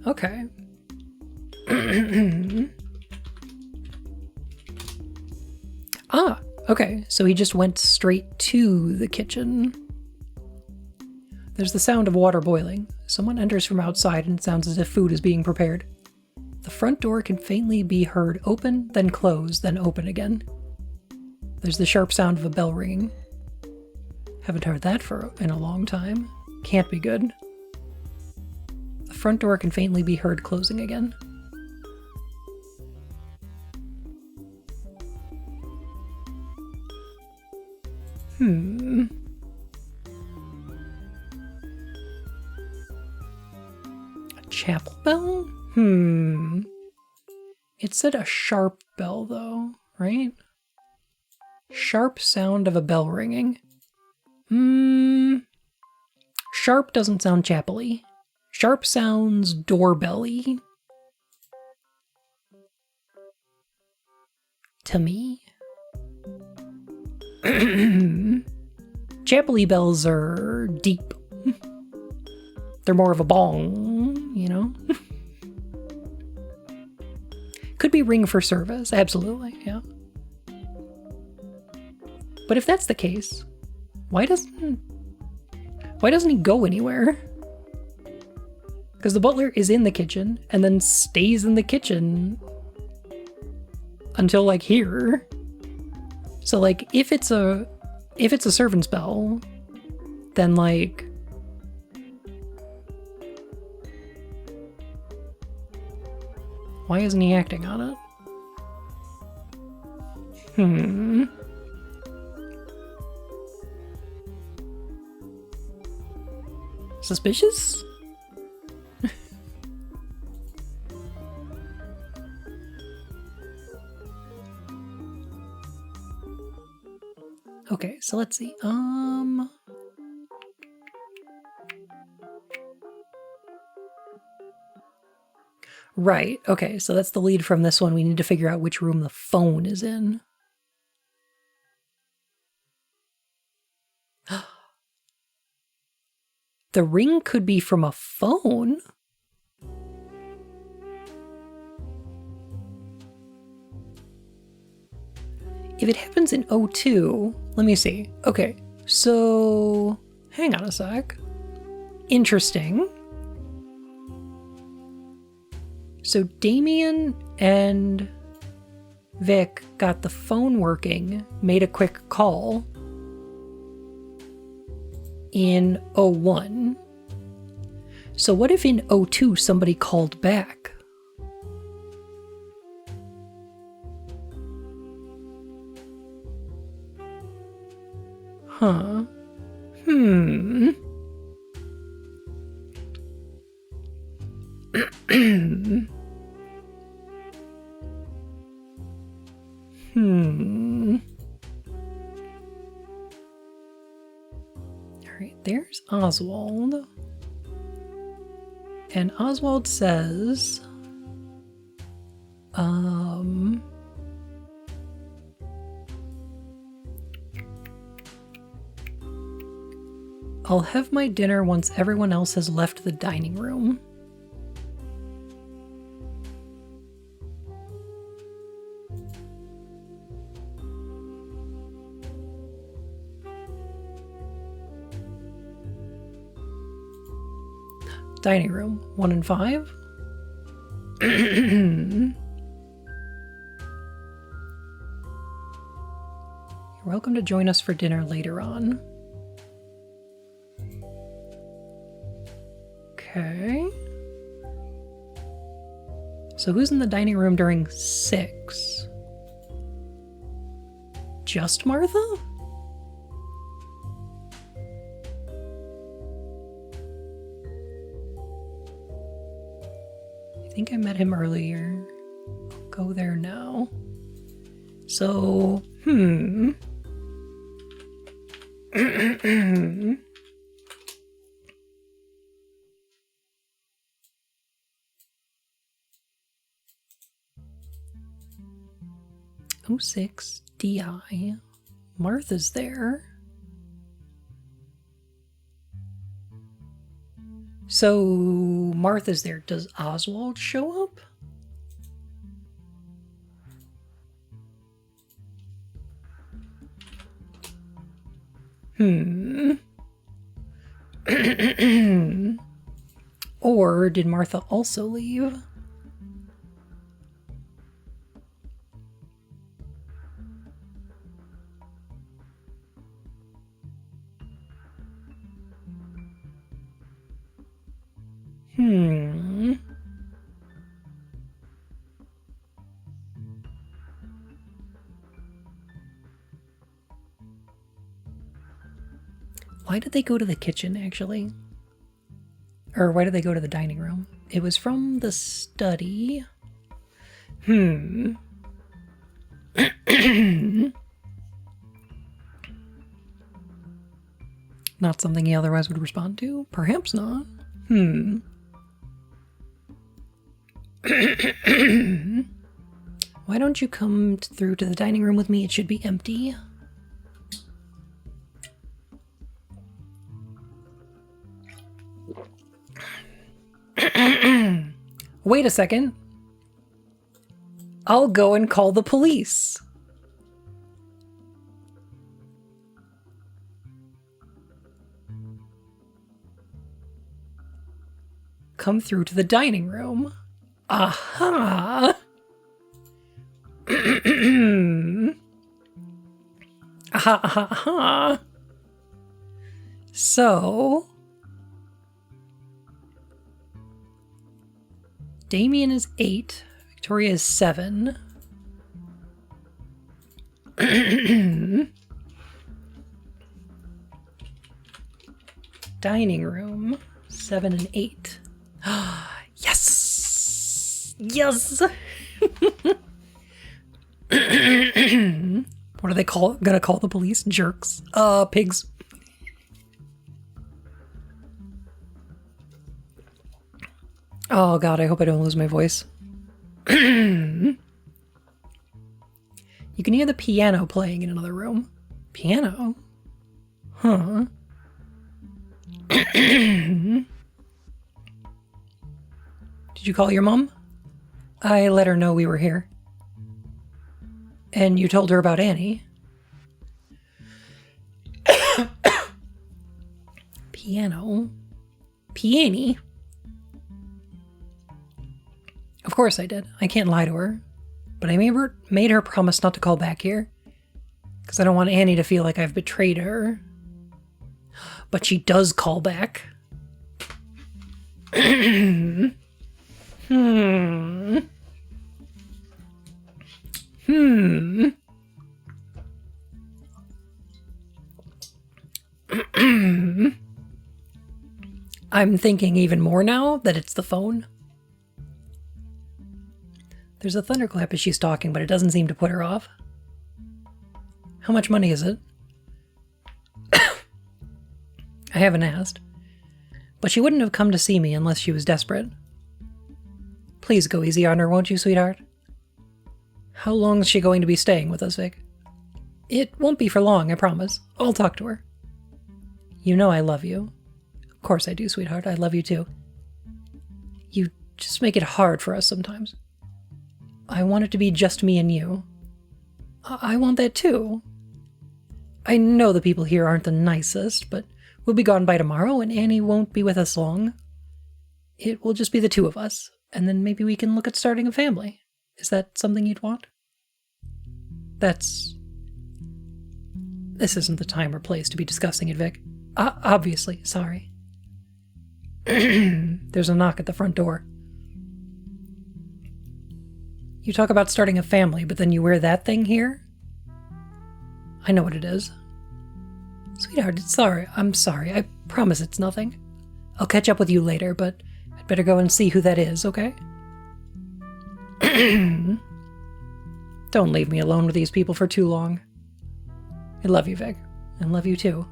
Okay. Okay, so he just went straight to the kitchen. There's the sound of water boiling. Someone enters from outside and it sounds as if food is being prepared. The front door can faintly be heard open, then close, then open again. There's the sharp sound of a bell ringing. Haven't heard that in a long time. Can't be good. The front door can faintly be heard closing again. A chapel bell? It said a sharp bell, though, right? Sharp sound of a bell ringing. Sharp doesn't sound chapel-y. Sharp sounds doorbell-y. To me. Chapel-y bells are deep. They're more of a bong, you know? Could be ring for service, absolutely, yeah. But if that's the case, why doesn't he go anywhere? Because the butler is in the kitchen and then stays in the kitchen until like here. So like if it's a servant's bell, then like why isn't he acting on it? Suspicious? Okay, so let's see. Right, okay, so that's the lead from this one. We need to figure out which room the phone is in. The ring could be from a phone? If it happens in 02, let me see. Okay, so hang on a sec. Interesting. So Damien and Vic got the phone working, made a quick call in 01. So what if in 02 somebody called back? Huh. Alright, there's Oswald. And Oswald says, I'll have my dinner once everyone else has left the dining room. Dining room, 1 and 5. You're welcome to join us for dinner later on. Okay. So who's in the dining room during 6? just Martha? I think I met him earlier. I'll go there now. So, 06 DI. Martha's there. So, Martha's there. Does Oswald show up? Or did Martha also leave? Why did they go to the kitchen, actually? Or why did they go to the dining room? It was from the study. Not something he otherwise would respond to? Perhaps not. Why don't you come through to the dining room with me? It should be empty. Wait a second. I'll go and call the police. Come through to the dining room. Aha! Aha, aha, aha. So... Damien is 8. Victoria is 7. Dining room, 7 and 8. Yes! Yes! What are they gonna call the police? Jerks. Pigs. Oh god, I hope I don't lose my voice. You can hear the piano playing in another room. Piano? Huh. Did you call your mom? I let her know we were here. And you told her about Annie? Piano? Piani? Of course I did. I can't lie to her. But I made her promise not to call back here. Because I don't want Annie to feel like I've betrayed her. But she does call back. I'm thinking even more now that it's the phone. There's a thunderclap as she's talking, but it doesn't seem to put her off. How much money is it? I haven't asked. But she wouldn't have come to see me unless she was desperate. Please go easy on her, won't you, sweetheart? How long is she going to be staying with us, Vic? It won't be for long, I promise. I'll talk to her. You know I love you. Of course I do, sweetheart. I love you too. You just make it hard for us sometimes. I want it to be just me and you. I want that too. I know the people here aren't the nicest, but we'll be gone by tomorrow and Annie won't be with us long. It will just be the two of us, and then maybe we can look at starting a family. Is that something you'd want? This isn't the time or place to be discussing it, Vic. Obviously, sorry. There's a knock at the front door. You talk about starting a family, but then you wear that thing here? I know what it is. Sweetheart, I'm sorry. I promise it's nothing. I'll catch up with you later, but I'd better go and see who that is, okay? Don't leave me alone with these people for too long. I love you, Vic. I love you too.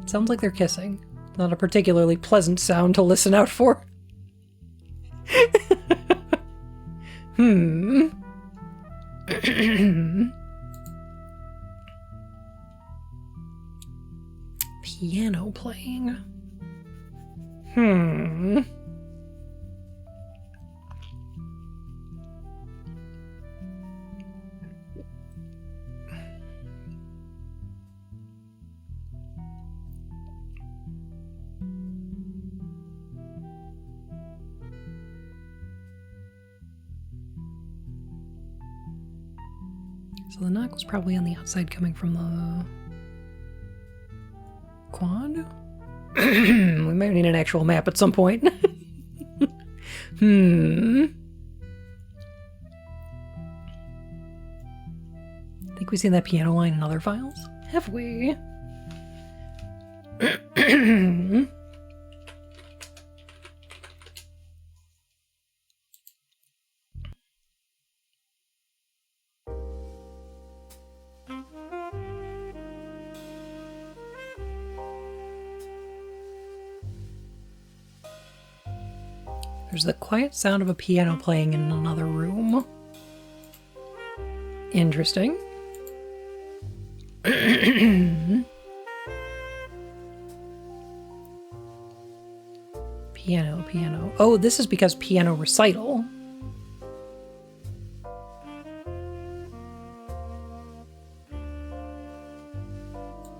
It sounds like they're kissing. Not a particularly pleasant sound to listen out for. Piano playing. So the knock was probably on the outside coming from the quad? We might need an actual map at some point. I think we've seen that piano line in other files. Have we? There's the quiet sound of a piano playing in another room. Interesting. Piano. Oh, this is because piano recital.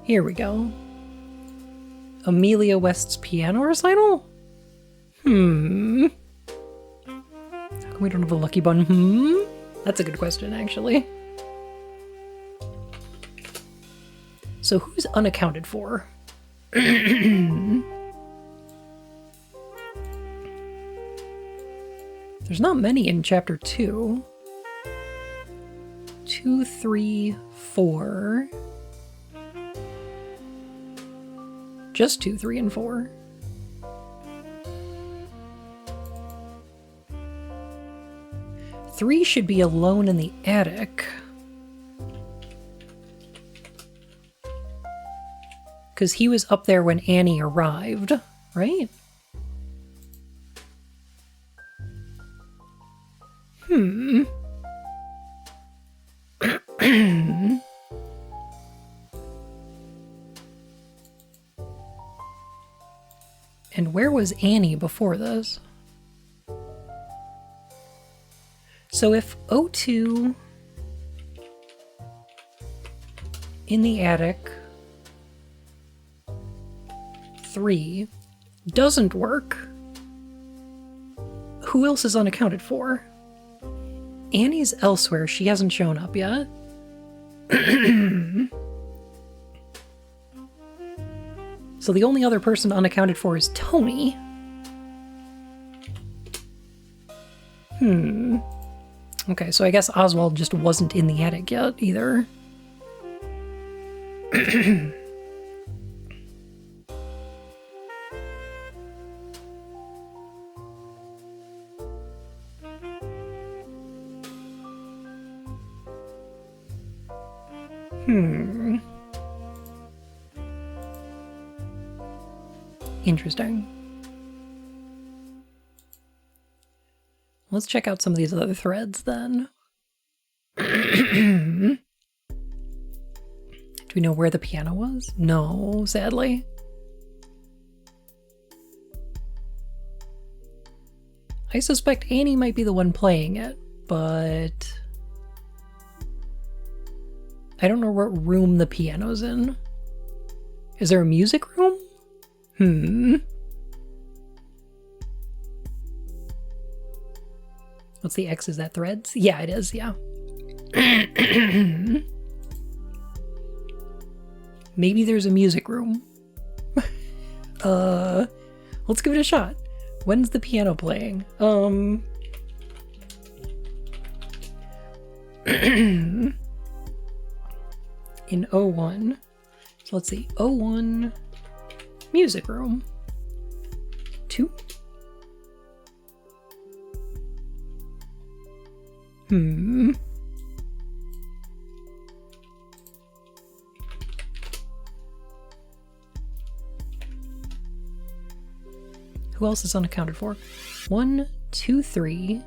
Here we go. Amelia West's piano recital? How come we don't have a lucky button? That's a good question, actually. So who's unaccounted for? There's not many in chapter 2. 2, 3, 4. Just 2, 3, and 4. Three should be alone in the attic. Because he was up there when Annie arrived, right? And where was Annie before this? So if O2 in the attic 3 doesn't work, who else is unaccounted for? Annie's elsewhere. She hasn't shown up yet. So the only other person unaccounted for is Tony. Okay, so I guess Oswald just wasn't in the attic yet, either. Interesting. Let's check out some of these other threads then. Do we know where the piano was? No, sadly. I suspect Annie might be the one playing it, but I don't know what room the piano's in. Is there a music room? What's the X? Is that threads? Yeah, it is, yeah. Maybe there's a music room. Let's give it a shot. When's the piano playing? in O1. So let's see. O1 music room. 2. Hmm. Who else is unaccounted for? 1, 2, 3.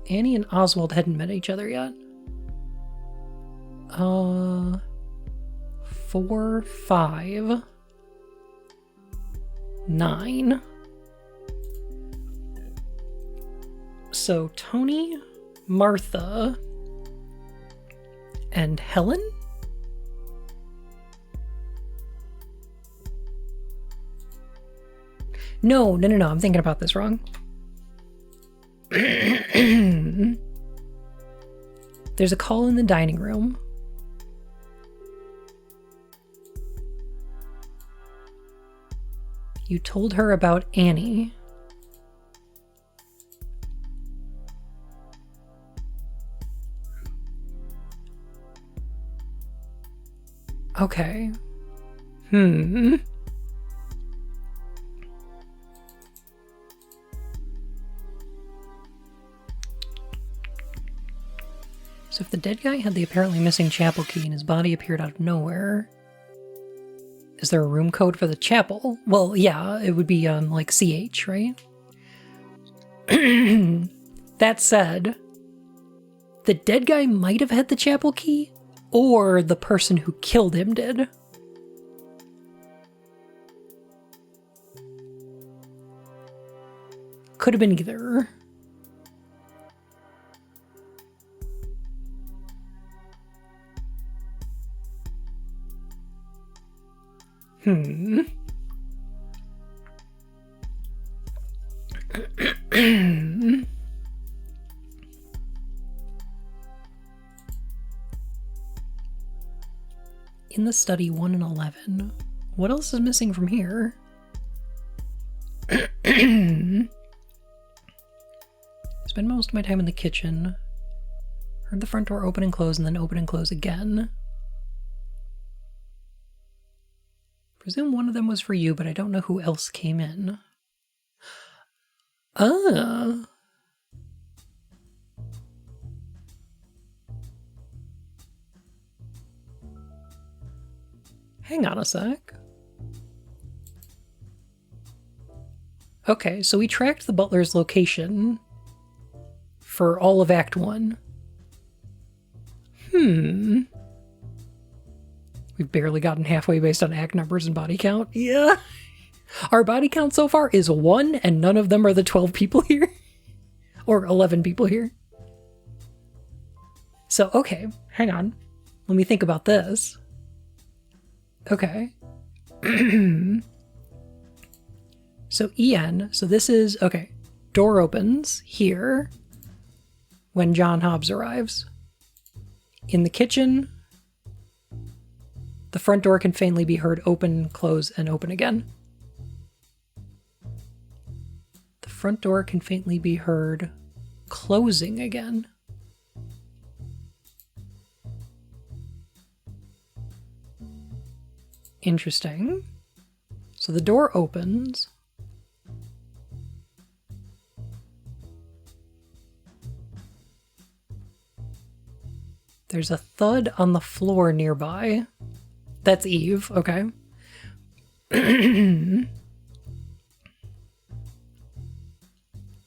Annie and Oswald hadn't met each other yet. 4, 5, 9. So Tony, Martha, and Helen? No, I'm thinking about this wrong. There's a call in the dining room. You told her about Annie. Okay. So if the dead guy had the apparently missing chapel key and his body appeared out of nowhere, is there a room code for the chapel? Well, yeah, it would be like CH, right? That said, the dead guy might have had the chapel key, or the person who killed him did. Could have been either. In the study 1 and 11. What else is missing from here? Spend most of my time in the kitchen. Heard the front door open and close and then open and close again. Presume one of them was for you, but I don't know who else came in. Hang on a sec. Okay, so we tracked the butler's location for all of Act 1. We've barely gotten halfway based on act numbers and body count. Yeah. Our body count so far is 1, and none of them are the 12 people here. Or 11 people here. So, okay, hang on. Let me think about this. Okay. So EN, so this is, okay, door opens here when John Hobbs arrives. In the kitchen, the front door can faintly be heard open, close, and open again. The front door can faintly be heard closing again. Interesting. So the door opens. There's a thud on the floor nearby. That's Eve, okay. The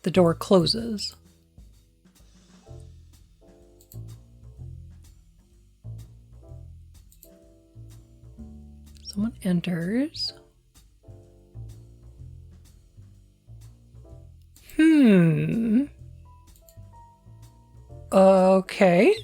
door closes. Someone enters. Okay.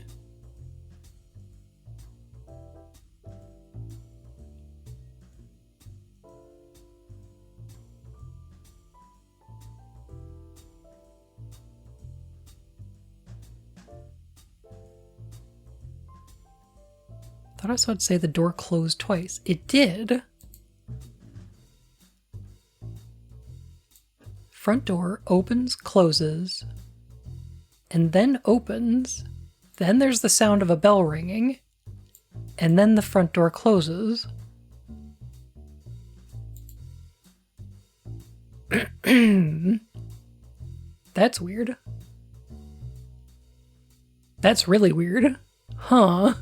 Thought I saw it say the door closed twice. It did. Front door opens, closes, and then opens, Then there's the sound of a bell ringing. And then the front door closes. That's weird. That's really weird. Huh.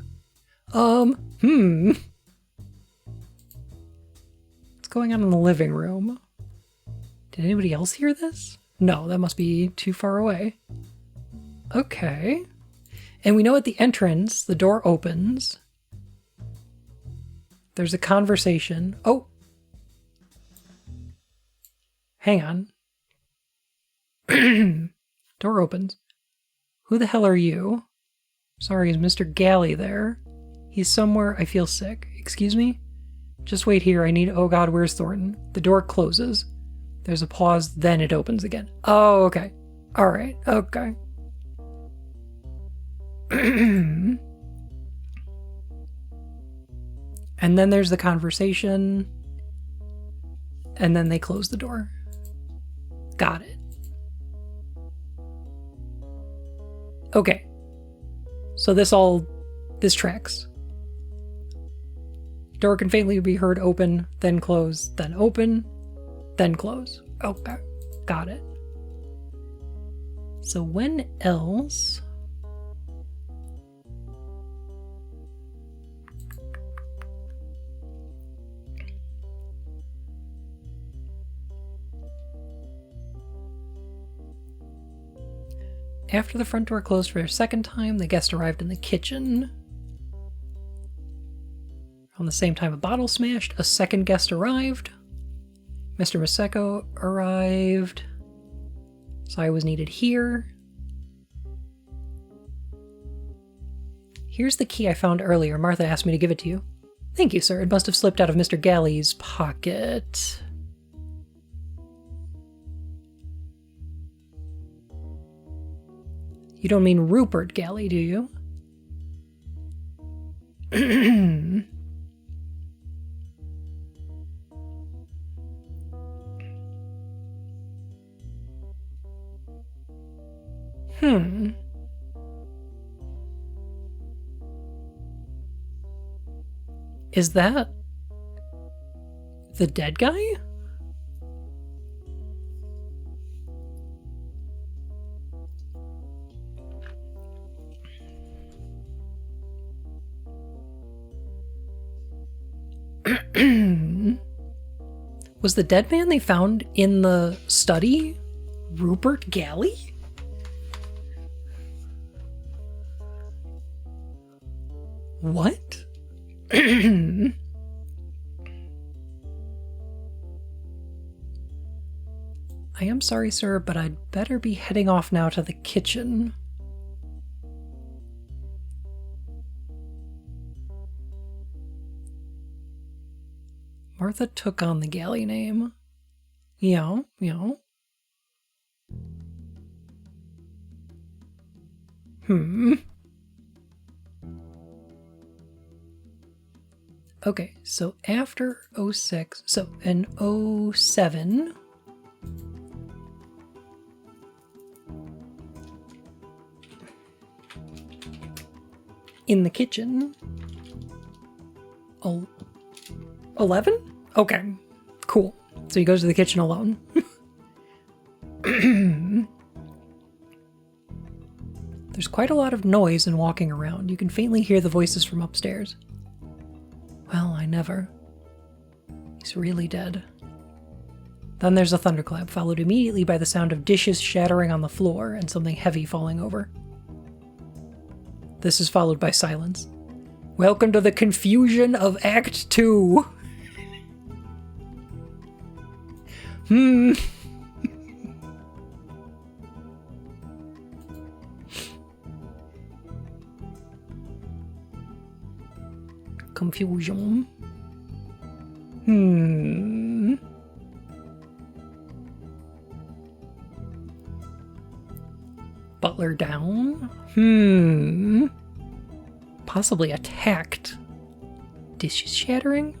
What's going on in the living room? Did anybody else hear this? No, that must be too far away. Okay. And we know at the entrance, the door opens. There's a conversation. Oh! Hang on. Door opens. Who the hell are you? Sorry, is Mr. Galley there? He's somewhere. I feel sick. Excuse me? Just wait here. I need... Oh god, where's Thornton? The door closes. There's a pause, then it opens again. Oh, okay. Alright, okay. And then there's the conversation. And then they close the door. Got it. Okay. So this tracks. Door can faintly be heard open, then close, then open, then close. Okay. Got it. So when else... After the front door closed for a second time, the guest arrived in the kitchen. On the same time a bottle smashed, a second guest arrived. Mr. Maseko arrived. So I was needed here. Here's the key I found earlier. Martha asked me to give it to you. Thank you, sir. It must have slipped out of Mr. Galley's pocket. You don't mean Rupert Galley, do you? Is that the dead guy? Was the dead man they found in the study Rupert Galley? What? I am sorry, sir, but I'd better be heading off now to the kitchen. Martha took on the Galley name. Yeah. Okay, so after 06, so in 07... in the kitchen... 11? Okay, cool. So he goes to the kitchen alone. There's quite a lot of noise and walking around. You can faintly hear the voices from upstairs. Well, I never. He's really dead. Then there's a thunderclap, followed immediately by the sound of dishes shattering on the floor and something heavy falling over. This is followed by silence. Welcome to the confusion of Act 2. Confusion. Butler down. Possibly attacked. Dishes shattering?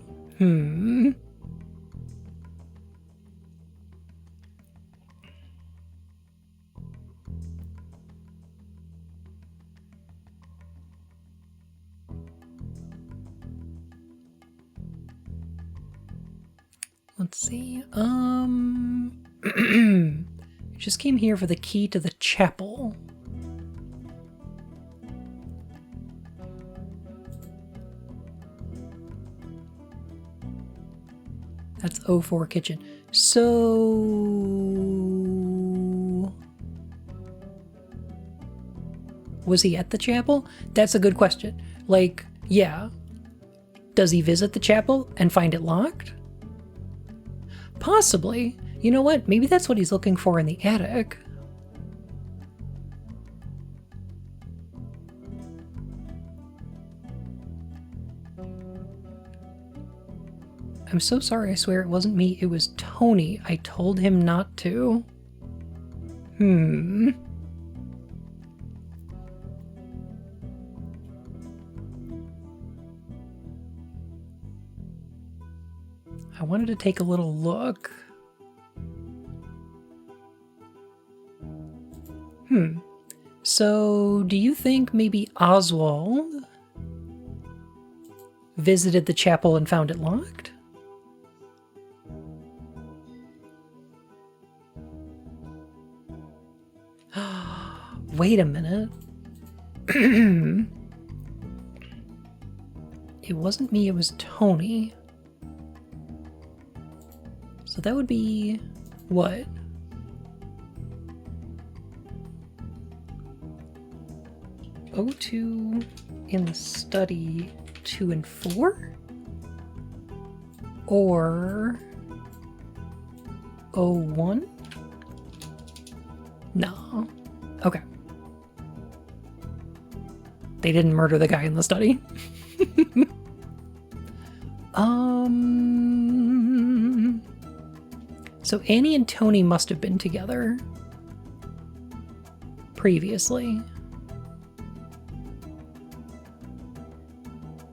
Let's see. Just came here for the key to the chapel. That's O4 kitchen. So... was he at the chapel? That's a good question. Like, yeah. Does he visit the chapel and find it locked? Possibly. You know what? Maybe that's what he's looking for in the attic. I'm so sorry, I swear it wasn't me. It was Tony. I told him not to. I wanted to take a little look. So, do you think maybe Oswald visited the chapel and found it locked? Wait a minute. It wasn't me, it was Tony. So that would be... what? O2 in the study 2 and 4? Or... O1? No. Okay. They didn't murder the guy in the study. So Annie and Tony must have been together previously.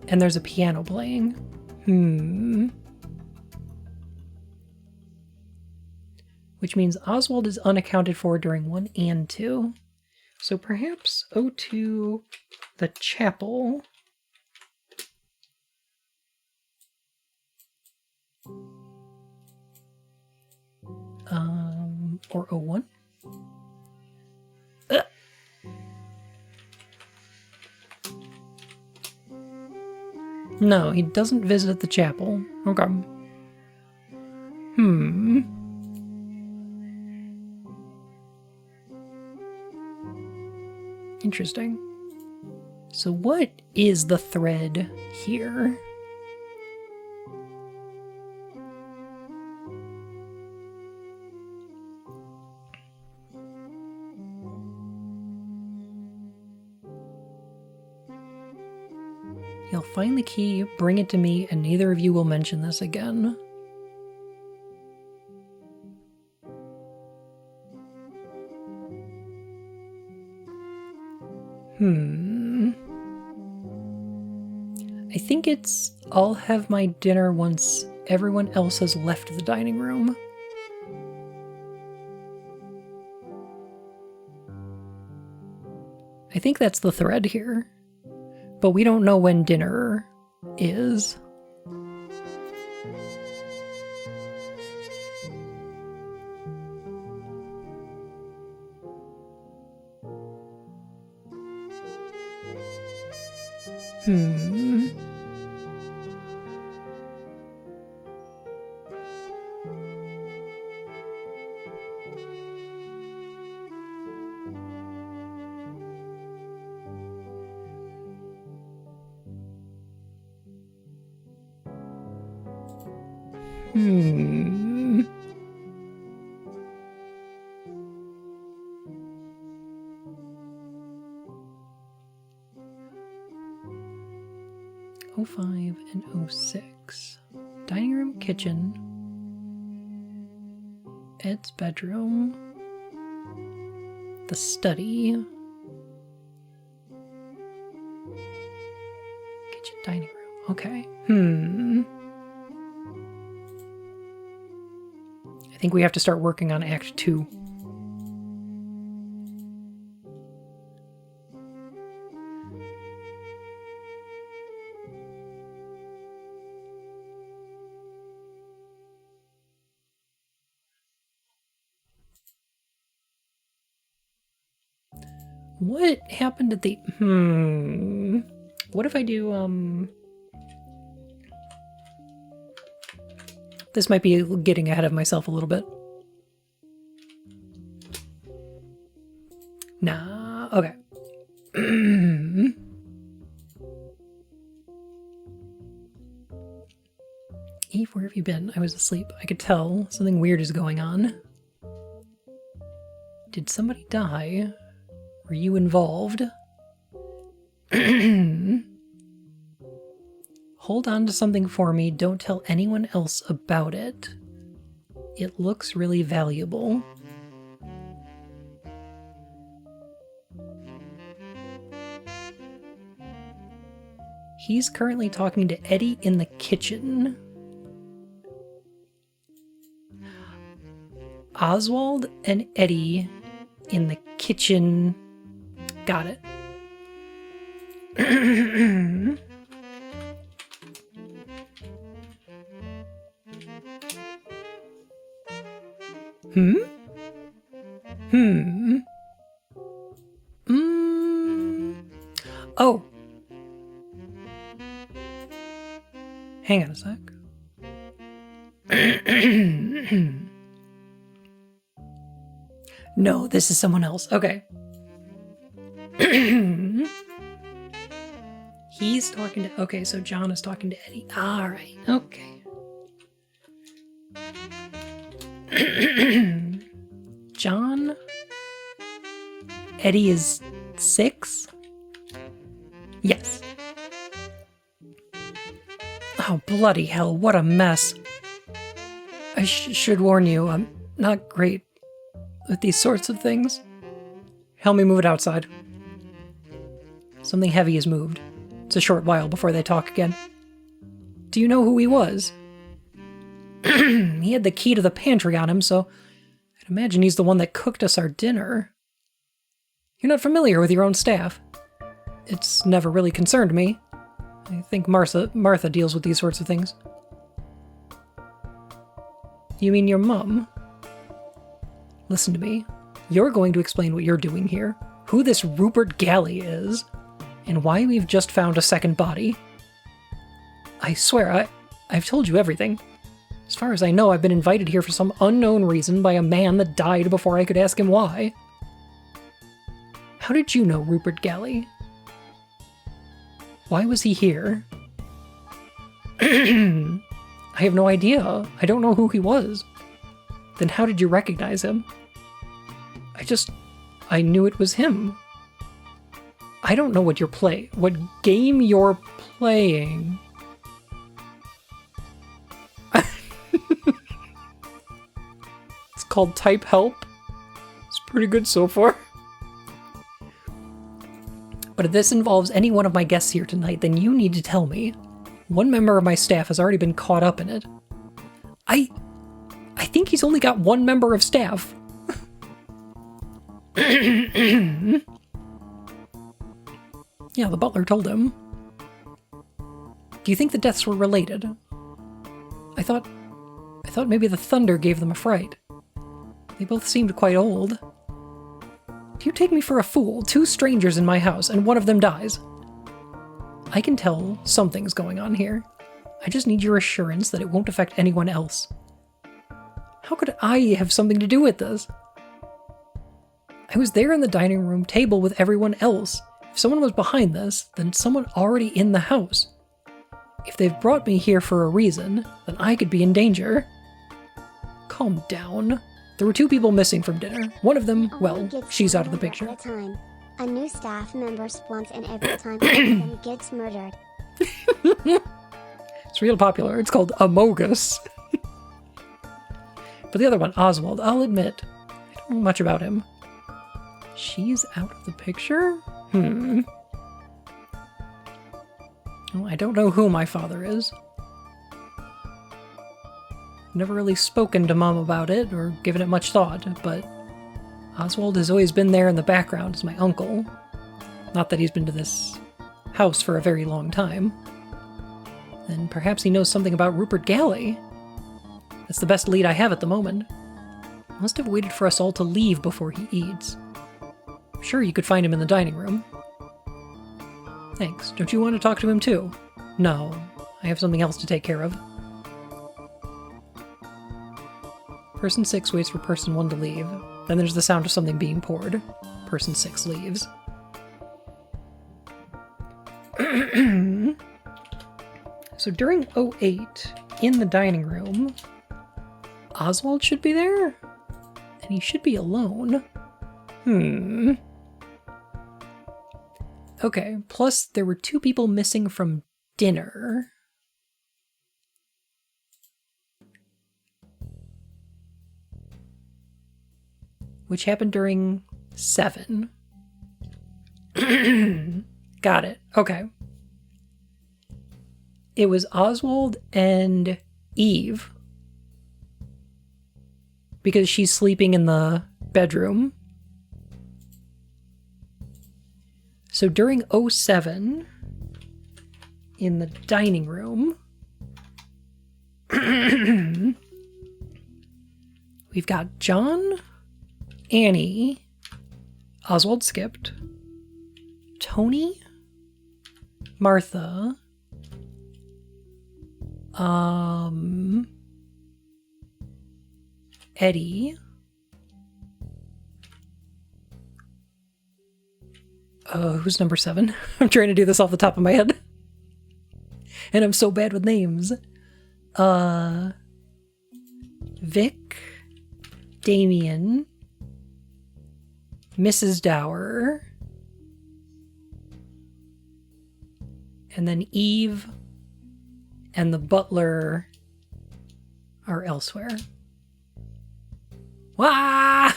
And there's a piano playing. Which means Oswald is unaccounted for during 1 and 2. So perhaps O2, the chapel. Or O1. No, he doesn't visit the chapel. Okay. Interesting. So what is the thread here? You'll find the key, bring it to me, and neither of you will mention this again. I think it's I'll have my dinner once everyone else has left the dining room. I think that's the thread here. But we don't know when dinner is. O5 and O6. Dining room, kitchen. Ed's bedroom. The study. Kitchen, dining room. Okay. I think we have to start working on Act 2. What happened at the... What if I do, This might be getting ahead of myself a little bit. Nah, okay. Eve, where have you been? I was asleep. I could tell something weird is going on. Did somebody die? Were you involved? Hold on to something for me. Don't tell anyone else about it. It looks really valuable. He's currently talking to Eddie in the kitchen. Oswald and Eddie in the kitchen. Got it. Oh. Hang on a sec. No, this is someone else. Okay. He's talking to... Okay, so John is talking to Eddie. All right. Okay. John? Eddie is 6? Yes. Oh, bloody hell, what a mess. I should warn you, I'm not great with these sorts of things. Help me move it outside. Something heavy is moved. It's a short while before they talk again. Do you know who he was? He had the key to the pantry on him, so I'd imagine he's the one that cooked us our dinner. You're not familiar with your own staff. It's never really concerned me. I think Martha deals with these sorts of things. You mean your mom? Listen to me. You're going to explain what you're doing here, who this Rupert Galley is, and why we've just found a second body. I swear, I've told you everything. As far as I know, I've been invited here for some unknown reason by a man that died before I could ask him why. How did you know Rupert Galley? Why was he here? I have no idea. I don't know who he was. Then how did you recognize him? I knew it was him. I don't know what what game you're playing. It's called Type Help. It's pretty good so far. But if this involves any one of my guests here tonight, then you need to tell me. One member of my staff has already been caught up in it. I think he's only got one member of staff. Yeah, the butler told him. Do you think the deaths were related? I thought maybe the thunder gave them a fright. They both seemed quite old. Do you take me for a fool? 2 strangers in my house, and one of them dies. I can tell something's going on here. I just need your assurance that it won't affect anyone else. How could I have something to do with this? I was there in the dining room table with everyone else. If someone was behind this, then someone already in the house. If they've brought me here for a reason, then I could be in danger. Calm down. There were 2 people missing from dinner. One of them, well, she's out of the picture. A new staff member spawns in every time one of them gets murdered. It's real popular. It's called Amogus. But the other one, Oswald, I'll admit, I don't know much about him. She's out of the picture? Well, I don't know who my father is. Never really spoken to Mom about it or given it much thought, but Oswald has always been there in the background as my uncle. Not that he's been to this house for a very long time. And perhaps he knows something about Rupert Galley. That's the best lead I have at the moment. Must have waited for us all to leave before he eats. Sure, you could find him in the dining room. Thanks. Don't you want to talk to him too? No, I have something else to take care of. Person 6 waits for person 1 to leave. Then there's the sound of something being poured. Person 6 leaves. So during 08, in the dining room, Oswald should be there? And he should be alone. Okay, plus there were 2 people missing from dinner. Which happened during 7. Got it. Okay. It was Oswald and Eve. Because she's sleeping in the bedroom. So during 07, in the dining room, we've got John, Annie, Oswald skipped, Tony, Martha, Eddie, who's number 7? I'm trying to do this off the top of my head. And I'm so bad with names. Vic, Damien, Mrs. Dower, and then Eve and the butler are elsewhere. Wah!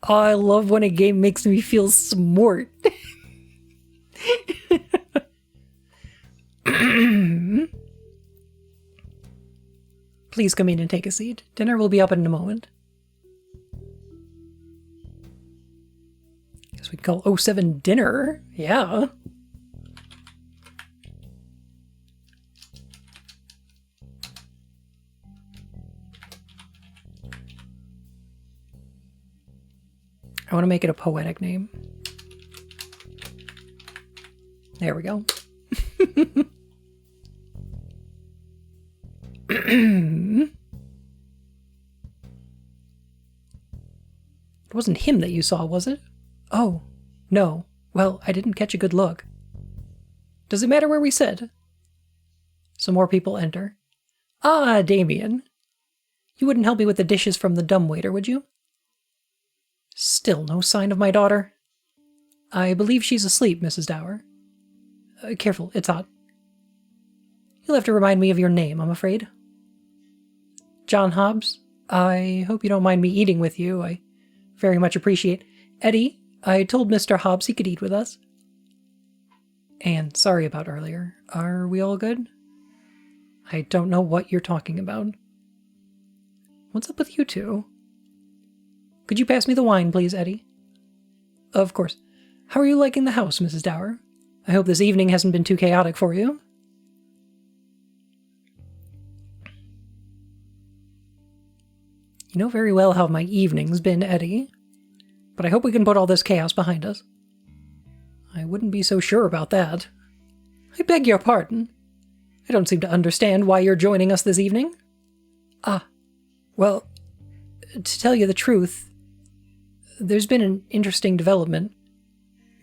Oh, I love when a game makes me feel smart. Please come in and take a seat. Dinner will be up in a moment. Guess we can call 07 dinner. Yeah. I want to make it a poetic name. There we go. It wasn't him that you saw, was it? Oh, no. Well, I didn't catch a good look. Does it matter where we sit? Some more people enter. Ah, Damien. You wouldn't help me with the dishes from the dumbwaiter, would you? Still no sign of my daughter. I believe she's asleep, Mrs. Dower. Careful, it's hot. You'll have to remind me of your name, I'm afraid. John Hobbs, I hope you don't mind me eating with you. I very much appreciate. Eddie, I told Mr. Hobbs he could eat with us. And sorry about earlier. Are we all good? I don't know what you're talking about. What's up with you two? Could you pass me the wine, please, Eddie? Of course. How are you liking the house, Mrs. Dower? I hope this evening hasn't been too chaotic for you. You know very well how my evening's been, Eddie. But I hope we can put all this chaos behind us. I wouldn't be so sure about that. I beg your pardon. I don't seem to understand why you're joining us this evening. Ah, well, to tell you the truth, there's been an interesting development.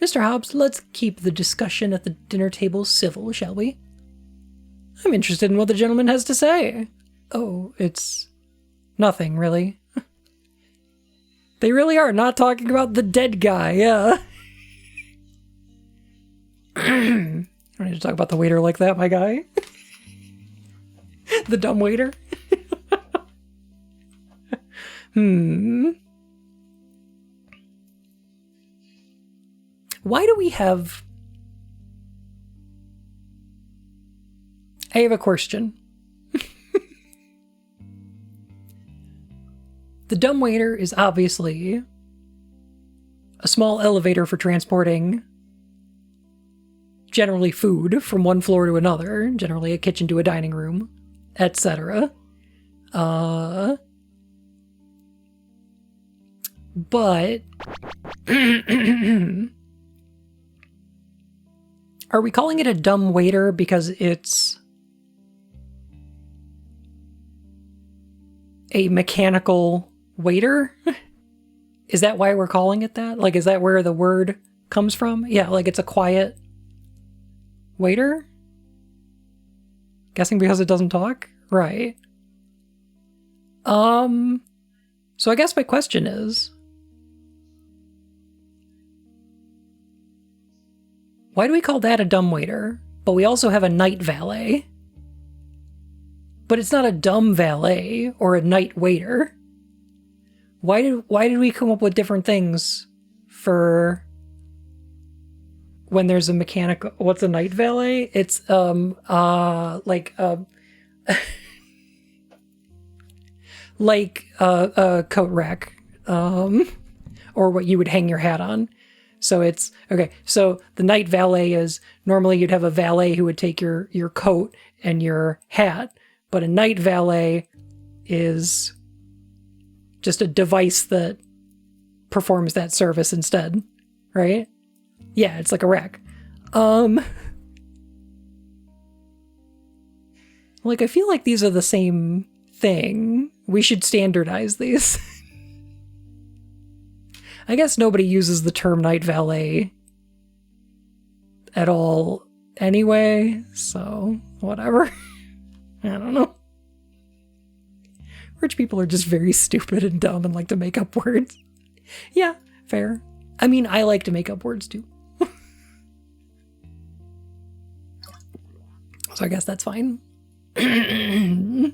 Mr. Hobbs, let's keep the discussion at the dinner table civil, shall we? I'm interested in what the gentleman has to say. Oh, it's nothing, really. They really are not talking about the dead guy, yeah. I don't need to talk about the waiter like that, my guy. The dumb waiter. Why do we have... I have a question. The dumbwaiter is obviously a small elevator for transporting generally food from one floor to another, generally a kitchen to a dining room, etc. But are we calling it a dumb waiter because it's a mechanical waiter? Is that why we're calling it that? Like, is that where the word comes from? Yeah, like it's a quiet waiter? Guessing because it doesn't talk? Right. So I guess my question is, why do we call that a dumb waiter, but we also have a night valet? But it's not a dumb valet or a night waiter. Why did we come up with different things for when there's a mechanical? What's a night valet? It's like like a coat rack, or what you would hang your hat on. So it's okay. So the night valet is normally you'd have a valet who would take your coat and your hat, but a night valet is just a device that performs that service instead, right? Yeah, it's like a rack. Like I feel like these are the same thing. We should standardize these. I guess nobody uses the term night valet at all anyway, so whatever. I don't know. Rich people are just very stupid and dumb and like to make up words. Yeah, fair. I mean, I like to make up words too. So I guess that's fine. I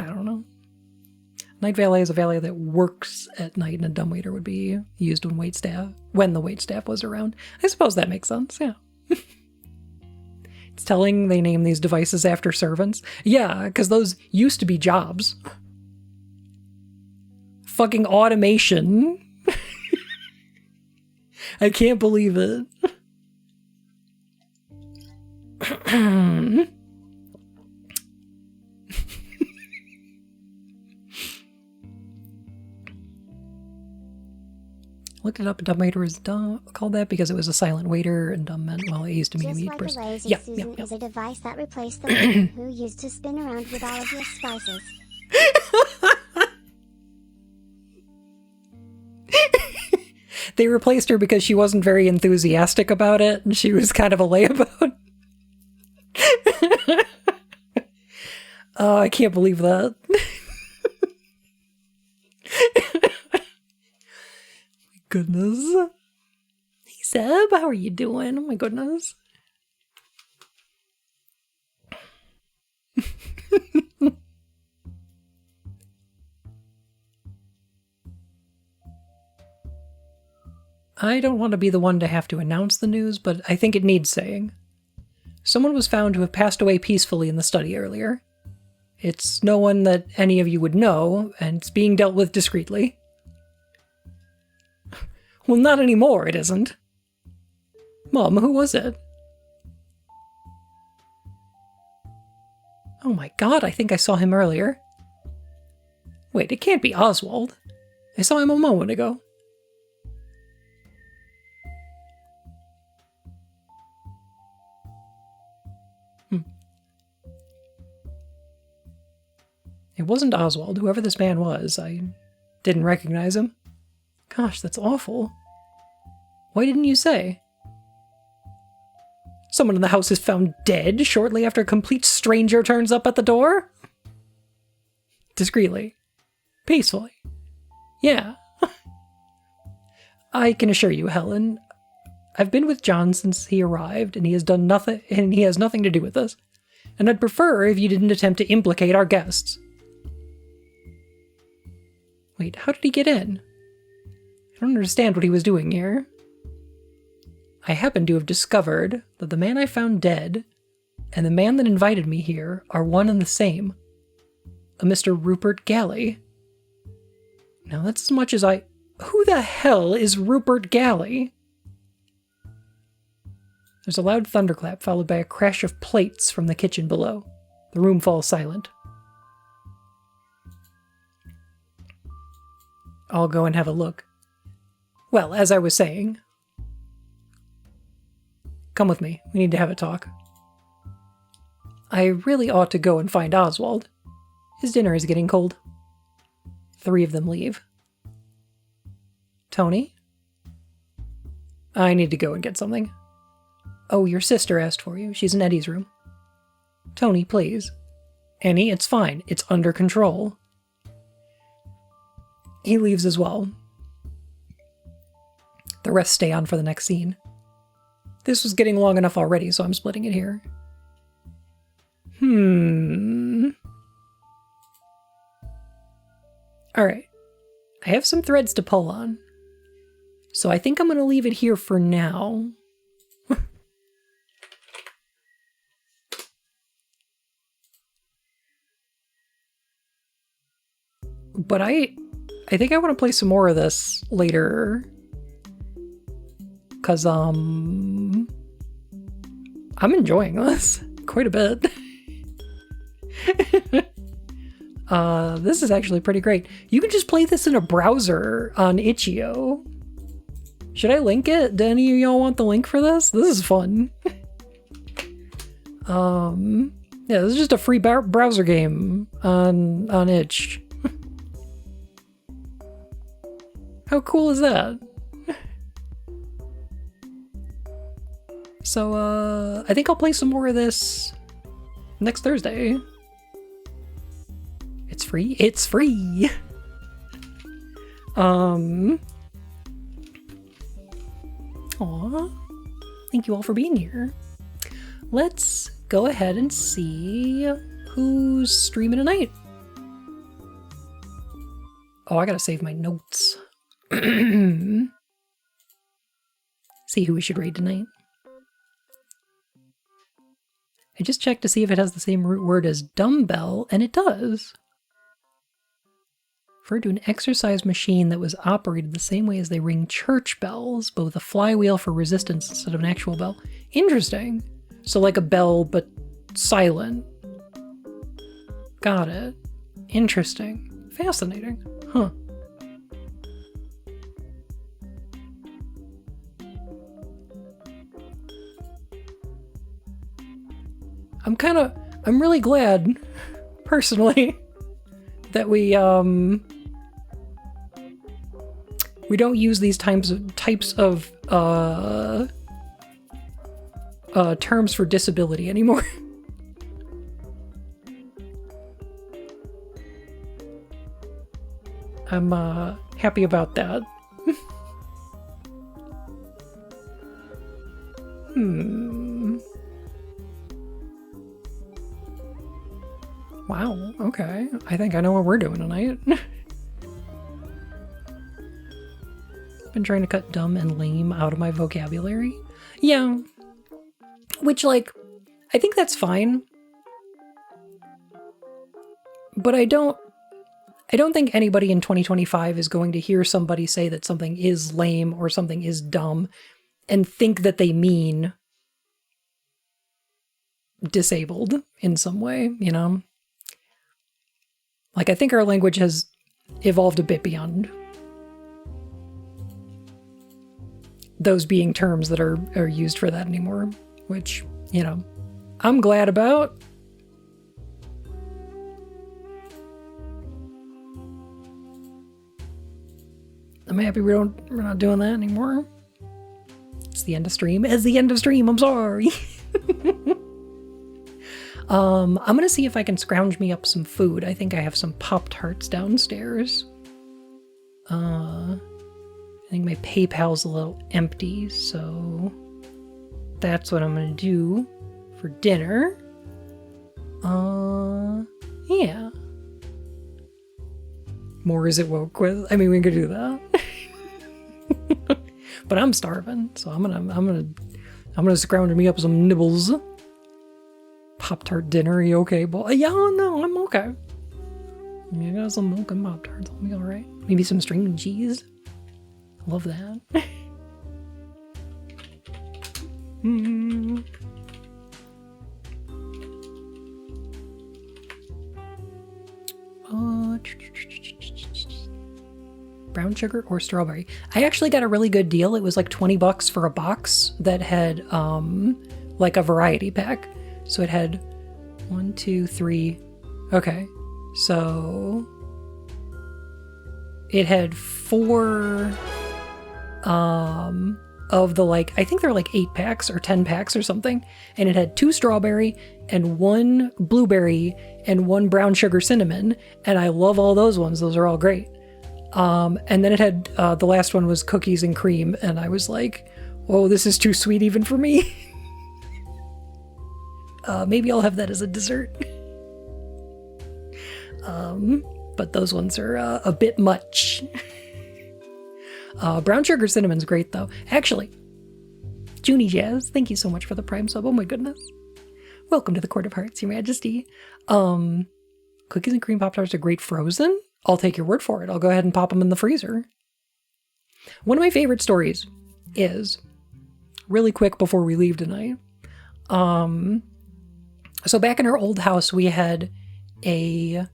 don't know. Night valet is a valet that works at night, and a dumbwaiter would be used when the waitstaff was around. I suppose that makes sense, yeah. It's telling they name these devices after servants. Yeah, because those used to be jobs. Fucking automation. I can't believe it. Looked it up. A dumb waiter is called that because it was a silent waiter, and dumb meant, well, it used to mean a mute person. Just like a lazy Yeah, Susan yeah. is a device that replaced the woman who used to spin around with all of your spices. They replaced her because she wasn't very enthusiastic about it, and she was kind of a layabout. Oh, I can't believe that. Goodness. Hey, Seb, how are you doing? Oh my goodness. I don't want to be the one to have to announce the news, but I think it needs saying. Someone was found to have passed away peacefully in the study earlier. It's no one that any of you would know, and it's being dealt with discreetly. Well, not anymore, it isn't. Mom, who was it? Oh my god, I think I saw him earlier. Wait, it can't be Oswald. I saw him a moment ago. It wasn't Oswald, whoever this man was. I didn't recognize him. Gosh, that's awful. Why didn't you say? Someone in the house is found dead shortly after a complete stranger turns up at the door? Discreetly. Peacefully. Yeah. I can assure you, Helen, I've been with John since he arrived, and he has done nothing, and he has nothing to do with this. And I'd prefer if you didn't attempt to implicate our guests. Wait, how did he get in? I don't understand what he was doing here. I happen to have discovered that the man I found dead and the man that invited me here are one and the same. A Mr. Rupert Galley. Now that's as much as Who the hell is Rupert Galley? There's a loud thunderclap followed by a crash of plates from the kitchen below. The room falls silent. I'll go and have a look. Well, as I was saying, come with me. We need to have a talk. I really ought to go and find Oswald. His dinner is getting cold. 3 of them leave. Tony? I need to go and get something. Oh, your sister asked for you. She's in Eddie's room. Tony, please. Annie, it's fine. It's under control. He leaves as well. The rest stay on for the next scene. This was getting long enough already, so I'm splitting it here. Alright. I have some threads to pull on. So I think I'm going to leave it here for now. But I think I want to play some more of this later. Because, I'm enjoying this quite a bit. This is actually pretty great. You can just play this in a browser on itch.io. Should I link it? Do any of y'all want the link for this? This is fun. Yeah, this is just a free browser game on itch. How cool is that? So, I think I'll play some more of this next Thursday. It's free? It's free! Aw. Thank you all for being here. Let's go ahead and see who's streaming tonight. Oh, I gotta save my notes. See who we should raid tonight. I just checked to see if it has the same root word as dumbbell, and it does. Referred to an exercise machine that was operated the same way as they ring church bells, but with a flywheel for resistance instead of an actual bell. Interesting. So like a bell, but silent. Got it. Interesting. Fascinating. Huh. I'm really glad, personally, that we don't use these types of terms for disability anymore. I'm happy about that. Wow, okay. I think I know what we're doing tonight. Been trying to cut dumb and lame out of my vocabulary. Yeah. Which, like, I think that's fine. But I don't think anybody in 2025 is going to hear somebody say that something is lame or something is dumb and think that they mean disabled in some way, you know? Like, I think our language has evolved a bit beyond those being terms that are used for that anymore, which, you know, I'm glad about. I'm happy we're not doing that anymore. It's the end of stream. It's the end of stream. I'm sorry. I'm gonna see if I can scrounge me up some food. I think I have some Pop-Tarts downstairs. I think my PayPal's a little empty, so that's what I'm gonna do for dinner. Yeah. More is it woke with? I mean, we could do that. But I'm starving, so I'm gonna scrounge me up some nibbles. Pop-Tart dinner, are you okay, boy? Yeah, no, I'm okay. I got some milk and Pop-Tarts, I'll be alright. Maybe some string cheese. I love that. Brown sugar or strawberry? I actually got a really good deal. It was like $20 for a box that had like a variety pack. So it had 1, 2, 3. Okay. So it had 4 of the like, I think they're like 8 packs or 10 packs or something. And it had 2 strawberry and 1 blueberry and 1 brown sugar cinnamon. And I love all those ones. Those are all great. And then it had, the last one was cookies and cream. And I was like, oh, this is too sweet even for me. Maybe I'll have that as a dessert. But those ones are a bit much. Brown sugar cinnamon's great though. Actually, Junie Jazz, thank you so much for the Prime sub. Oh my goodness. Welcome to the Court of Hearts, Your Majesty. Cookies and cream Pop-Tarts are great frozen. I'll take your word for it. I'll go ahead and pop them in the freezer. One of my favorite stories is, really quick before we leave tonight. So back in our old house, we had a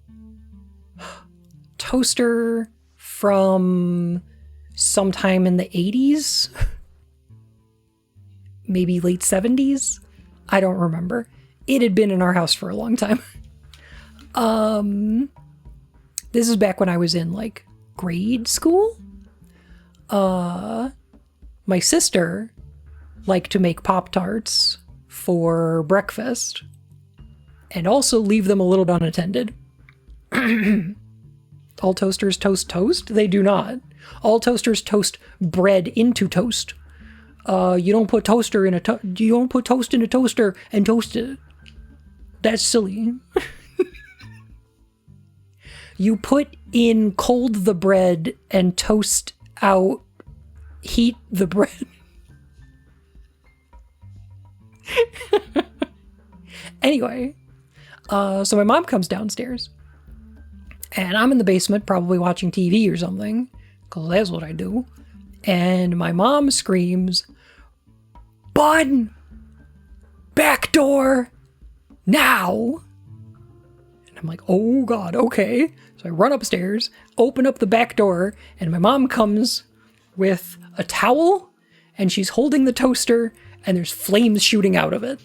toaster from sometime in the 80s, maybe late 70s. I don't remember. It had been in our house for a long time. This is back when I was in like grade school. My sister liked to make Pop-Tarts for breakfast and also leave them a little bit unattended. All toasters toast? They do not. All toasters toast bread into toast. You don't put toast in a toaster and toast it. That's silly. You put in cold the bread and toast out, heat the bread. Anyway, so my mom comes downstairs and I'm in the basement probably watching TV or something, because that's what I do. And my mom screams, "Bud! Back door! Now!" And I'm like, oh God, okay. So I run upstairs, open up the back door, and my mom comes with a towel, and she's holding the toaster, and there's flames shooting out of it.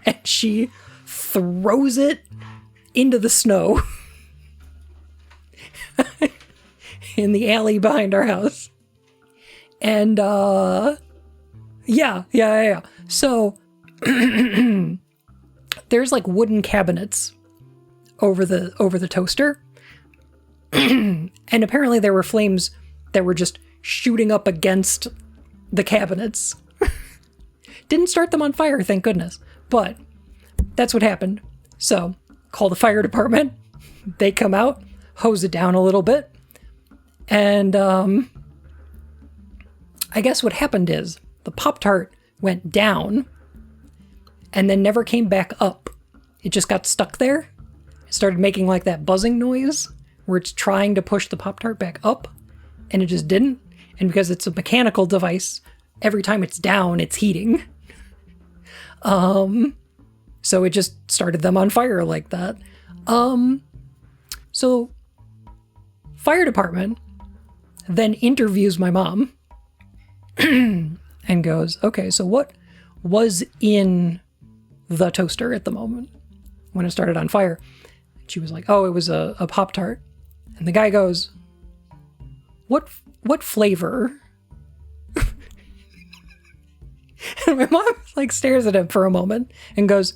And she throws it into the snow in the alley behind our house. And, yeah. So, there's like wooden cabinets over the toaster. And apparently there were flames that were just shooting up against the cabinets. Didn't start them on fire, thank goodness. But that's what happened. So, call the fire department. They come out, hose it down a little bit. And, I guess what happened is the Pop-Tart went down and then never came back up. It just got stuck there. It started making like that buzzing noise where it's trying to push the Pop-Tart back up, and it just didn't. And because it's a mechanical device, every time it's down, it's heating. So it just started them on fire like that. So fire department then interviews my mom and goes, okay, so what was in the toaster at the moment when it started on fire? She was like, oh, it was a Pop-Tart. And the guy goes, what flavor? And my mom like stares at him for a moment and goes,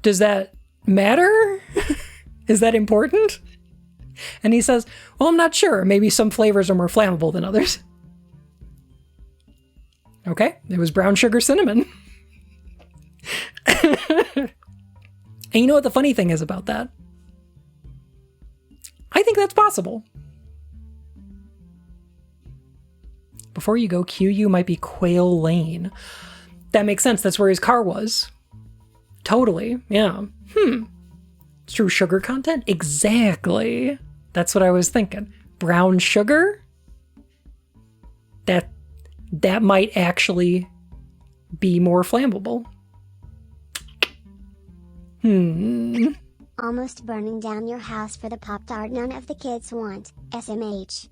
does that matter? Is that important? And he says, well, I'm not sure. Maybe some flavors are more flammable than others. Okay, it was brown sugar cinnamon. And you know what the funny thing is about that? I think that's possible. Before you go, QU might be Quail Lane. That makes sense. That's where his car was. Totally. Yeah. It's true sugar content? Exactly. That's what I was thinking. Brown sugar? That might actually be more flammable. almost burning down your house for the Pop-Tart none of the kids want, SMH.